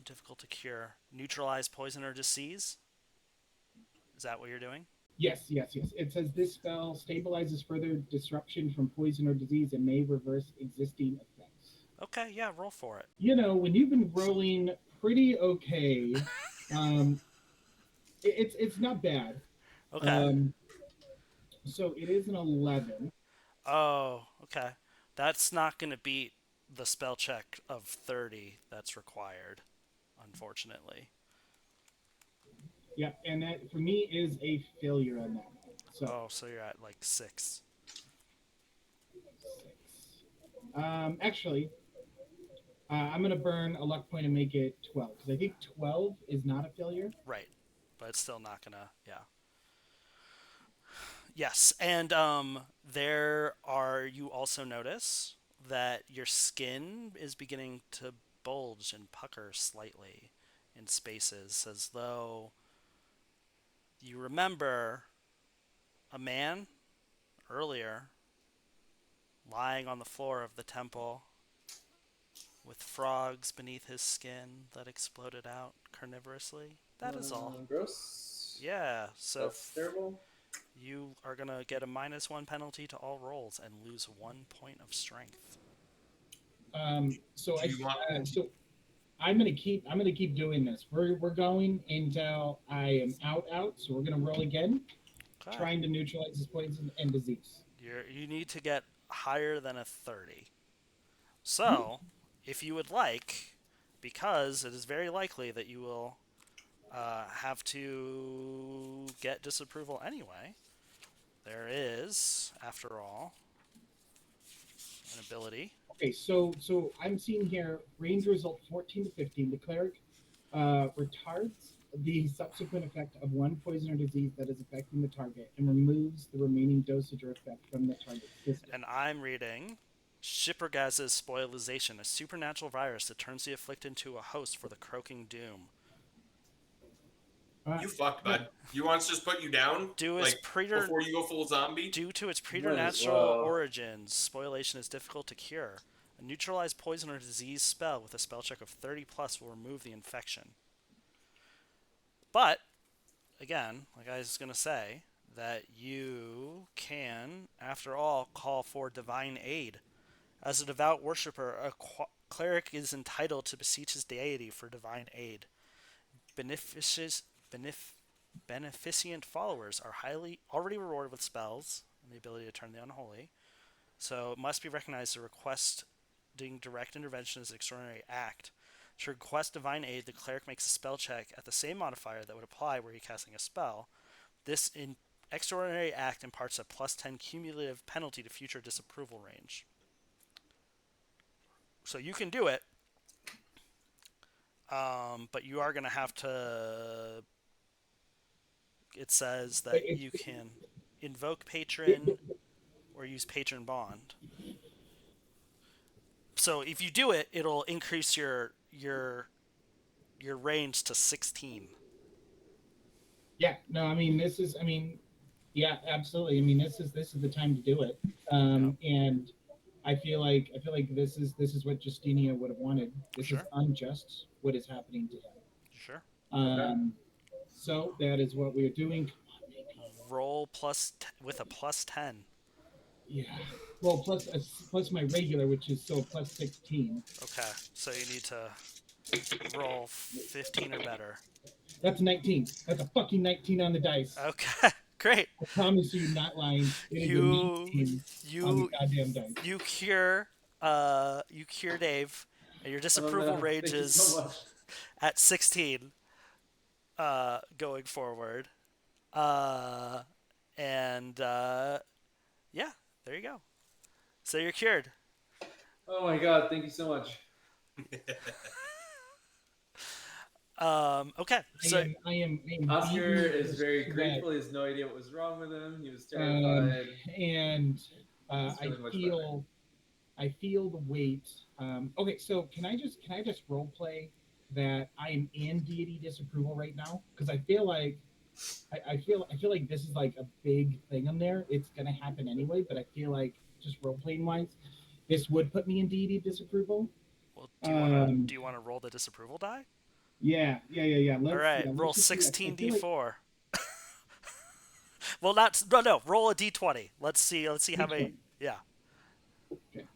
Difficult to cure. Neutralize poison or disease? Is that what you're doing? Yes. It says this spell stabilizes further disruption from poison or disease and may reverse existing effects. Okay, yeah, roll for it. You know, when you've been rolling pretty okay, it's not bad. Okay. So it is an 11. Oh, okay. That's not going to beat the spell check of 30 that's required, unfortunately. Yeah, and that for me is a failure on that one. So you're at like 6. 6. Actually, I'm going to burn a luck point and make it 12 because I think 12 is not a failure. Right. But it's still not going to, yeah. Yes, and you also notice that your skin is beginning to bulge and pucker slightly in spaces, as though you remember a man earlier lying on the floor of the temple with frogs beneath his skin that exploded out carnivorously. That is all. Gross. Yeah, so That's terrible. you are going to get a -1 penalty to all rolls and lose 1 point of strength. So I'm gonna keep doing this. We're going until I am out. So we're gonna roll again, Okay. trying to neutralize this poison and disease. You need to get higher than a 30. So, if you would like, because it is very likely that you will have to get disapproval anyway, there is, after all, an ability. Okay, so I'm seeing here range result 14 to 15. The cleric retards the subsequent effect of one poison or disease that is affecting the target and removes the remaining dosage or effect from the target's system. And I'm reading Schaphigroadaz's Spoilization, a supernatural virus that turns the afflicted into a host for the Croaking Doom. You fucked, Yeah. bud. You want us to just put you down? Due Like, before you go full zombie? Due to its Might as preternatural well. origins, Spoilation is difficult to cure. A neutralized poison or disease spell with a spell check of 30 plus will remove the infection. But, again, like I was going to say, that you can, after all, call for divine aid. As a devout worshipper, a cleric is entitled to beseech his deity for divine aid. Beneficent followers are highly already rewarded with spells and the ability to turn the unholy, so it must be recognized that requesting direct intervention is an extraordinary act. To request divine aid, the cleric makes a spell check at the same modifier that would apply were he casting a spell. This extraordinary act imparts a plus 10 cumulative penalty to future disapproval range. So you can do it, but you are going to have to. It says that you can invoke patron or use patron bond. So if you do it, it'll increase your range to 16. Yeah, no, I mean this is, I mean, yeah, absolutely. I mean this is the time to do it. And I feel like this is what Justinia would have wanted. This is Sure. unjust what is happening to him. Sure. So that is what we are doing. Roll with a plus 10. Yeah. Well, plus my regular, which is so plus 16. Okay, so you need to roll 15 or better. That's 19. That's a fucking 19 on the dice. Okay, great. I promise you, not lying. It is a 19 on the goddamn dice. You cure Dave, and your disapproval range Thank you is so much. at 16 going forward. Yeah, there you go. So you're cured. Oh my god, thank you so much. Okay. So I am Oscar is very red. grateful. He has no idea what was wrong with him. He was terrified. And He's feeling much better. I feel the weight. Okay, so can I just role play that I am in deity disapproval right now? Because I feel like I feel like this is like a big thing in there. It's gonna happen anyway, but I feel like just role playing wise, this would put me in deity disapproval. well, do you want to roll the disapproval die? Yeah. All right, let's roll just do that. 16d4. Well, no. Roll a d20. Let's see how many. Yeah. Okay.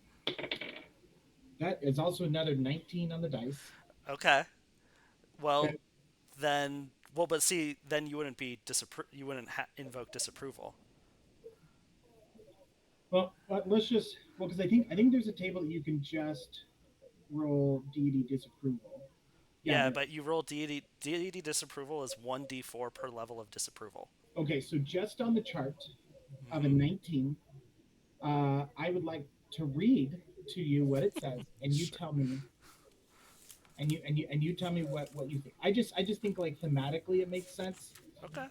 That is also another 19 on the dice. Okay. Well, Okay. then you wouldn't be you wouldn't invoke disapproval. Well, let's just because I think there's a table that you can just roll deity disapproval. Yeah, but you roll deity disapproval is 1d4 per level of disapproval. Okay, so just on the chart of a 19, I would like to read to you what it says, and you tell me. And you tell me what you think. I just think like thematically it makes sense. Okay.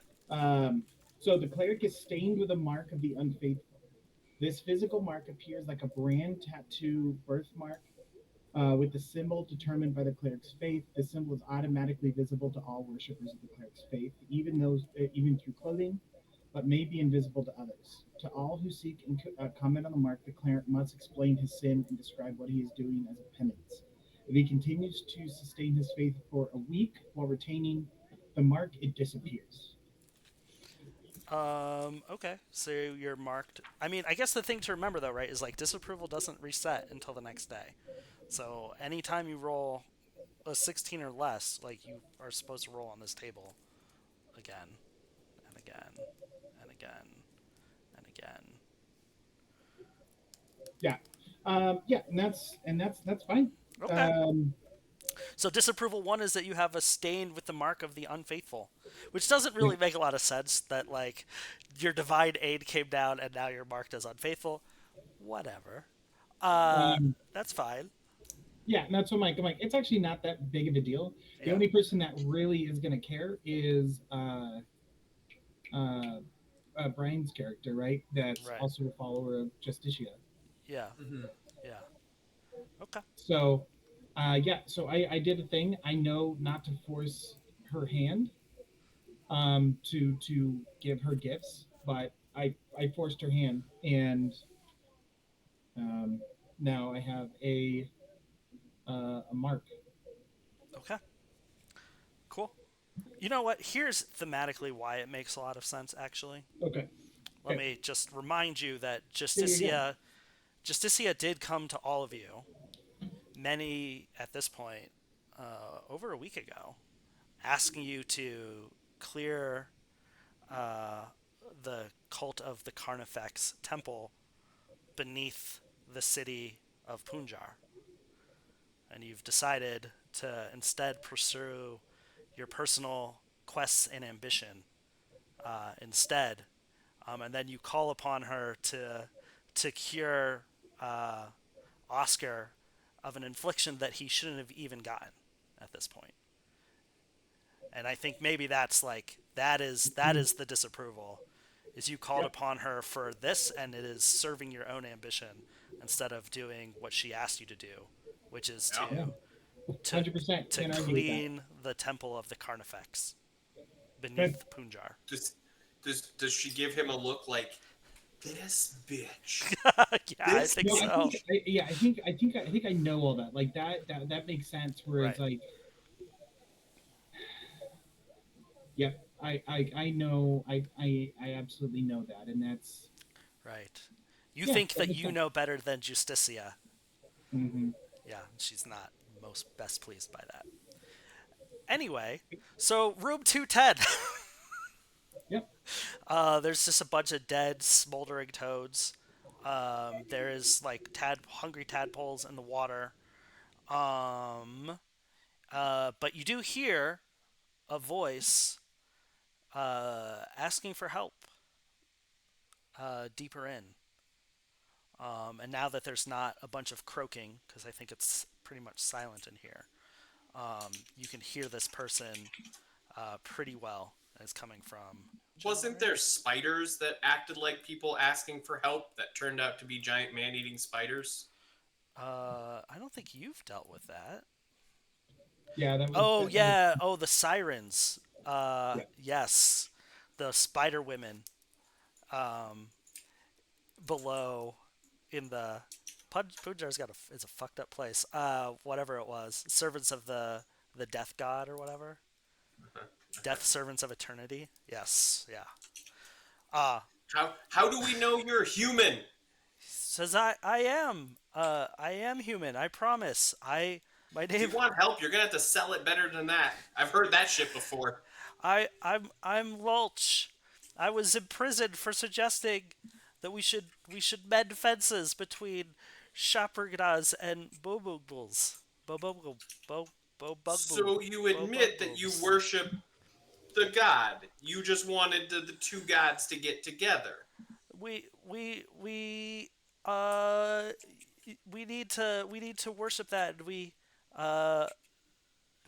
So the cleric is stained with a mark of the unfaithful. This physical mark appears like a brand tattoo birthmark with the symbol determined by the cleric's faith. The symbol is automatically visible to all worshippers of the cleric's faith, even through clothing, but may be invisible to others. To all who seek and comment on the mark, the cleric must explain his sin and describe what he is doing as a penance. If he continues to sustain his faith for a week while retaining the mark, it disappears. Okay. So you're marked. I mean, I guess the thing to remember though, right, is like disapproval doesn't reset until the next day. So anytime you roll a 16 or less, like you are supposed to roll on this table again and again and again and again. Yeah. And that's fine. Okay. So disapproval 1 is that you have a stain with the mark of the unfaithful, which doesn't really make a lot of sense that like your divine aid came down and now you're marked as unfaithful. Whatever. That's fine. Yeah, and that's what I'm like. It's actually not that big of a deal. The Yeah. only person that really is going to care is uh, Brian's character, right? That's Right. also a follower of Justicia. Yeah. Hmm. Yeah. Okay. So, yeah. So I did a thing. I know not to force her hand to give her gifts, but I forced her hand, and um, now I have a mark. Okay. Cool. You know what? Here's thematically why it makes a lot of sense. Actually, Okay. let Okay. me just remind you that Yeah. Justicia did come to all of you, many at this point, over a week ago, asking you to clear uh, the cult of the Carnifex temple beneath the city of Punjar. And you've decided to instead pursue your personal quests and ambition instead. And then you call upon her to cure uh, Oscar of an infliction that he shouldn't have even gotten at this point. And I think maybe that is the disapproval, is you called Yep. upon her for this, and it is serving your own ambition instead of doing what she asked you to do, which is Yeah. Yeah. to 100%. to Can't argue with that. clean the temple of the Carnifex Good. beneath Punjar. Does does she give him a look like this bitch? Yeah, I This think No, I so. think yeah, I think I know all that. Like that makes sense. Whereas Right, like, yep, I know I absolutely know that, and that's right. You yeah, think that that makes you sense. know better than Justicia. Hmm. Yeah, she's not most best pleased by that. Anyway, so room 210. Yep. There's just a bunch of dead, smoldering toads. There is like hungry tadpoles in the water. Um, but you do hear a voice asking for help deeper in. And now that there's not a bunch of croaking, because I think it's pretty much silent in here, you can hear this person pretty well. And it's coming from. Wasn't there spiders that acted like people asking for help that turned out to be giant man-eating spiders? I don't think you've dealt with that. Yeah, that was Oh that was yeah. Oh, the sirens. yeah. Yes, the spider women. Um, below in the Punjar's got it's a fucked up place. Whatever it was, servants of the death god or whatever. Death servants of eternity. Yes. Yeah. Uh How do we know you're human? says I am human. I promise. My If name you want help, you're gonna have to sell it better than that. I've heard that shit before. I'm Lulch. I was imprisoned for suggesting that we should mend fences between Schaphigroadaz and Bobugles. Bobugles. Bo So you admit that you Bobugles. worship the god. You just wanted the two gods to get together. We uh we need to worship that. Uh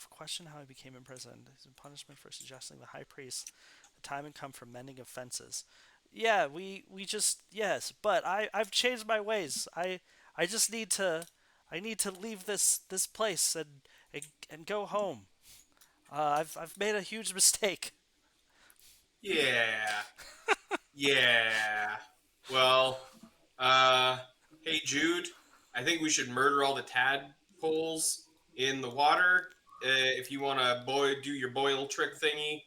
question how I became imprisoned. He's in punishment for suggesting the high priest the time had come for mending of fences. Yeah, we just yes, but I've changed my ways. I just need to leave this place and go home. I've made a huge mistake. Yeah. Yeah. Well, uh, hey Jude, I think we should murder all the tadpoles in the water. If you want to do your boil trick thingy,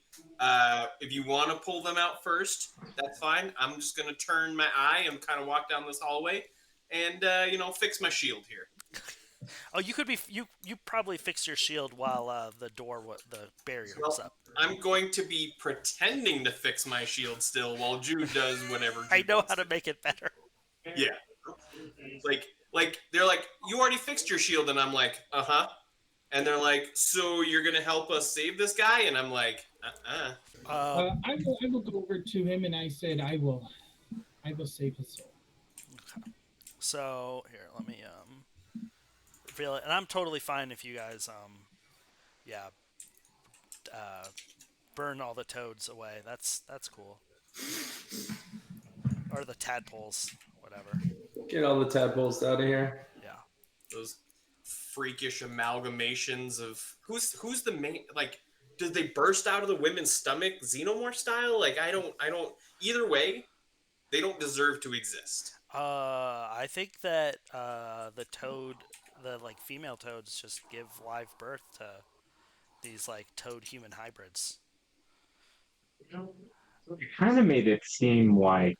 if you want to pull them out first, that's fine. I'm just gonna turn my eye and kind of walk down this hallway, and fix my shield here. Oh, you probably fixed your shield while the barrier was Well, up. I'm going to be pretending to fix my shield still while Jude does whatever I Jude know wants how to to do. make it better. Yeah. Like they're like, you already fixed your shield, and I'm like, uh-huh. And they're like, so you're gonna help us save this guy? And I'm like, uh-uh. Uh, I will go over to him and I said I will save his soul. so here, let me can feel it, and I'm totally fine if you guys, yeah, uh, burn all the toads away. That's cool. Or the tadpoles, whatever. Get all the tadpoles out of here. Yeah. Those freakish amalgamations of who's the main, like, did they burst out of the women's stomach xenomorph style? Like, I don't either way, they don't deserve to exist. I think that the toad, the like female toads, just give live birth to these like toad human hybrids. It kind of made it seem like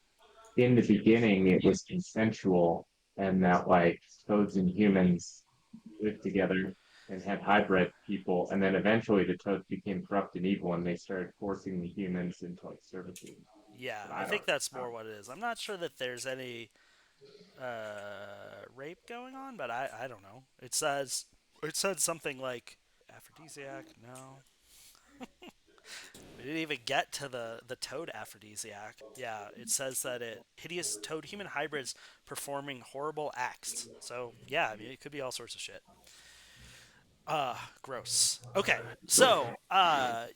in the beginning it was consensual and that like toads and humans lived together and had hybrid people, and then eventually the toads became corrupt and evil and they started forcing the humans into like servitude. Yeah, But I I think don't that's more know. what it is. I'm not sure that there's any rape going on, but I don't know. It said something like aphrodisiac. No, we didn't even get to the toad aphrodisiac. Yeah, it says that it hideous toad human hybrids performing horrible acts. So yeah, I mean it could be all sorts of shit. Gross. Okay, so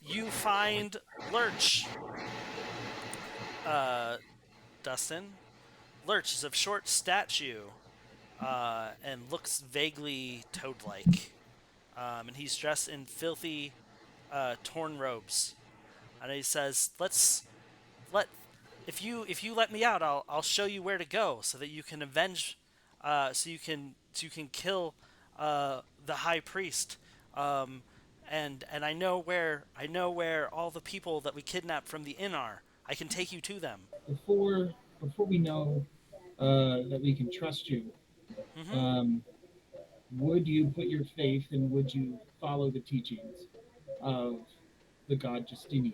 you find Lurch, Dustin. Lurch is of short stature, and looks vaguely toad-like. And he's dressed in filthy, torn robes. And he says, let if you let me out, I'll show you where to go so that you can avenge, so you can kill the high priest. Um, and I know where all the people that we kidnapped from the inn are. I can take you to them. Before we know that we can trust you, Mm-hmm. um, would you put your faith and would you follow the teachings of the god Justinian?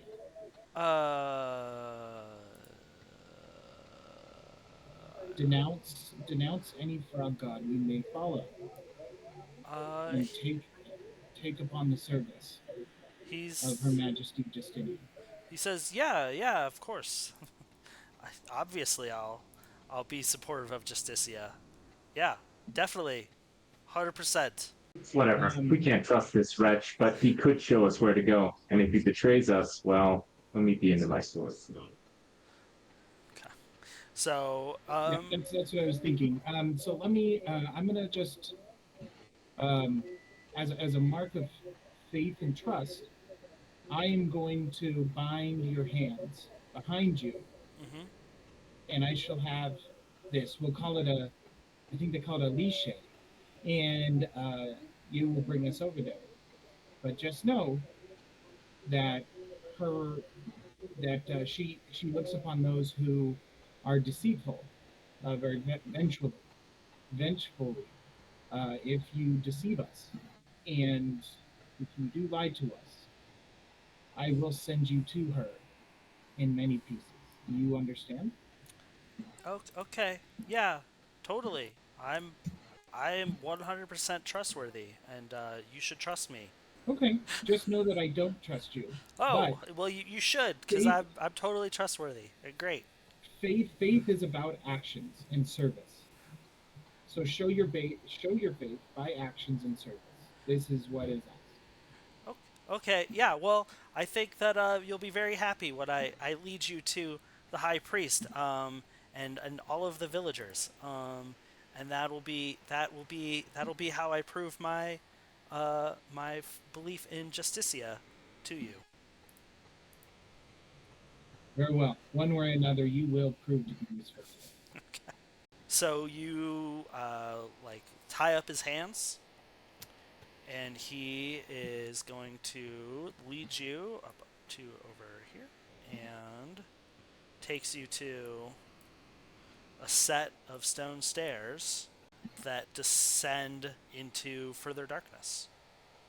Uh, Denounce any frog god we may follow, uh, and take upon the service of Her he's Majesty Justinian. he says, yeah, yeah, of course. Obviously, I'll be supportive of Justicia. Yeah, definitely, 100%. It's whatever. We Um, can't trust this wretch, but he could show us where to go. And if he betrays us, well, let me be into my sword. Okay. So, yeah, that's what I was thinking. So let me. I'm gonna just, um, as a mark of faith and trust, I am going to bind your hands behind you, hmm and I shall have this. We'll call it a. I think they call it a leash, and you will bring us over there. But just know that her she looks upon those who are deceitful, very vengefully, if you deceive us, and if you do lie to us, I will send you to her in many pieces. Do you understand? okay, yeah, totally. I am 100% trustworthy, and you should trust me. Okay, just know that I don't trust you, but Oh, well, you should, because faith I'm totally trustworthy. Great. faith is about actions and service. So show your faith by actions and service. This is what is asked. Okay, yeah, well, I think that you'll be very happy when I lead you to the high priest, and all of the villagers, and that'll be how I prove my belief in Justicia to you. Very well. One way or another, you will prove to be useful to me. So you like tie up his hands, and he is going to lead you up to over here, and takes you to a set of stone stairs that descend into further darkness.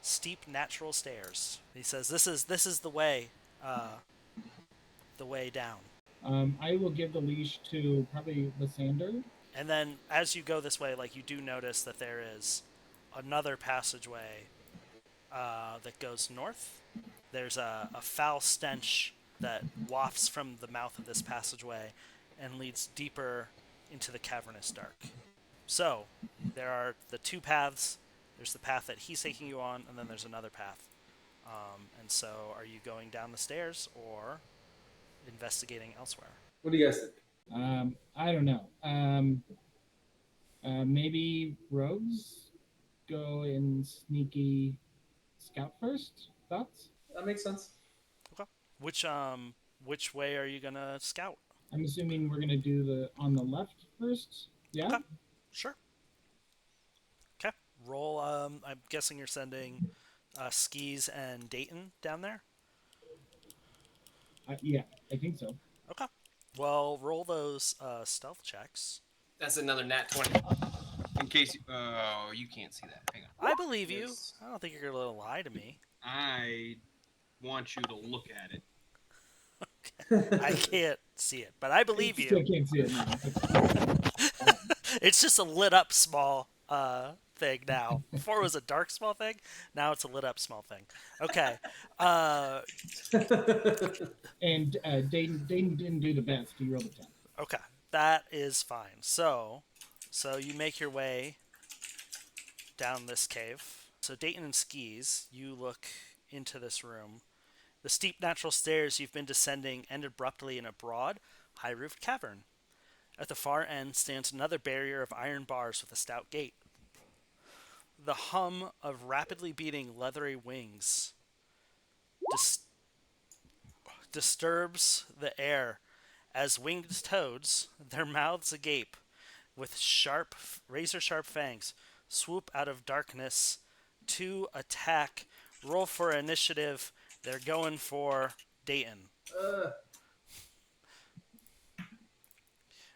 Steep natural stairs. He says, this is the way down." I will give the leash to probably Lysander. And then as you go this way, like you do notice that there is another passageway that goes north. There's a foul stench that wafts from the mouth of this passageway and leads deeper into the cavernous dark. So, there are the two paths There's the path that he's taking you on, and then there's another path. And so, are you going down the stairs or investigating elsewhere? What do you guys think? I don't know. Maybe rogues go in sneaky scout first. Thoughts? That makes sense. Okay. Which way are you gonna scout? I'm assuming we're gonna do the on the left first. Yeah. Okay. Sure. Okay. Roll. I'm guessing you're sending Skis and Dayton down there. Yeah, I think so. Okay. Well, roll those stealth checks. That's another nat 20. In case you can't see that. Hang on. I believe you. Yes. I don't think you're gonna lie to me. I want you to look at it. I can't see it, but I believe Still you. can't see it now. It's just a lit up small thing now. Before it was a dark small thing. Now it's a lit up small thing. Okay. And Dayton didn't do the best. He rolled a 10. Okay. That is fine. So you make your way down this cave. So Dayton and Skis, you look into this room. The steep natural stairs you've been descending end abruptly in a broad, high-roofed cavern. At the far end stands another barrier of iron bars with a stout gate. The hum of rapidly beating leathery wings disturbs the air as winged toads, their mouths agape, with sharp, razor-sharp fangs, swoop out of darkness to attack. Roll for initiative. They're going for Dayton.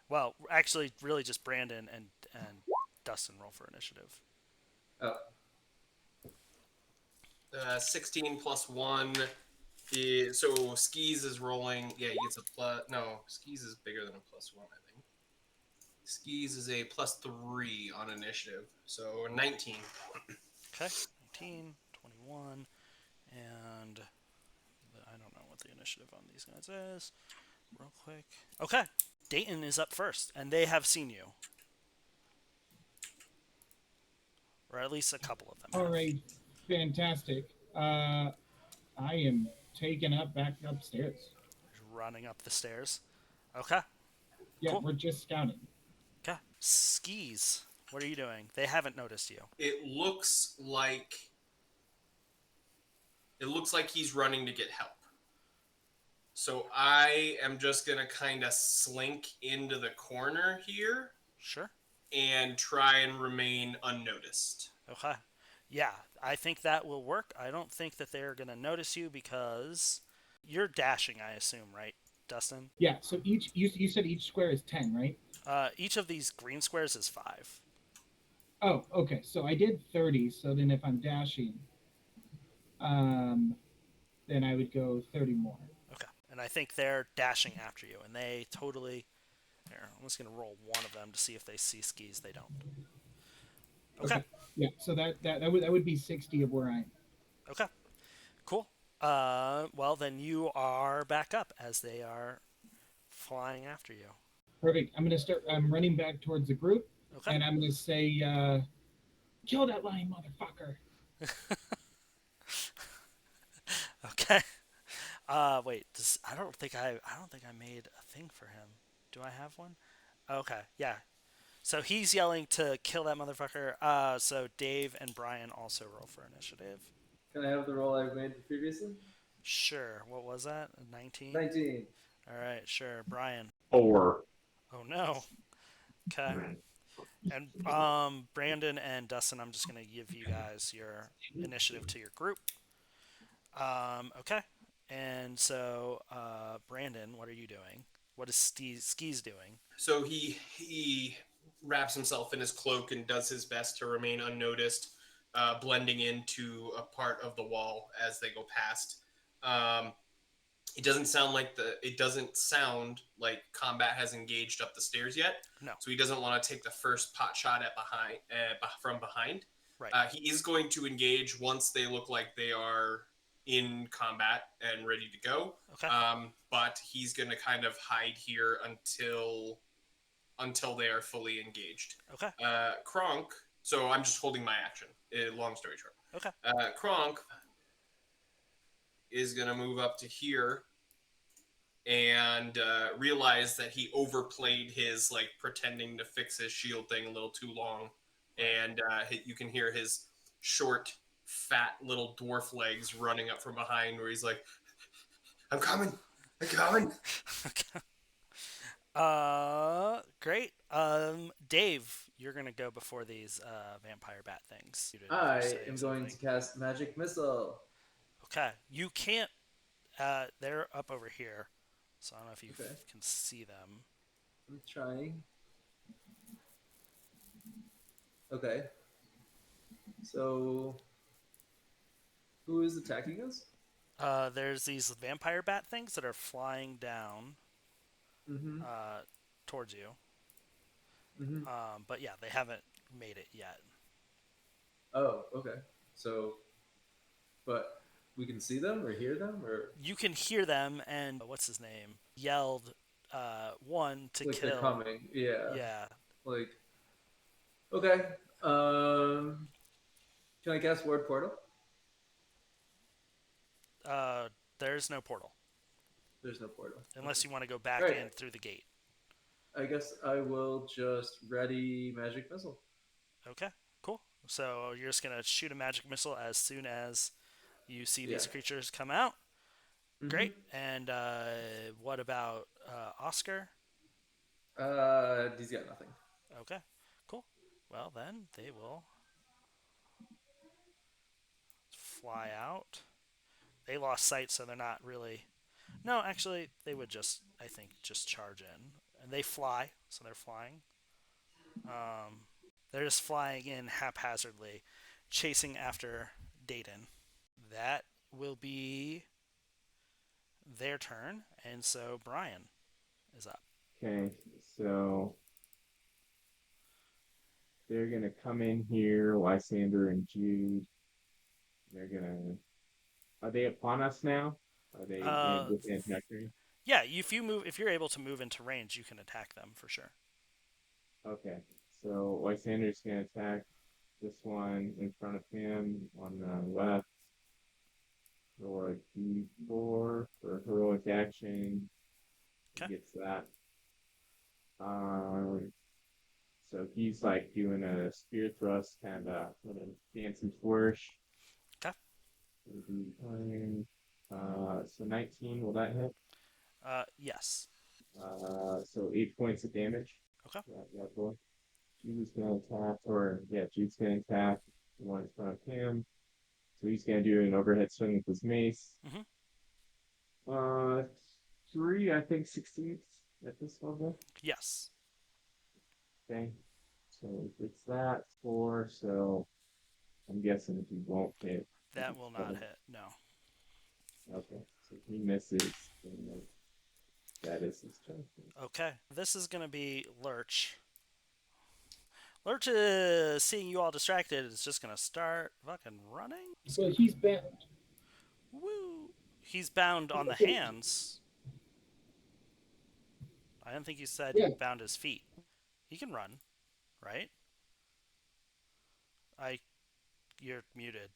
Well, actually, really just Brandon and Dustin roll for initiative. Oh. 16 plus 1. So Skis is rolling. Yeah, he gets a plus. No, Skis is bigger than a plus 1, I think. Skis is a plus 3 on initiative. So 19. Okay, 19, 21, and I don't know what the initiative on these guys is. Real quick. Okay, Dayton is up first, and they have seen you. Or at least a couple of them. All right, fantastic. I am taken up back upstairs. Running up the stairs. Okay. Yeah, Cool. we're just scouting. Okay. Skis, what are you doing? They haven't noticed you. It looks like he's running to get help. So I am just gonna kind of slink into the corner here Sure. and try and remain unnoticed. Okay. Yeah, I think that will work. I don't think that they're going to notice you because you're dashing, I assume, right, Dustin? Yeah, so you said each square is 10, right? Each of these green squares is 5. Oh, okay. So I did 30. So then if I'm dashing, then I would go 30 more. Okay. And I think they're dashing after you, and they totally... Here, I'm just going to roll one of them to see if they see Skis. They don't. Okay. Yeah, so that would be 60 of where I am. Okay. Cool. Well, then you are back up as they are flying after you. Perfect. I'm running back towards the group, Okay. and I'm gonna say, kill that lying motherfucker. Okay. Wait. I don't think I made a thing for him. Do I have one? Okay. Yeah. So he's yelling to kill that motherfucker. So Dave and Brian also roll for initiative. Can I have the roll I made previously? Sure. What was that? 19? 19. All right. Sure. Brian. 4. Oh no. Okay. And Brandon and Dustin, I'm just gonna give you guys your initiative to your group. Okay. And so, Brandon, what are you doing? What is Skis doing? So he wraps himself in his cloak and does his best to remain unnoticed, blending into a part of the wall as they go past. It doesn't sound like combat has engaged up the stairs yet. No. So he doesn't want to take the first pot shot from behind. Right. He is going to engage once they look like they are in combat and ready to go. Okay. But he's going to kind of hide here until they are fully engaged. Okay. Kronk, So I'm just holding my action. Long story short. Okay. Kronk is going to move up to here and realize that he overplayed his like pretending to fix his shield thing a little too long. And you can hear his short, fat little dwarf legs running up from behind where he's like, I'm coming. I'm coming. Okay. Great. Dave, you're gonna go before these vampire bat things. I am going to cast Magic Missile. Okay. You can't. They're up over here, so I don't know if you Okay. can see them. I'm trying. Okay. So, who is attacking us? There's these vampire bat things that are flying down Mm-hmm. towards you. Mm-hmm. But yeah, they haven't made it yet. Oh, okay. So, but we can see them or hear them or You can hear them, and what's his name? Yelled one to like kill. they're coming. Yeah. Yeah. Like, okay. Can I cast Word Portal? There's no portal There's no portal. unless you want to go back Right. in through the gate. I guess I will just ready Magic Missile. Okay, cool. So you're just gonna shoot a magic missile as soon as you see these Yeah. creatures come out. Mm-hmm. Great. And what about Oscar? He's got nothing. Okay, cool. Well, then they will fly out. They lost sight, so they're not really. No, actually, they would just, I think, just charge in. And they fly, so they're flying. They're just flying in haphazardly, chasing after Dayton. That will be their turn, and so Brian is up. Okay, so they're gonna come in here, Lysander and Jude. They're gonna. Are they upon us now? Are they within attack range? Yeah, if you're able to move into range, you can attack them for sure. Okay, so Lysander's gonna attack this one in front of him on the left. Roll a d4 for heroic action. He Okay. gets that. So he's like doing a spear thrust, kind of with a fancy flourish. Okay. So 19, will that hit? Yes. So 8 points of damage. Okay. That boy. Jude's gonna attack, Jude's gonna attack the one in front of him. So he's gonna do an overhead swing with his mace. Mm-hmm. 3, I think, succeeds at this level. Yes. Okay. So it's that 4. So I'm guessing he won't hit. That will not hit. No. Okay. So he misses. That is his turn. Okay. This is gonna be Lurch. Lurch is seeing you all distracted. Is just gonna start fucking running. Well, he's bound. Woo! He's bound on the hands. I don't think you said he bound his feet. He can run, right? You're muted.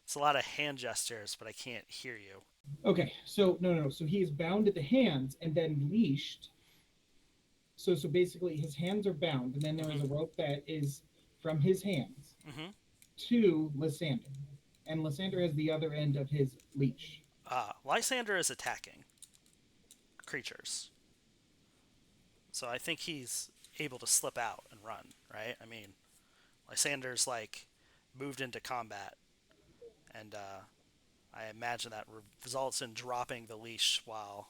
It's a lot of hand gestures, but I can't hear you. Okay, so no. So he is bound at the hands and then leashed. So basically, his hands are bound, and then there is a rope that is from his hands to Lysander, and Lysander has the other end of his leash. Lysander is attacking creatures, so I think he's able to slip out and run. Right? I mean, Lysander's like moved into combat, and I imagine that results in dropping the leash while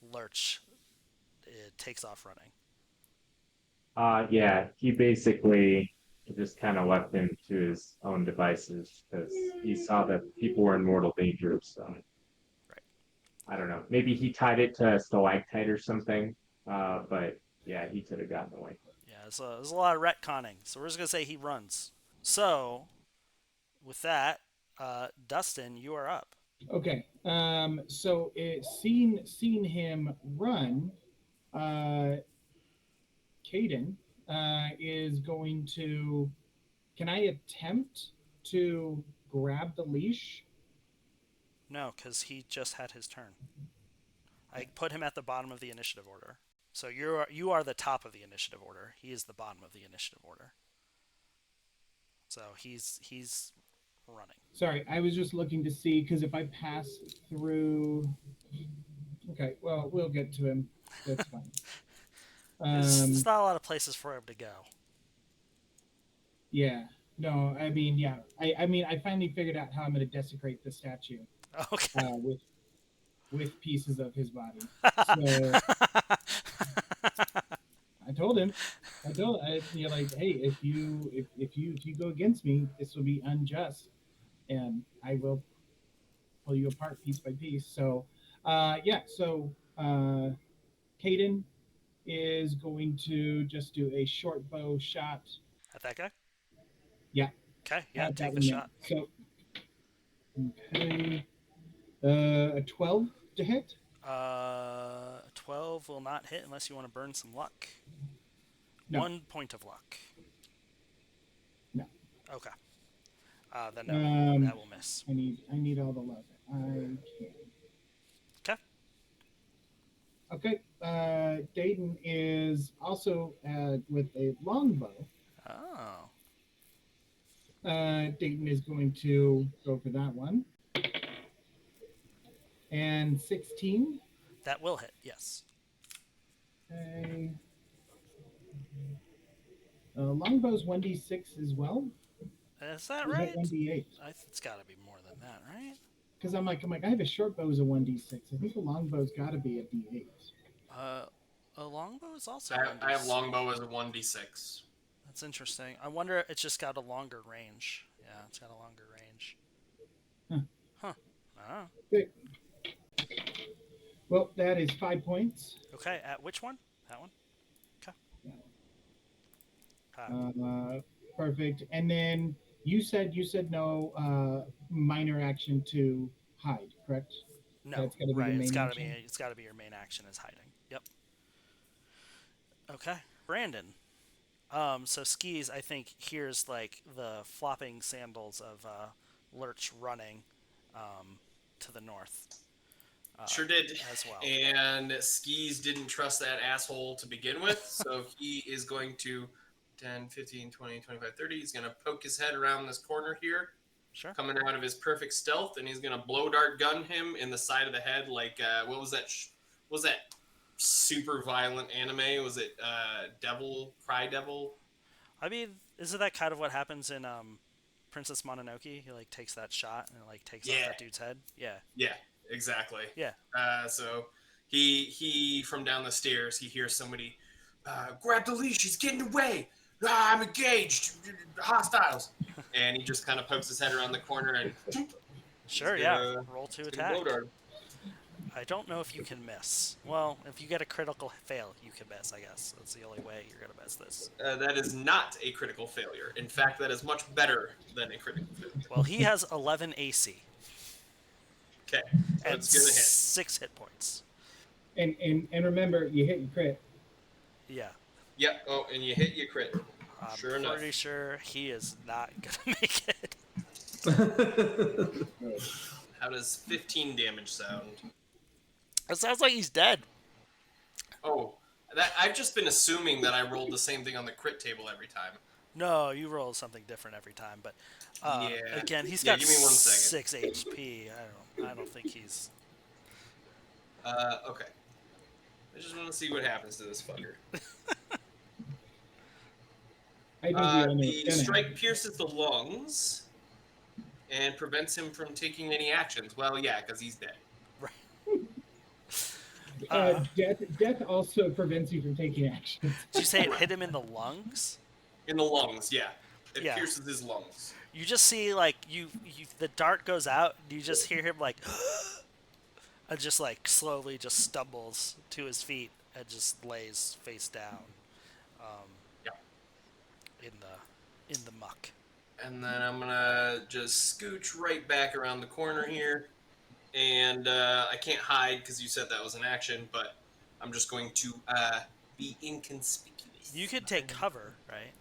Lurch takes off running. Yeah, he basically just kind of left him to his own devices because he saw that people were in mortal danger. So, right. I don't know. Maybe he tied it to a stalactite or something. But yeah, he could have gotten away. Yeah, there's a lot of retconning. So we're just gonna say he runs. So, with that, Dustin, you are up. Okay. So seeing him run, Caden is going to Can I attempt to grab the leash? No, because he just had his turn. I put him at the bottom of the initiative order. So you are the top of the initiative order. He is the bottom of the initiative order. So he's running. Sorry, I was just looking to see because if I pass through. Okay, well, we'll get to him. That's fine. There's not a lot of places for him to go. Yeah. No, I mean, yeah. I mean, I finally figured out how I'm going to desecrate the statue Okay. with pieces of his body. So I told him, you're like, hey, if you go against me, this will be unjust, and I will pull you apart piece by piece. So, yeah. So, Caden is going to just do a short bow shot. At that guy? Yeah. Okay, yeah, At take that the one there. shot. So, okay. A 12 to hit. 12 will not hit unless you want to burn some luck. No. 1 point of luck. No. Okay. Then no, that will miss. I need all the luck I can. Okay. Okay. Dayton is also with a longbow. Oh. Dayton is going to go for that one. And 16. That will hit, yes. Okay. Longbow's 1d6 as well. Is that Or is right? that 1d8? It's got to be more than that, right? Because I'm like, I have a short bow as a 1d6. I think the longbow's got to be a d8. A longbow is also I have longbow as a 1d6. That's interesting. I wonder it's just got a longer range. Yeah, it's got a longer range. Huh. Oh. Okay. Well, that is 5 points. Okay, at which one? That one? Okay. Perfect. And then you said no minor action to hide, correct? No, That's gotta be right. the main It's got to action? be. It's got to be your main action is hiding. Yep. Okay, Brandon. So Skis, I think, hears like the flopping sandals of Lurch running to the north. Sure did. As well. And Skis didn't trust that asshole to begin with, so he is going to 10, 15, 20, 25, 30. He's going to poke his head around this corner here, Sure. coming out of his perfect stealth, and he's going to blow dart gun him in the side of the head like, what was that? What was that super violent anime? Was it Devil, Cry Devil? I mean, isn't that kind of what happens in Princess Mononoke? He like takes that shot and like takes off that dude's head. Yeah. Yeah, exactly. Yeah. So he from down the stairs, he hears somebody grab the leash. He's getting away. I'm engaged. Hostiles. And he just kind of pokes his head around the corner and. Sure. Yeah. Roll to attack. Blow dart. I don't know if you can miss. Well, if you get a critical fail, you can miss, I guess. That's the only way you're going to miss this. That is not a critical failure. In fact, that is much better than a critical failure. Well, he has 11 AC. Okay. So and it's going to hit. 6 hit points. And remember, you hit your crit. Yeah. Yep. Oh, and you hit your crit. Sure enough. I'm pretty sure he is not going to make it. How does 15 damage sound? It sounds like he's dead. Oh, I've just been assuming that I rolled the same thing on the crit table every time. No, you roll something different every time. But again, he's Yeah, got give me 1 second. 6 HP. I don't think he's. Okay. I just want to see what happens to this fucker. The strike pierces the lungs and prevents him from taking any actions. Well, yeah, because he's dead. Death also prevents you from taking action. Did you say it hit him in the lungs? In the lungs, yeah. It pierces his lungs. You just see like the dart goes out. And you just hear him like, and just like slowly just stumbles to his feet and just lays face down, in the muck. And then I'm gonna just scooch right back around the corner here. And I can't hide because you said that was an action, but I'm just going to be inconspicuous. You could take cover, right?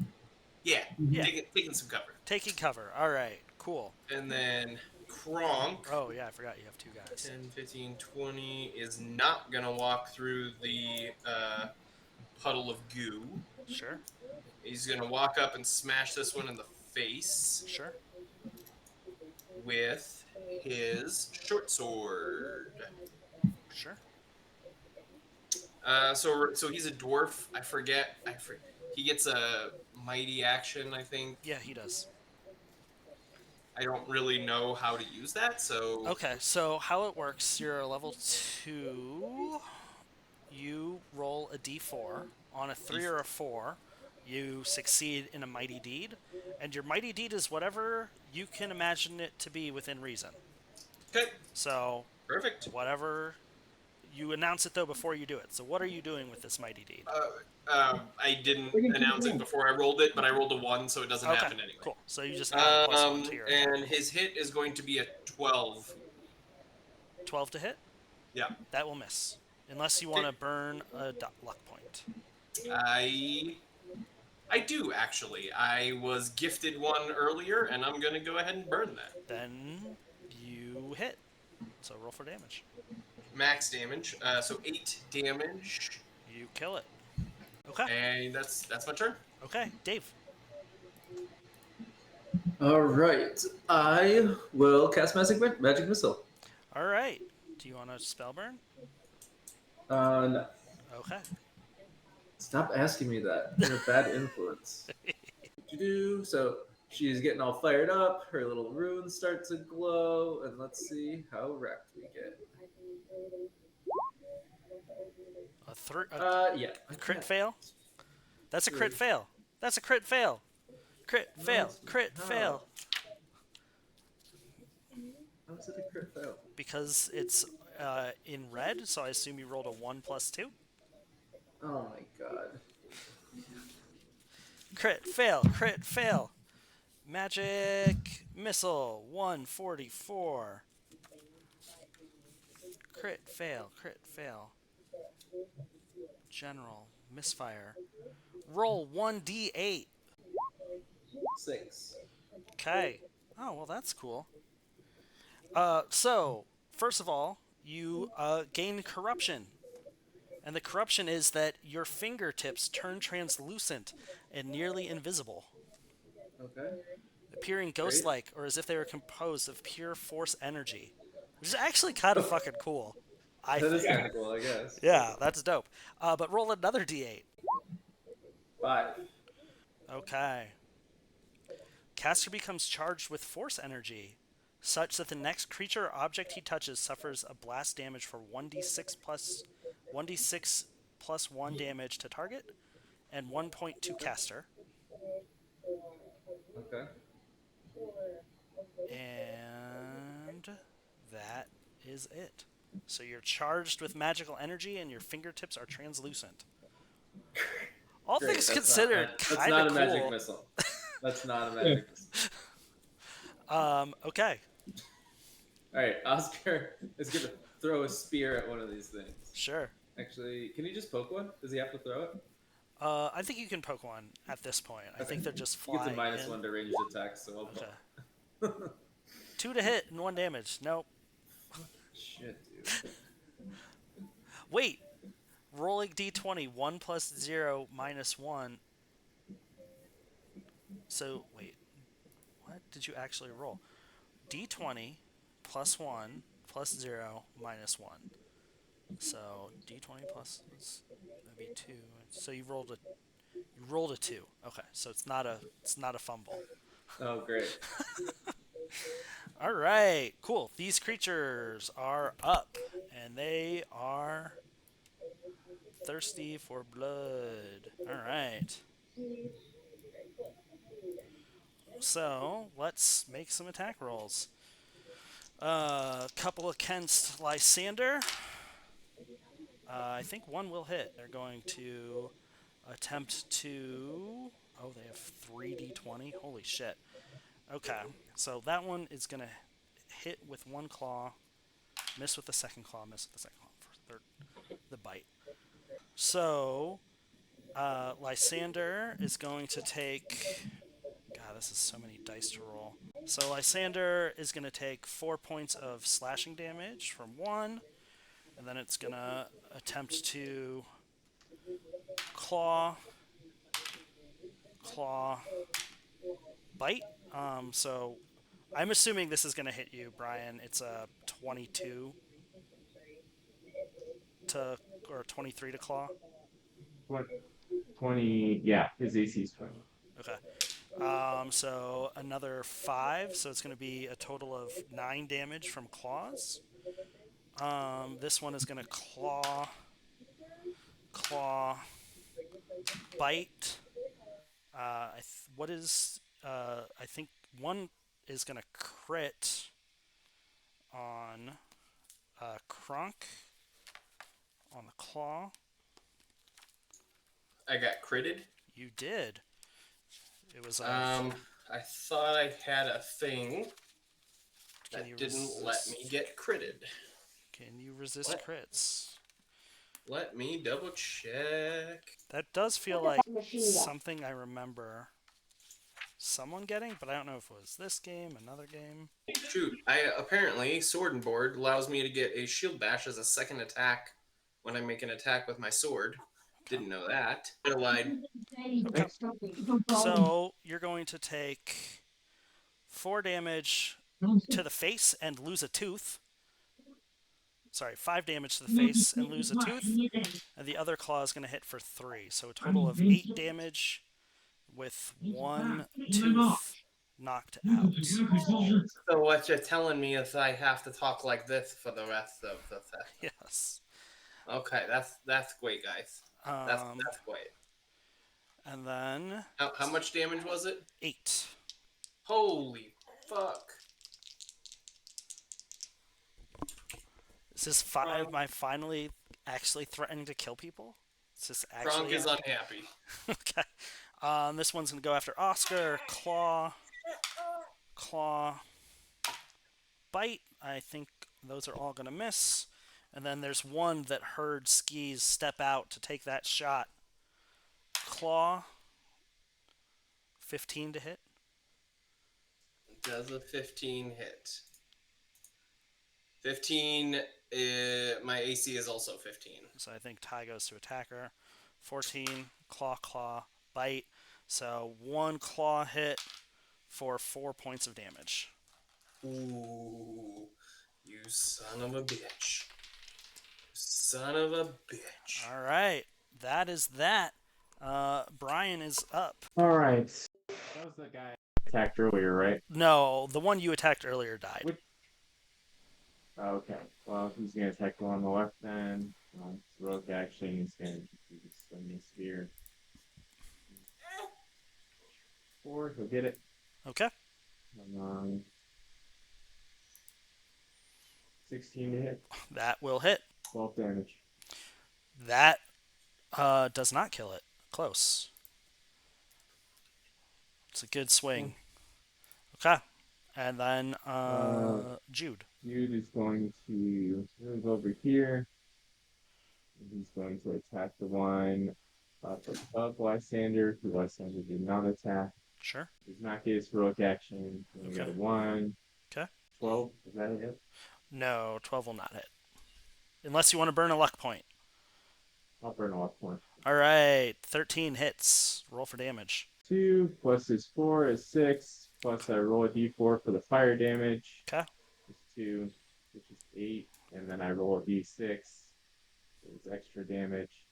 Yeah, Yeah. taking some cover. Taking cover. All right. Cool. And then Kronk, Oh, yeah, I forgot you have two guys. 10, 15, 20, is not going to walk through the puddle of goo. Sure. He's going to walk up and smash this one in the face Sure. with his short sword. Sure. So he's a dwarf. I forget. He gets a mighty action, I think. Yeah, he does. I don't really know how to use that, so Okay, so how it works, you're a level 2. You roll a d4. On a 3 or a 4, you succeed in a mighty deed. And your mighty deed is whatever you can imagine it to be within reason. okay, So, perfect. whatever. You announce it, though, before you do it. So what are you doing with this mighty deed? I didn't announce it before I rolled it, but I rolled a 1, so it doesn't happen anyway. Cool. So you just add a +1 to your attack. And his hit is going to be a 12. 12 to hit? Yeah. That will miss. Unless you want to burn a luck point. I do, actually. I was gifted one earlier, and I'm going to go ahead and burn that. Then you hit. So roll for damage. Max damage. So 8 damage. You kill it. Okay. And that's my turn. Okay, Dave. All right. I will cast magic missile. All right. Do you want to spell burn? No. Okay. Stop asking me that. You're a bad influence. So she's getting all fired up. Her little runes start to glow, and let's see how wrecked we get. Yeah. A crit fail? That's a crit fail. That's a crit fail. Crit fail. Crit fail. How is it a crit fail? Because it's in red, so I assume you rolled a 1 + 2. Oh my god. Crit fail. Crit fail. Magic missile 144. Crit fail. Crit fail. General misfire. Roll 1d8. 6. Okay. Oh, well, that's cool. So, first of all, you gain corruption. And the corruption is that your fingertips turn translucent and nearly invisible, Okay. appearing ghost-like or as if they were composed of pure force energy. Which is actually kind of fucking cool. I That is think. kind of cool, I guess. Yeah, that's dope. But roll another d8. 5. Okay. Caster becomes charged with force energy, such that the next creature or object he touches suffers a blast damage for 1d6 plus 1 damage to target, and 1 point to caster. Okay. And that is it. So you're charged with magical energy, and your fingertips are translucent. All Great, things that's considered, that's kind not of a cool. magic missile. That's not a magic missile. Okay, All right, Oscar is gonna throw a spear at one of these things. sure. Actually, can he just poke one? Does he have to throw it? I think you can poke one at this point. I think they're just He gets flying a in. -1 to ranged attacks, so I'll poke. Okay. 2 to hit and 1 damage. Nope. Shit, dude. Wait. Rolling d20, 1 + 0 - 1. So, wait. What did you actually roll? d20 + 1 + 0 - 1. So, d20 plus that'd be 2. So you rolled a 2. Okay, so it's not a fumble. Oh, great. All right, cool. These creatures are up, and they are thirsty for blood. All right. So let's make some attack rolls. Couple against Lysander. I think one will hit. They're going to attempt to. Oh, they have 3d20. Holy shit. Okay, so that one is going to hit with one claw, miss with the second claw, miss with the second claw for the bite. So Lysander is going to take. God, this is so many dice to roll. So Lysander is going to take 4 points of slashing damage from one, and then it's going to attempt to claw, claw, bite. So I'm assuming this is going to hit you, Brian. It's a 22 to or 23 to claw. 20, yeah, his AC is 20. Okay. So another 5, so it's going to be a total of 9 damage from claws. This one is going to claw, bite. What is? I think one is going to crit on Kronk on the claw. I got critted. You did. It was. I thought I had a thing Can that you didn't let me get critted. Can you resist What? crits? Let me double check. That does feel like something I remember someone getting, but I don't know if it was this game, another game. Shoot, apparently Sword and Board allows me to get a shield bash as a second attack when I make an attack with my sword. Didn't know that. I lied. Okay. So you're going to take 4 damage to the face and lose a tooth. Sorry, 5 damage to the face and lose a tooth. And the other claw is going to hit for 3. So a total of 8 damage with 1 tooth knocked out. So what you're telling me is I have to talk like this for the rest of the session. Yes. Okay, that's great, guys. That's great. And then How much damage was it? 8. Holy fuck! Is this am I finally actually threatening to kill people? Is this actually? Kronk is unhappy. Okay. This one's gonna go after Oscar. Claw, bite. I think those are all gonna miss. And then there's one that heard Skis step out to take that shot. Claw. 15 to hit. Does a 15 hit? 15. My AC is also 15. So I think tie goes to attacker. 14. Claw, bite. So 1 claw hit for 4 points of damage. Ooh, you son of a bitch. Son of a bitch. All right, that is that. Brian is up. All right. That was the guy I attacked earlier, right? No, the one you attacked earlier died. Okay. Well, he's going to attack the one on the left then. Heroic action. He's going to use the Swimming Sphere. 4, he'll get it. Okay. 16 to hit. That will hit. 12 damage. That does not kill it. Close. It's a good swing. Okay. And then Jude. Jude is going to move over here. He's going to attack the one above Lysander, who Lysander did not attack. Sure. Does not get his heroic action. We got a 1. Okay. 12, is that a hit? No, 12 will not hit. Unless you want to burn a luck point. I'll burn a luck point. All right. 13 hits. Roll for damage. 2 plus his 4 is 6. Plus I roll a d4 for the fire damage. Okay. It's 2, which is 8. And then I roll a d6. It's extra damage.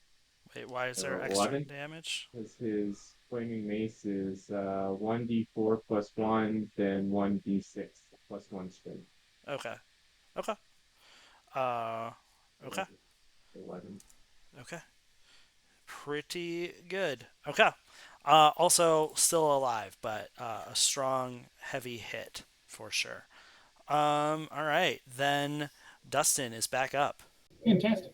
Wait, why is there extra 11? damage? Because his flaming mace is 1d4 plus 1, then 1d6 plus 1 strength. Okay. Okay. 11. Okay. Pretty good. Okay. Also, still alive, but a strong, heavy hit for sure. All right. Then Dustin is back up. Fantastic.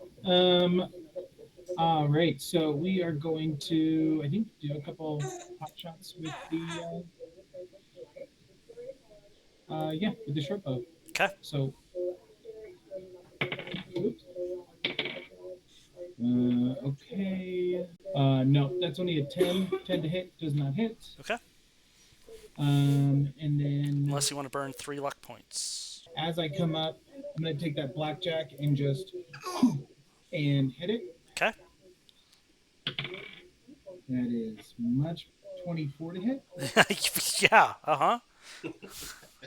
All right, so we are going to, I think, do a couple pot shots with the, with the short bow. Okay. So, okay. No, that's only a 10. 10 to hit, does not hit. Okay. And then Unless you want to burn 3 luck points. as I come up, I'm going to take that blackjack and just and hit it. Okay. That is much 24 to hit. Yeah. Uh huh.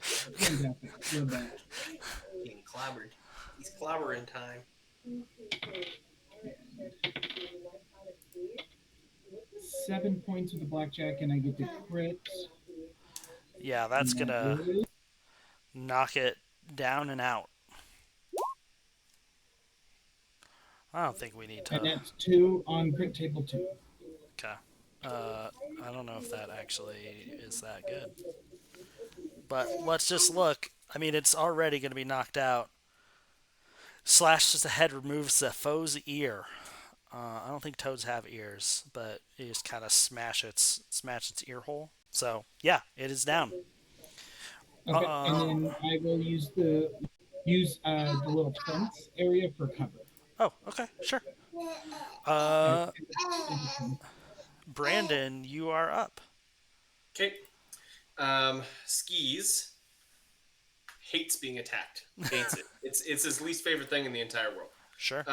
Fantastic. Love that. Getting clobbered. He's clobbering time. 7 points with the blackjack, and I get to crit. Yeah, that's And gonna that is- knock it down and out. I don't think we need And to. that's 2 on crit table 2. Okay. I don't know if that actually is that good. But let's just look. I mean, it's already going to be knocked out. Slashes the head, removes the foe's ear. I don't think toads have ears, but you just kind of smash its ear hole. So yeah, it is down. Okay, and then I will use the little fence area for cover. Oh, okay, sure. Brandon, you are up. Okay. Skis hates being attacked. Hates it. It's his least favorite thing in the entire world. Sure.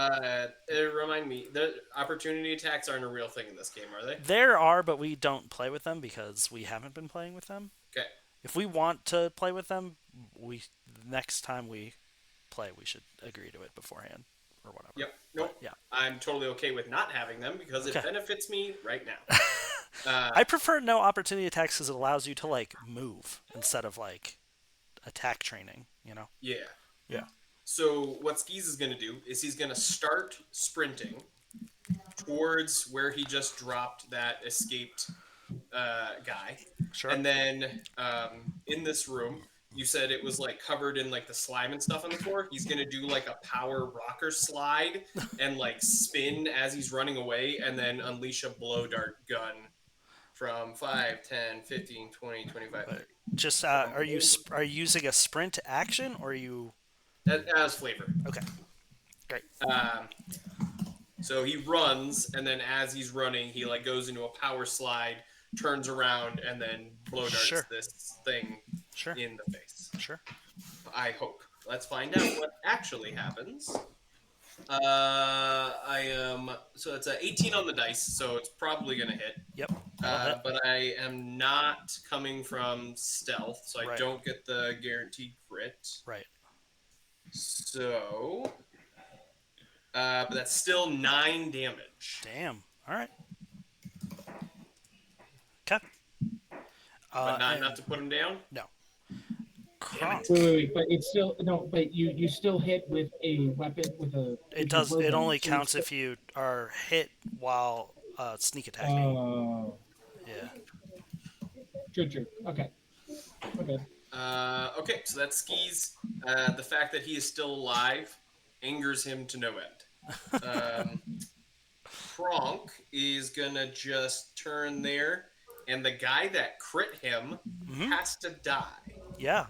Remind me, the opportunity attacks aren't a real thing in this game, are they? There are, but we don't play with them because we haven't been playing with them. Okay. If we want to play with them, next time we play, we should agree to it beforehand or whatever. Yep. Nope. But, yeah. I'm totally okay with not having them because it Okay. benefits me right now. I prefer no opportunity attacks because it allows you to like move instead of like attack training. You know. Yeah. Yeah. So what Skis is going to do is he's going to start sprinting towards where he just dropped that escaped guy. Sure. And then in this room, you said it was like covered in like the slime and stuff on the floor. He's going to do like a power rocker slide and like spin as he's running away and then unleash a blow dart gun from 5, 10, 15, 20, 25, 30. Just are you using a sprint action or are you? That has flavor. Okay. Great. So he runs, and then as he's running, he like goes into a power slide, turns around, and then blow darts Sure. this thing Sure. in the face. Sure. I hope. Let's find out what actually happens. I am so it's a 18 on the dice, so it's probably gonna hit. Yep. That'll hit. But I am not coming from stealth, so I Right. don't get the guaranteed crit. Right. So, but that's still 9 damage. Damn. All right. Okay. But not enough to put him down. No. Kronk. Wait, but it's still no. But you still hit with a weapon with a. It does. It only counts if you are hit while sneak attacking. Oh. Yeah. True. Okay. Okay, so that's Skis. The fact that he is still alive angers him to no end. Kronk is gonna just turn there, and the guy that crit him has to die. Yeah.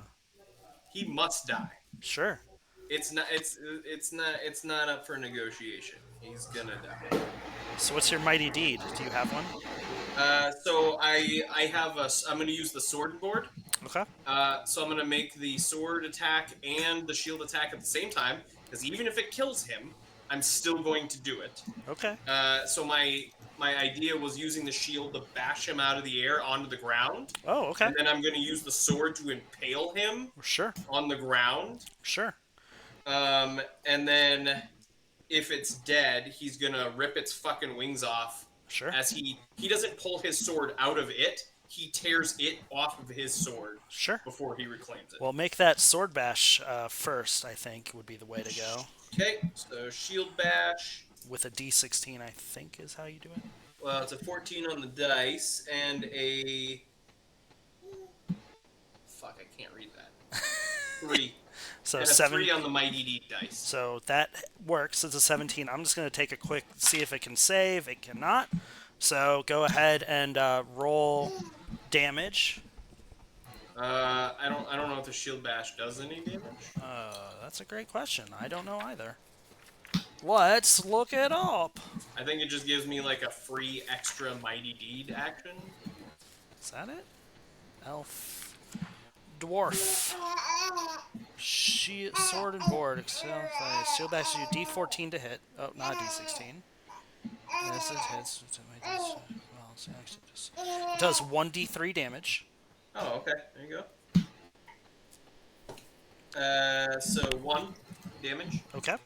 He must die. Sure. It's not up for negotiation. He's gonna die. So what's your mighty deed? Do you have one? So I have I'm gonna use the sword board. Okay. So I'm gonna make the sword attack and the shield attack at the same time, because even if it kills him, I'm still going to do it. Okay. So my idea was using the shield to bash him out of the air onto the ground. Oh, okay. And then I'm going to use the sword to impale him Sure. on the ground. Sure. And then if it's dead, he's going to rip its fucking wings off. Sure. As he doesn't pull his sword out of it, he tears it off of his sword. Sure. Before he reclaims it. Well, make that sword bash first, I think, would be the way to go. Okay, so shield bash. With a D16, I think, is how you do it. Well, it's a 14 on the dice and a... Fuck, I can't read that. 3. So and a 3 on the Mighty D dice. So that works. It's a 17. I'm just going to take a quick, see if it can save. It cannot. So go ahead and roll damage. I don't know if the shield bash does any damage. That's a great question. I don't know either. Let's look it up. I think it just gives me like a free extra Mighty Deed action. Is that it? Elf. Dwarf. Sword and board. Excel. Shield dash you D14 to hit. Oh, not D16. This is hits. It does 1d3 damage. Oh, okay. There you go. So 1 damage. Okay.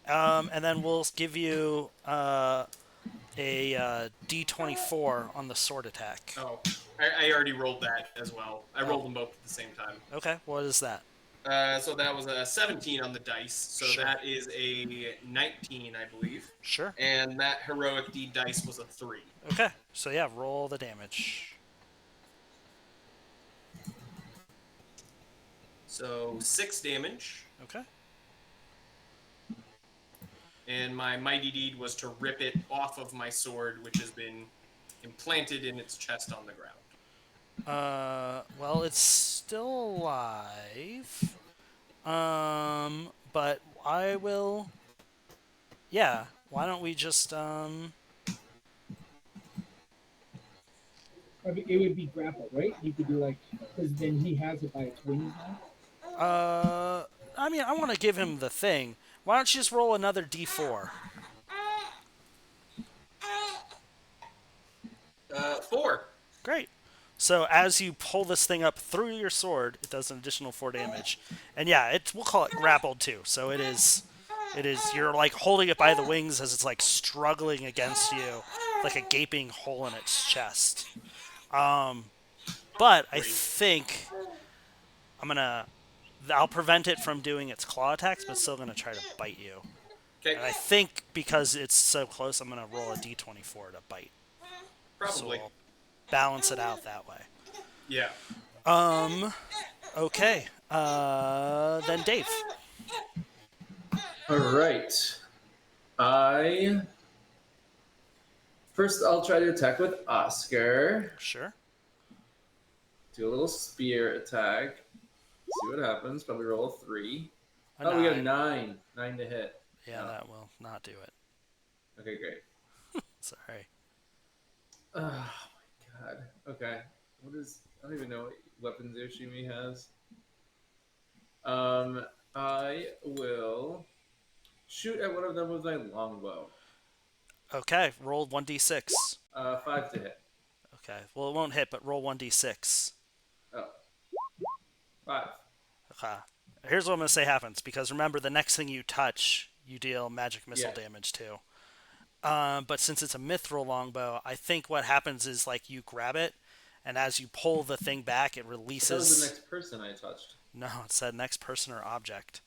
And then we'll give you a D24 on the sword attack. Oh, I already rolled that as well. I rolled them both at the same time. Okay, what is that? So that was a 17 on the dice. So Sure. that is a 19, I believe. Sure. And that heroic D dice was a 3. Okay, so yeah, roll the damage. So 6 damage. Okay. And my mighty deed was to rip it off of my sword, which has been implanted in its chest on the ground. Well, it's still alive. But I will. Yeah, why don't we just I mean, it would be grapple, right? You could do like, because then he has it by its wings now. I mean, I want to give him the thing. Why don't you just roll another D4? 4. Great. So as you pull this thing up through your sword, it does an additional 4 damage. And yeah, we'll call it grappled too. So it is you're like holding it by the wings as it's like struggling against you, like a gaping hole in its chest. But I think I'll prevent it from doing its claw attacks, but it's still gonna try to bite you. Okay. And I think because it's so close, I'm gonna roll a D24 to bite. Probably. So I'll balance it out that way. Yeah. Okay. Then Dave. All right. First, I'll try to attack with Oscar. Sure. Do a little spear attack. See what happens. Probably roll a 3. A We got a 9. 9 to hit. Yeah, No. that will not do it. Okay, great. Sorry. Oh my god. Okay. I don't even know what weapons Yoshimi has. I will shoot at one of them with my longbow. Okay, roll 1d6. 5 to hit. Okay, well it won't hit, but roll 1d6. Oh. 5. Okay. Here's what I'm going to say happens, because remember, the next thing you touch, you deal magic missile Yeah. damage to. But since it's a mithril longbow, I think what happens is like you grab it, and as you pull the thing back, it That was releases. the next person I touched. No, it said next person or object.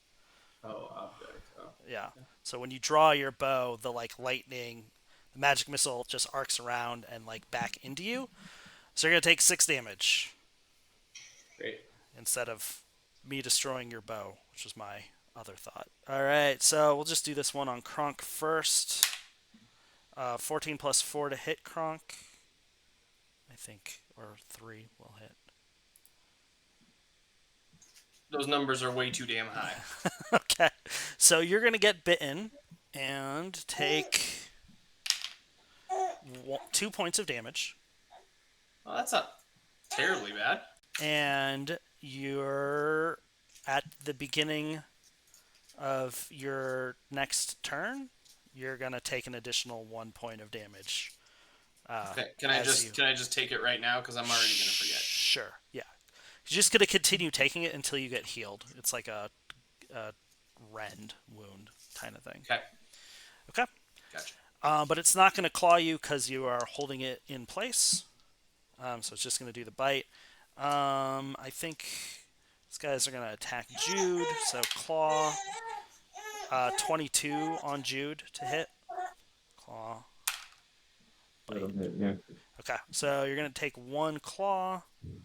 Oh, object. Oh. Yeah. So when you draw your bow, the like lightning, the magic missile just arcs around and like back into you. So you're gonna take 6 damage Great. instead of me destroying your bow, which was my other thought. All right, so we'll just do this one on Kronk first. 14 plus 4 to hit Kronk, I think, or 3 will hit. Those numbers are way too damn high. Okay, so you're gonna get bitten and take 2 points of damage, Well, that's not terribly bad. and you're at the beginning of your next turn. You're gonna take an additional 1 point of damage. Okay. Can I just take it right now? Because I'm already gonna forget. Sure, yeah. You're just gonna continue taking it until you get healed. It's like a rend wound kind of thing. Okay. Okay. Gotcha. But it's not going to claw you because you are holding it in place. So it's just going to do the bite. I think these guys are going to attack Jude. So claw. 22 on Jude to hit. Claw. Bite. Yeah. Okay, so you're going to take 1 claw. And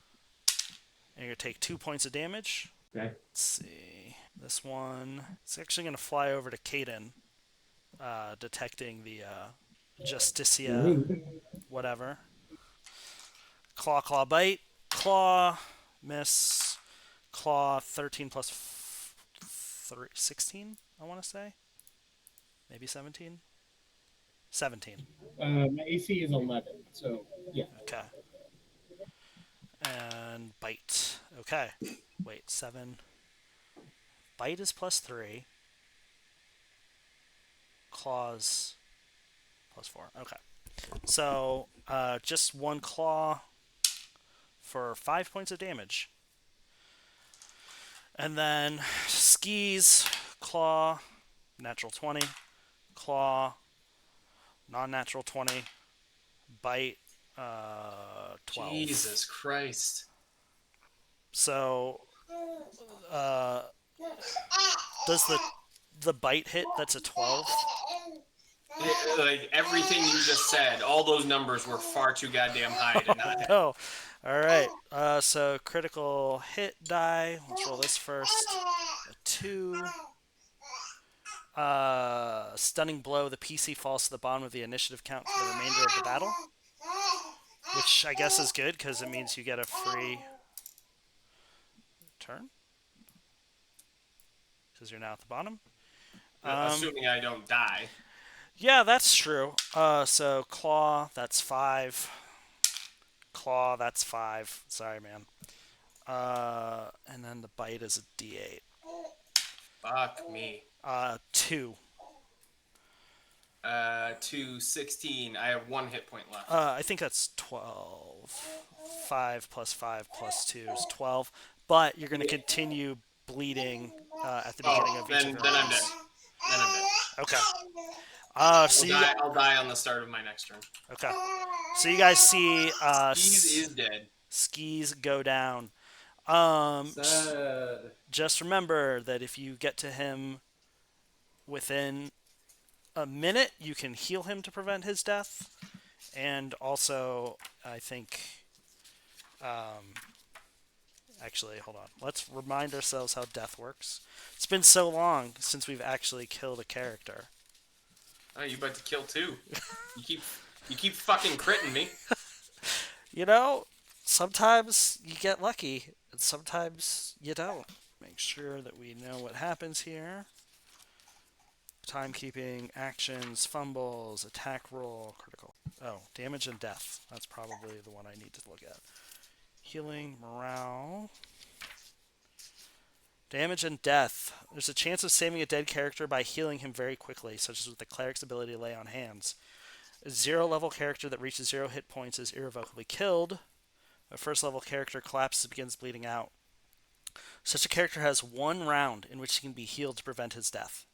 you're going to take 2 points of damage. Okay. Let's see. This one, it's actually going to fly over to Caden, detecting the Justicia, whatever. Claw, claw, bite. Claw, miss. Claw, 13 plus 3, 16, I want to say. Maybe 17? 17. My AC is 11, so yeah. Okay. And bite. Okay. Wait, 7. Bite is +3. Claws +4. Okay. So, just one claw for 5 points of damage. And then skis, claw, natural 20. Claw, non-natural 20. Bite, 12. Jesus Christ. So, uh, does the bite hit? That's a 12. Like everything you just said, all those numbers were far too goddamn high to not hit. Oh, all right. So critical hit die. Let's roll this first. A 2. Stunning blow. The PC falls to the bottom of the initiative count for the remainder of the battle, which I guess is good because it means you get a free turn because you're now at the bottom. Assuming I don't die. Yeah, that's true. So claw, that's 5. Claw, that's 5. Sorry, man. And then the bite is a D8. Fuck me. 2. 216. I have 1 hit point left. I think that's 12. 5 plus 5 plus 2 is 12. But you're going to continue bleeding at the beginning of each of your then I'm dead. rounds. Then I'm dead. Okay. I'll die on the start of my next turn. Okay. So you guys see Skis is dead. skis go down. Sad. Just remember that if you get to him within a minute, you can heal him to prevent his death. And also, I think... actually, hold on. Let's remind ourselves how death works. It's been so long since we've actually killed a character. Oh, you about to kill 2. You keep fucking critting me. You know, sometimes you get lucky, and sometimes you don't. Make sure that we know what happens here. Timekeeping, actions, fumbles, attack roll, critical. Oh, damage and death. That's probably the one I need to look at. Healing, morale. Damage and death. There's a chance of saving a dead character by healing him very quickly, such as with the cleric's ability to lay on hands. A 0-level character that reaches 0 hit points is irrevocably killed. A first-level character collapses and begins bleeding out. Such a character has 1 round in which he can be healed to prevent his death.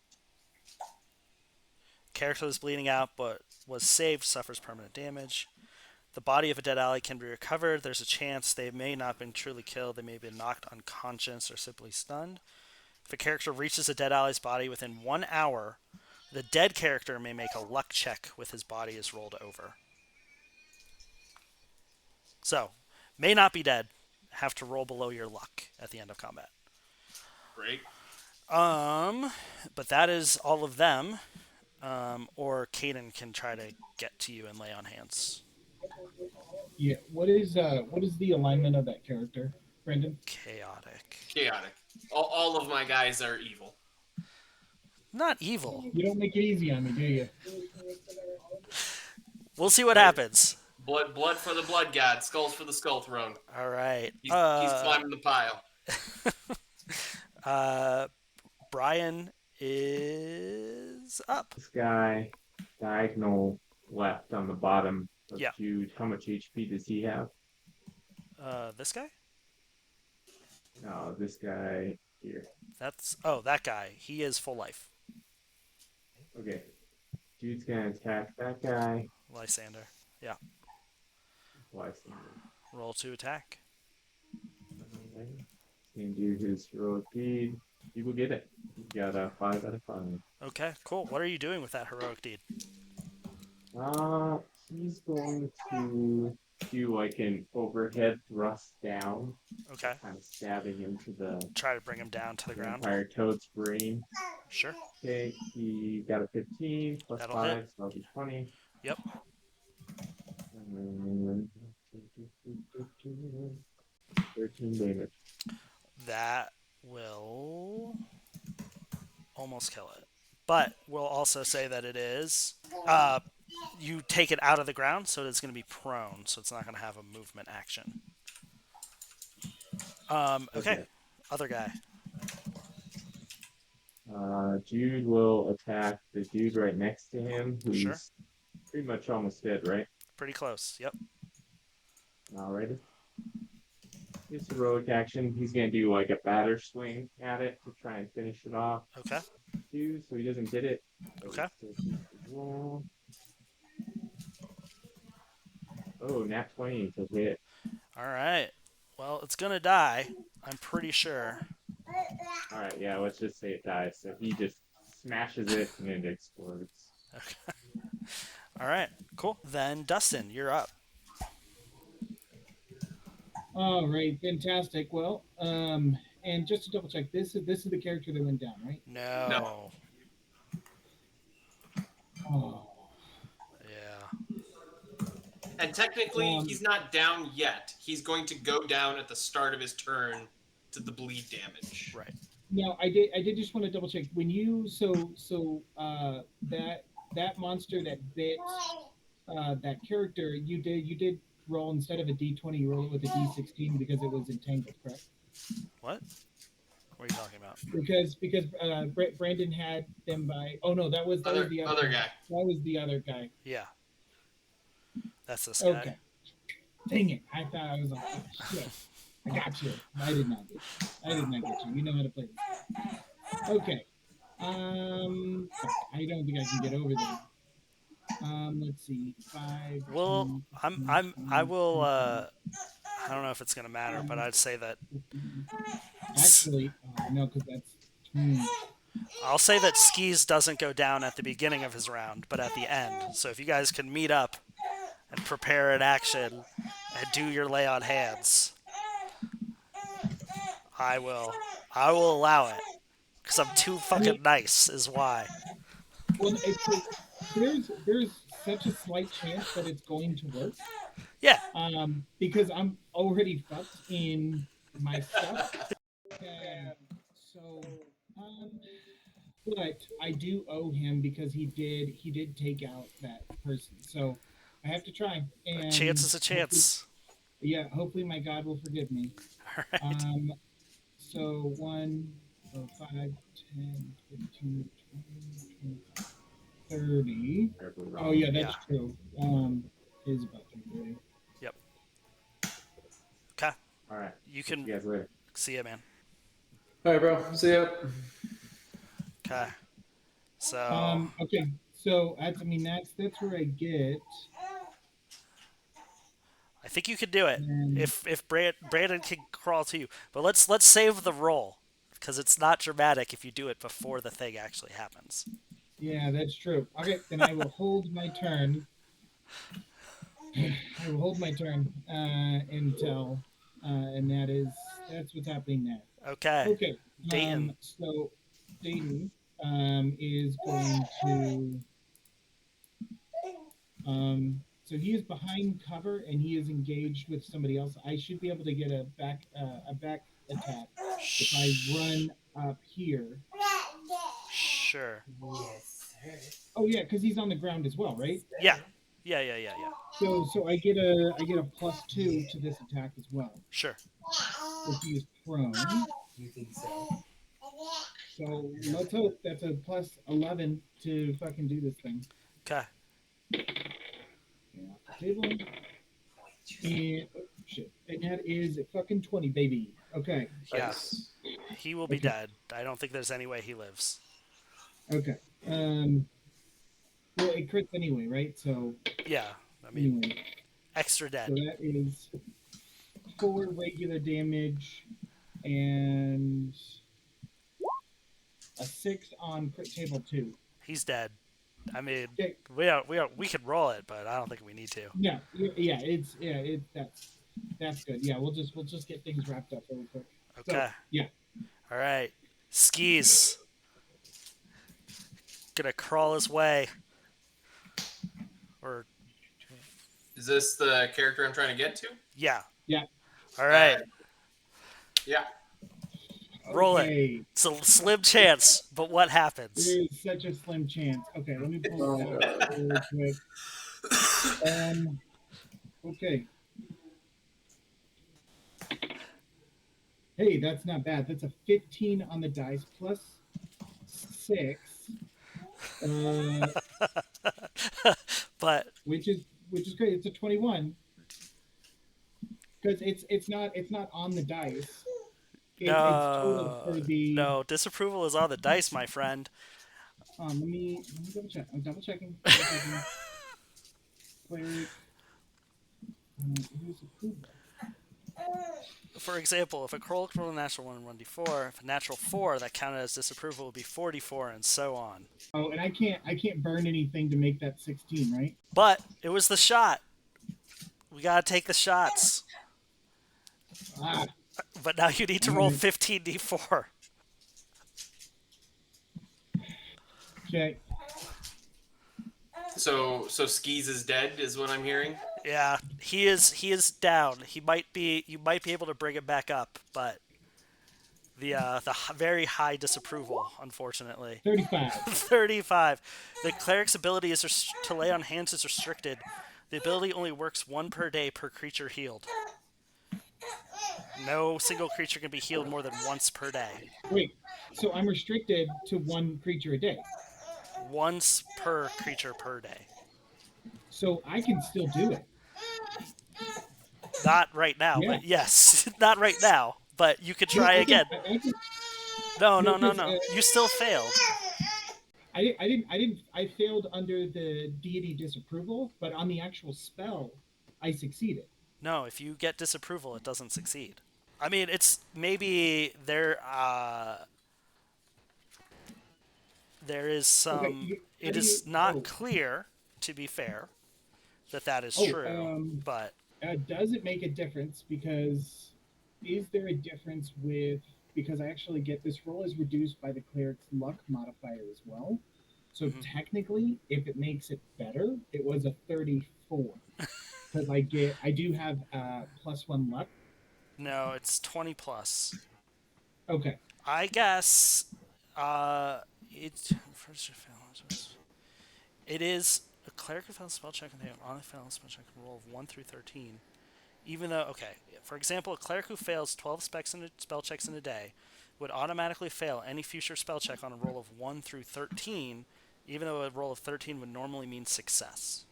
Character is bleeding out but was saved suffers permanent damage. The body of a dead ally can be recovered. There's a chance they may not have been truly killed. They may have been knocked unconscious or simply stunned. If a character reaches a dead ally's body within 1 hour, the dead character may make a luck check with his body is rolled over. So, may not be dead. Have to roll below your luck at the end of combat. Great. But that is all of them. Or Caden can try to get to you and lay on hands. Yeah. What is the alignment of that character, Brendan? Chaotic. All of my guys are evil. Not evil. You don't make it easy on me, do you? We'll see what happens. Blood for the blood god, skulls for the skull throne. All right. He's climbing the pile. Brian is up. This guy, diagonal left on the bottom of Yeah. Jude. How much HP does he have? This guy? No, this guy here. That guy. He is full life. Okay. Jude's gonna attack that guy. Lysander. Yeah. Lysander. Roll to attack. He's gonna do his heroic deed. He will get it. He got a 5 out of 5. Okay, cool. What are you doing with that heroic deed? He's going to do like an overhead thrust down, Okay. kind of stabbing into the Try to bring him down to the ground. vampire toad's brain. Sure. Okay, he got a 15 plus That'll 5, hit. so that'll be 20. Yep. And 13 damage. That will almost kill it. but we'll also say that it is. Uh, you take it out of the ground, so it's going to be prone, so it's not going to have a movement action. Okay, Okay. other guy. Jude will attack the dude right next to him, Sure. who's pretty much almost dead, right? Pretty close. Yep. Alrighty. His heroic action, he's gonna do like a batter swing at it to try and finish it off. Okay. Two, so he doesn't get it. So he Okay. still keeps the roll. Oh, nat 20 to hit. All right. Well, it's going to die. I'm pretty sure. Alright, yeah, let's just say it dies. So he just smashes it and it explodes. Okay. All right. Cool. Then Dustin, you're up. All right, fantastic. Well, and just to double check, this is the character that went down, right? No. Oh, Yeah. And technically, he's not down yet. He's going to go down at the start of his turn to the bleed damage. Right. no, I did just want to double check when you that monster that bit that character you did roll instead of a d20 you roll it with a d16 because it was entangled, correct? What? What are you talking about? Because Brandon had them by no that was Other the guy. that was the other guy. Yeah. That's this guy. Okay. Dang it! I thought I was like, oh, shit. I got you. I did not get you. I did not get you. You know how to play this. Okay. I don't think I can get over there. Let's see. 5. Well, 10, I will. I don't know if it's gonna matter, but I'd say that. Actually, no, because that's. I'll say that Skis doesn't go down at the beginning of his round, but at the end. So if you guys can meet up and prepare an action and do your lay on hands, I will allow it because I'm too fucking nice. Is why. Well, there's such a slight chance that it's going to work. Yeah. Because I'm already fucked in my stuff. So, but I do owe him because he did take out that person. So I have to try. And A chance is a chance. Hopefully my God will forgive me. All right. So 1, 5, 10, 15, 20, 25, 30. Oh yeah, that's true. Is about 30. Yep. Okay. All right. You can See you guys later. see ya, man. All right, bro. See ya. Okay. So. Okay. So that's where I get. I think you could do it And if Brandon can crawl to you. But let's save the roll because it's not dramatic if you do it before the thing actually happens. yeah, that's true. Okay, then I will hold my turn. I will hold my turn until, and that's what's happening now. Okay. Okay. Dayton. So Dayton is going to. So he is behind cover and he is engaged with somebody else. I should be able to get a back attack if I run up here. Sure. Oh yeah, because he's on the ground as well, right? Yeah. So I get a +2 to this attack as well. Sure. If he is prone. You think so? So let's hope that's a +11 to fucking do this thing. Okay. Table. And shit. And that is a fucking 20, baby. Okay. Yes. He will be dead. I don't think there's any way he lives. Okay. Well, it crits anyway, right? So. Yeah. I mean, anyway. extra dead. So that is 4 regular damage and a 6 on crit table 2. He's dead. I mean, Okay. we could roll it, but I don't think we need to. Yeah, that's good. Yeah, we'll just get things wrapped up really quick. Okay. So, yeah. All right. Skis. Gonna crawl his way. Or. Is this the character I'm trying to get to? Yeah. Yeah. All right. Yeah. Roll it. Okay. It's a slim chance, but what happens? There is such a slim chance. Okay, let me pull Oh it out god. really quick. Um, okay. Hey, that's not bad. That's a 15 on the dice plus 6, uh, But which is great. It's a 21 because it's not on the dice. It's total for no, the. no, disapproval is on the dice, my friend. Let me double check. I'm double checking. Double checking. Cleric. Who's approval? For example, if a cleric rolled a natural 1 and 1d4, if a natural 4, that counted as disapproval would be 44, and so on. Oh, and I can't burn anything to make that 16, right? But it was the shot. We gotta take the shots. Ah, But now you need to roll 15d4. okay. So Skis is dead, is what I'm hearing. Yeah, he is down. You might be able to bring him back up, but the very high disapproval, unfortunately. 35. 35. The cleric's ability to lay on hands is restricted. The ability only works 1 per day per creature healed. No single creature can be healed more than once per day. Wait, so I'm restricted to 1 creature a day. Once per creature per day. So I can still do it. Not right now, Yeah. but yes. Not right now, but you could try I again. can, No. because, You still failed. I failed under the deity disapproval, but on the actual spell, I succeeded. No, if you get disapproval, it doesn't succeed. I mean, it's maybe there is some. Okay, It is not clear, to be fair, that is true. But does it make a difference? Because is there a difference because I actually get this roll is reduced by the cleric's luck modifier as well. So technically, if it makes it better, it was a 34 because I do have +1 luck. no, it's 20 plus. Okay. I guess it is a cleric who fails a spell check and they on a failed spell check roll of 1 through 13. Even though, okay, for example, a cleric who fails 12 spell checks in a day would automatically fail any future spell check on a roll of 1 through 13, even though a roll of 13 would normally mean success.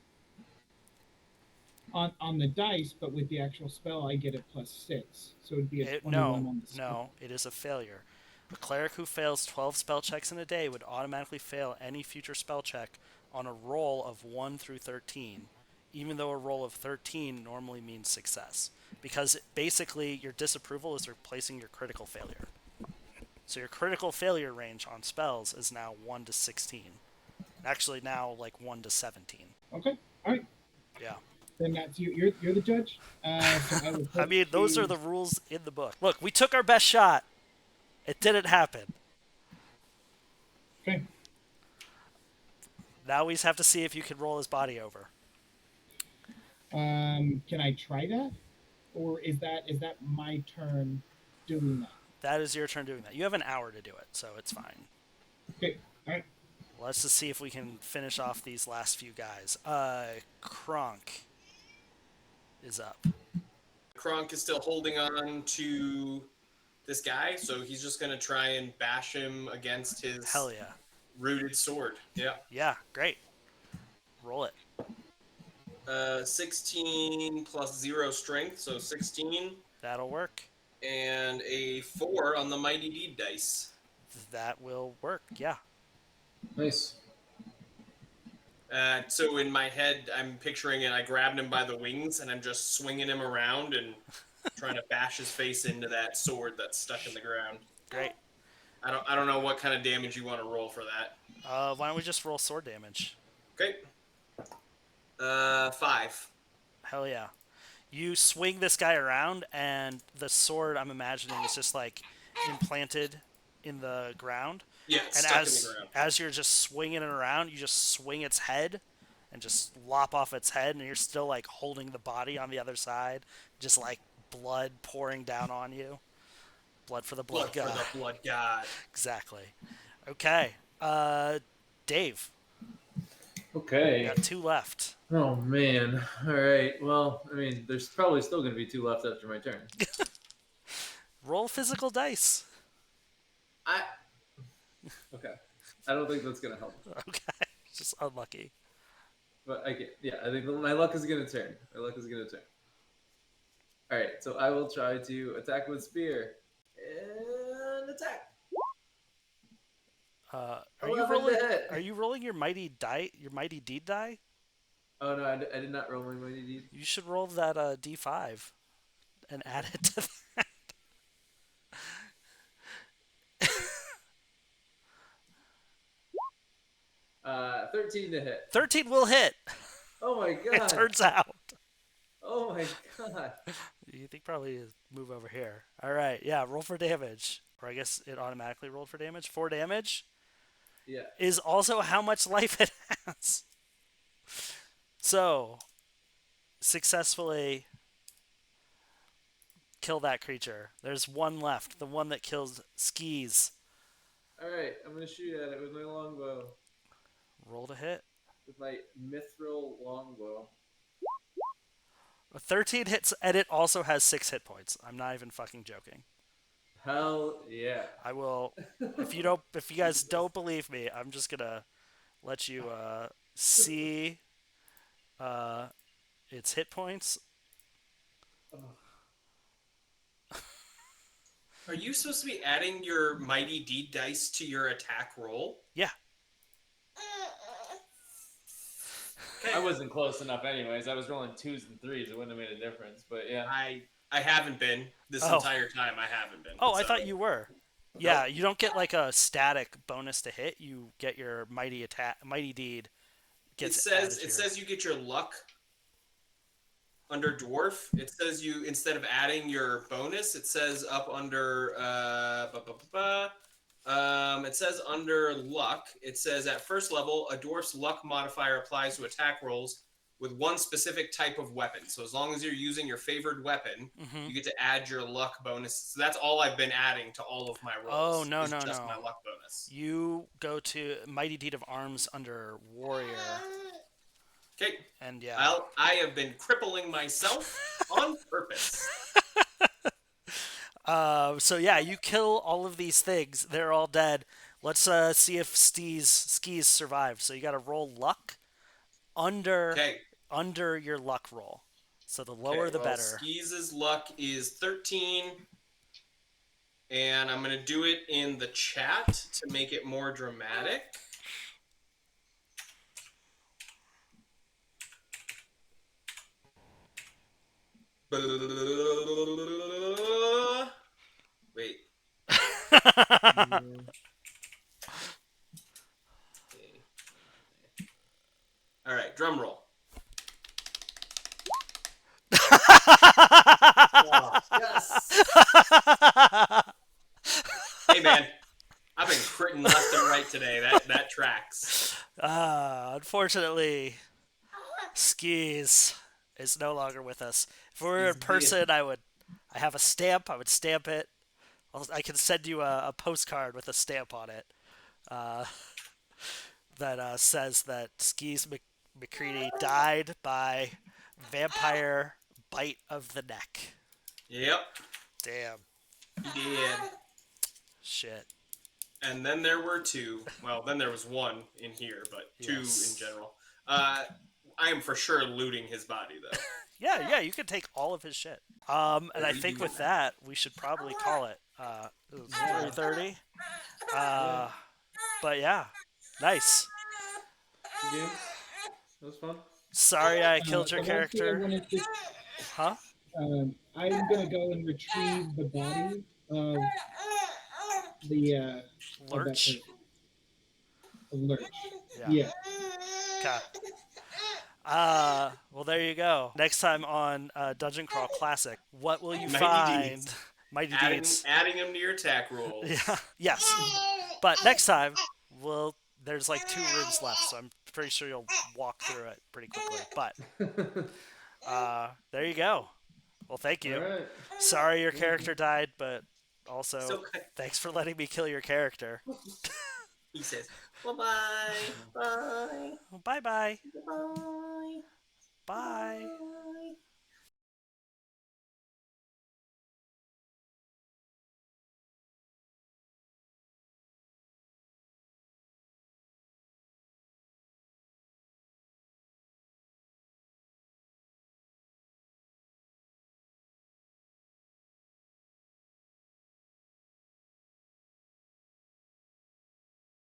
On the dice, but with the actual spell, I get it +6, so it'd be a 21 on the spell. No, it is a failure. A cleric who fails 12 spell checks in a day would automatically fail any future spell check on a roll of 1 through 13, even though a roll of 13 normally means success. Because basically, your disapproval is replacing your critical failure. So your critical failure range on spells is now 1 to 16. Actually, now like 1 to 17. Okay, all right. Yeah. Then that's you're the judge. So I mean, those are the rules in the book. Look, we took our best shot. It didn't happen. Okay. Now we just have to see if you can roll his body over. Can I try that, or is that my turn doing that? That is your turn doing that. You have an hour to do it, so it's fine. Okay. All right. Let's just see if we can finish off these last few guys. Kronk is up. Kronk is still holding on to this guy, so he's just gonna try and bash him against his Hell yeah. rooted sword. Yeah. Yeah, great. Roll it. 16 plus 0 strength, so 16. That'll work. And a 4 on the Mighty Deed dice. That will work, yeah. Nice. So in my head, I'm picturing it. I grabbed him by the wings, and I'm just swinging him around and trying to bash his face into that sword that's stuck in the ground. Great. I don't know what kind of damage you want to roll for that. Why don't we just roll sword damage? Okay. 5. Hell yeah. You swing this guy around, and the sword, I'm imagining, is just like implanted in the ground. Yeah, And stuck in the ground. as you're just swinging it around, you just swing its head and just lop off its head, and you're still like holding the body on the other side, just like blood pouring down on you. Blood for the blood Blood for god. the blood god. Exactly. Okay. Dave, you Okay. got 2 left. Oh man. All right. Well, I mean, there's probably still going to be 2 left after my turn. Roll physical dice. I. Okay. I don't think that's going to help. Okay. Just unlucky. But I get. Yeah, I think my luck is going to turn. My luck is going to turn. All right. So I will try to attack with spear and attack. Are you 11 rolling? to hit. Are you rolling your mighty die? Your mighty deed die? Oh no, I did not roll my mighty deed. You should roll that D5 and add it to that. 13 to hit. 13 will hit. Oh my It god. turns out. Oh my god. You think probably move over here. All right. Yeah. Roll for damage. Or I guess it automatically rolled for damage. 4 damage Yeah. is also how much life it has. So, successfully kill that creature. There's one left. The one that kills Skis. All right, I'm gonna shoot at it with my longbow, Roll to hit. with my mithril longbow. A 13 hits, and it also has 6 hit points. I'm not even fucking joking. Hell yeah. I will. If you guys don't believe me, I'm just gonna let you see its hit points. Are you supposed to be adding your mighty deed dice to your attack roll? Yeah. I wasn't close enough, anyways. I was rolling 2s and 3s. It wouldn't have made a difference, but yeah. I haven't been this Oh. entire time. I haven't been. Oh, I so- thought you were. Yeah, you don't get like a static bonus to hit. You get your mighty deed. It Gets added says to it your- says you get your luck under dwarf. It says you, instead of adding your bonus, it says up under it says under luck. It says at first level, a dwarf's luck modifier applies to attack rolls with one specific type of weapon. So as long as you're using your favored weapon, Mhm. you get to add your luck bonus. So that's all I've been adding to all of my rolls. Oh, no, is no, just no. my luck bonus. You go to mighty deed of arms under warrior, Okay. and yeah. I have been crippling myself on purpose. So yeah, you kill all of these things. They're all dead. Let's see if Skis survived. So you got to roll luck under your luck roll. So the lower the better. Skis' luck is 13. And I'm going to do it in the chat to make it more dramatic. Wait. All right, drum roll. Yes. Hey man, I've been critting left and right today. That tracks. Unfortunately, Skis is no longer with us. If we were in person, I have a stamp. I would stamp it. I can send you a postcard with a stamp on it that says that Skis McCready died by vampire bite of the neck. Yep, Damn. he did. Shit. And then there were 2. Well, then there was 1 in here, but 2 Yes. in general. I am for sure looting his body, though. Yeah, you can take all of his shit. And I you think do with that, we should probably call it. It was 3:30. But yeah, nice. Game. That was fun. Sorry I killed your the last thing I character. wanted to- Huh? I'm gonna go and retrieve the body of the of that Lurch? person. Of Lurch. Yeah. Yeah. Okay. Well, there you go. Next time on Dungeon Crawl Classic, what will you Mighty find? Deeds. Mighty Adding, Deeds. adding him to your attack rolls. Yeah. Yes. But next time, there's like 2 rooms left, so I'm pretty sure you'll walk through it pretty quickly. But there you go. Well, thank you. All right. Sorry your character died, but Also, So thanks for letting me kill your character. he says, bye bye, bye, Bye bye. bye.